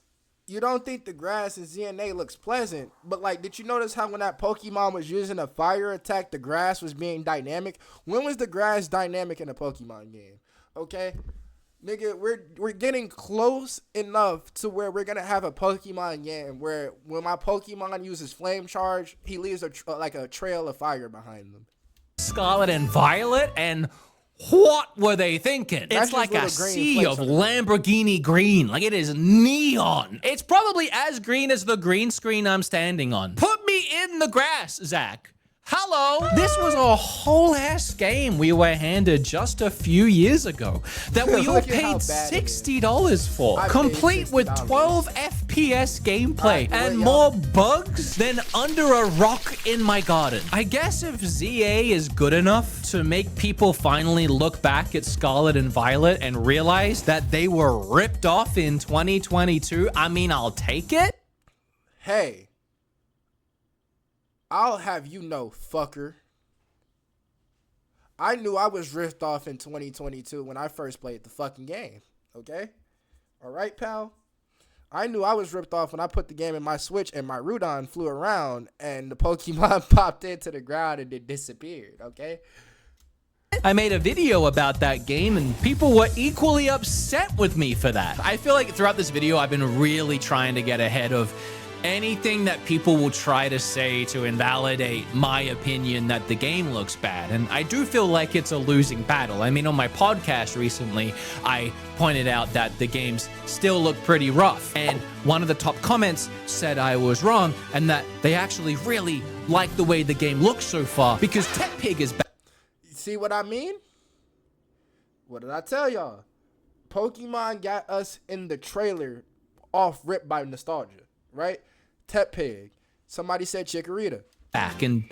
You don't think the grass in ZNA looks pleasant, but like, did you notice how when that Pokemon was using a fire attack, the grass was being dynamic? When was the grass dynamic in a Pokemon game? Okay, nigga, we're getting close enough to where we're gonna have a Pokemon game where when my Pokemon uses Flame Charge, he leaves like a trail of fire behind them. Scarlet and Violet, and what were they thinking? That's It's like just a little green sea flakes of on it. Lamborghini green. Like it is neon. It's probably as green as the green screen I'm standing on. Put me in the grass, Zach. Hello. This was a whole ass game we were handed just a few years ago that we all Look at how paid bad it is. $60 for, I paid complete with $60. 12 FPS gameplay Alright, and well, more bugs than under a rock in my garden. I guess if ZA is good enough to make people finally look back at Scarlet and Violet and realize that they were ripped off in 2022, I mean, I'll take it. Hey, I'll have you know, fucker. I knew I was ripped off in 2022 when I first played the fucking game. Okay? Alright, pal? I knew I was ripped off when I put the game in my Switch and my Rudon flew around and the Pokemon popped into the ground and it disappeared. Okay? I made a video about that game and people were equally upset with me for that. I feel like throughout this video, I've been really trying to get ahead of anything that people will try to say to invalidate my opinion that the game looks bad. And I do feel like it's a losing battle. I mean, on my podcast recently, I pointed out that the games still look pretty rough. And one of the top comments said I was wrong and that they actually really like the way the game looks so far because Tech Pig is back. See what I mean? What did I tell y'all? Pokemon got us in the trailer off rip by nostalgia, right? Tep Pig. Somebody said Chikorita. And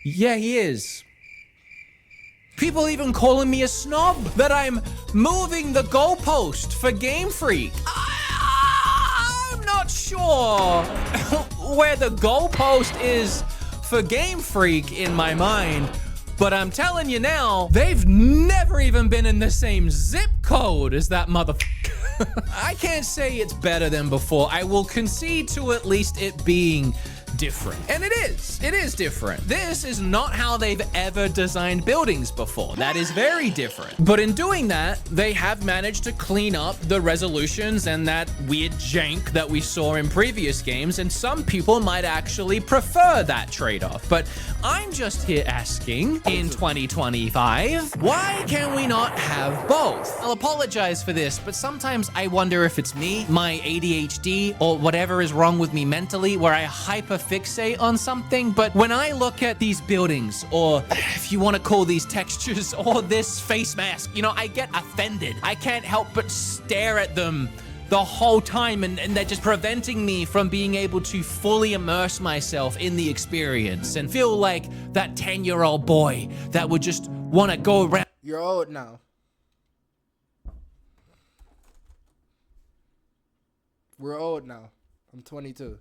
yeah, he is. People even calling me a snob that I'm moving the goalpost for Game Freak. I'm not sure where the goalpost is for Game Freak in my mind, but I'm telling you now, they've never even been in the same zip code as that motherfucker. I can't say it's better than before. I will concede to at least it being different. And it is different. This is not how they've ever designed buildings before. That is very different. But in doing that, they have managed to clean up the resolutions and that weird jank that we saw in previous games, and some people might actually prefer that trade-off. But I'm just here asking, in 2025, why can we not have both? I'll apologize for this, but sometimes I wonder if it's me, my ADHD, or whatever is wrong with me mentally, where I hyperfixate on something. But when I look at these buildings, or if you want to call these textures, or this face mask, you know, I get offended. I can't help but stare at them the whole time, and they're just preventing me from being able to fully immerse myself in the experience and feel like that 10-year-old boy that would just want to go around. You're old now. We're old now. I'm 22.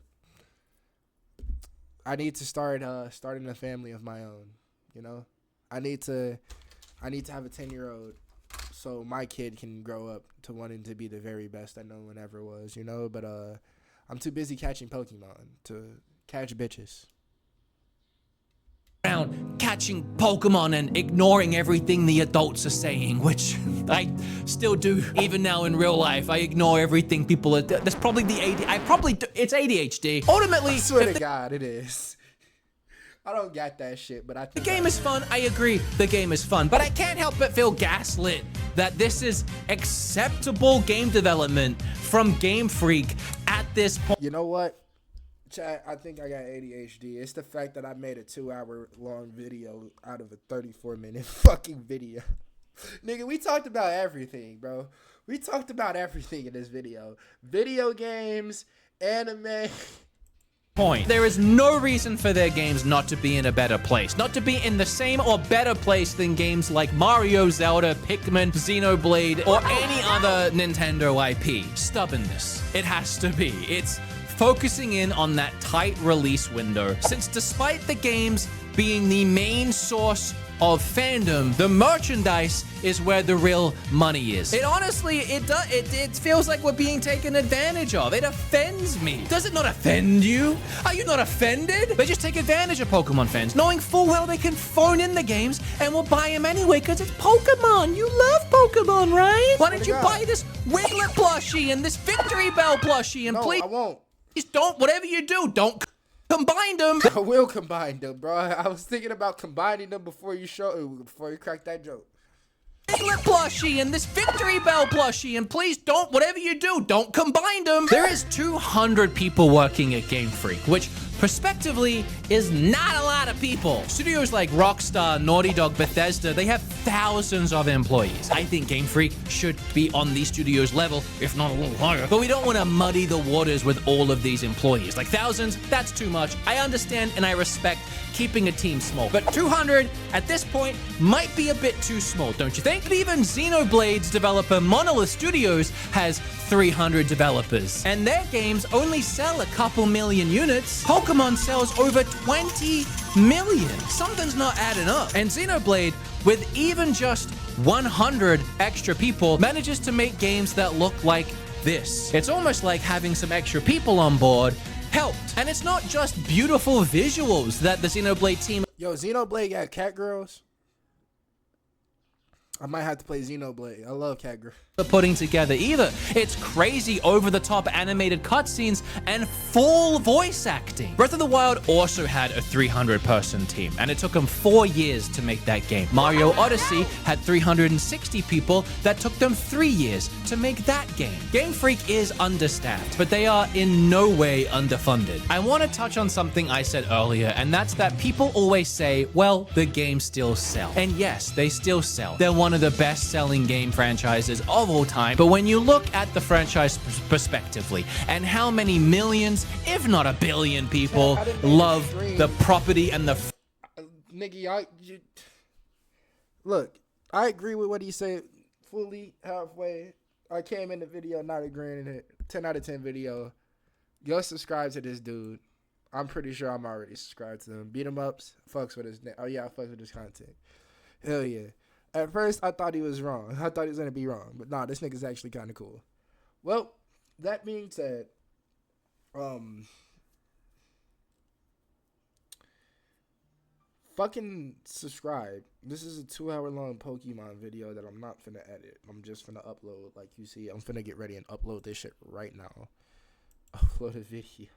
I need to start starting a family of my own, you know? I need to have a 10-year-old so my kid can grow up to wanting to be the very best that no one ever was, you know? But I'm too busy catching Pokemon to catch bitches. Around catching Pokemon and ignoring everything the adults are saying, which I still do even now in real life. I ignore everything people are. That's probably the AD. It's ADHD. Ultimately, I swear to God, it is. I don't got that shit, but I The think game is fun. I agree. The game is fun. But I can't help but feel gaslit that this is acceptable game development from Game Freak at this point. You know what? Chat, I think I got ADHD. It's the fact that I made a 2-hour long video out of a 34-minute fucking video. Nigga, we talked about everything, bro. We talked about everything in this video. Video games, anime. There is no reason for their games not to be in a better place. Not to be in the same or better place than games like Mario, Zelda, Pikmin, Xenoblade, or any other Nintendo IP. Stubbornness. It has to be. It's focusing in on that tight release window. Since despite the games being the main source of fandom, the merchandise is where the real money is. It honestly, it feels like we're being taken advantage of. It offends me. Does it not offend you? Are you not offended? They just take advantage of Pokemon fans, knowing full well they can phone in the games and will buy them anyway because it's Pokemon. You love Pokemon, right? Why don't you buy this Wiglet plushie and this Victory Bell plushie and No, please I won't. don't, whatever you do, don't combine them. I will combine them, bro. I was thinking about combining them before you cracked that joke. Wiglet plushie and this Victory Bell plushie, and please don't, whatever you do, don't combine them. There is 200 people working at Game Freak, which prospectively is not a lot of people. Studios like Rockstar, Naughty Dog, Bethesda, they have thousands of employees. I think Game Freak should be on these studios' level, if not a little higher. But we don't want to muddy the waters with all of these employees. Like thousands, that's too much. I understand and I respect keeping a team small. But 200 at this point might be a bit too small, don't you think? But even Xenoblade's developer Monolith Studios has 300 developers, and their games only sell a couple million units. Pokemon sells over 20 million. Something's not adding up. And Xenoblade, with even just 100 extra people, manages to make games that look like this. It's almost like having some extra people on board helped. And it's not just beautiful visuals that the Xenoblade team Yo, Xenoblade got cat girls. I might have to play Xenoblade. I love cat girls. are putting together either. It's crazy over-the-top animated cutscenes and full voice acting. Breath of the Wild also had a 300-person team, and it took them 4 years to make that game. Mario Odyssey had 360 people that took them 3 years to make that game. Game Freak is understaffed, but they are in no way underfunded. I want to touch on something I said earlier, and that's that people always say, well, the games still sell. And yes, they still sell. They're one of the best-selling game franchises of all time, but when you look at the franchise prospectively and how many millions, if not a billion people love the property and the Nigga, look, I agree with what he said fully halfway. I came in the video not agreeing in it. 10 out of 10 video. Go subscribe to this dude. I'm pretty sure I'm already subscribed to him. Beat him ups, fucks with his I fucks with his content. Hell yeah. At first, I thought he was wrong. I thought he was going to be wrong. But nah, this nigga's actually kind of cool. Well, that being said, fucking subscribe. This is a 2-hour long Pokemon video that I'm not finna edit. I'm just finna upload. Like you see, I'm finna get ready and upload this shit right now. Upload a video.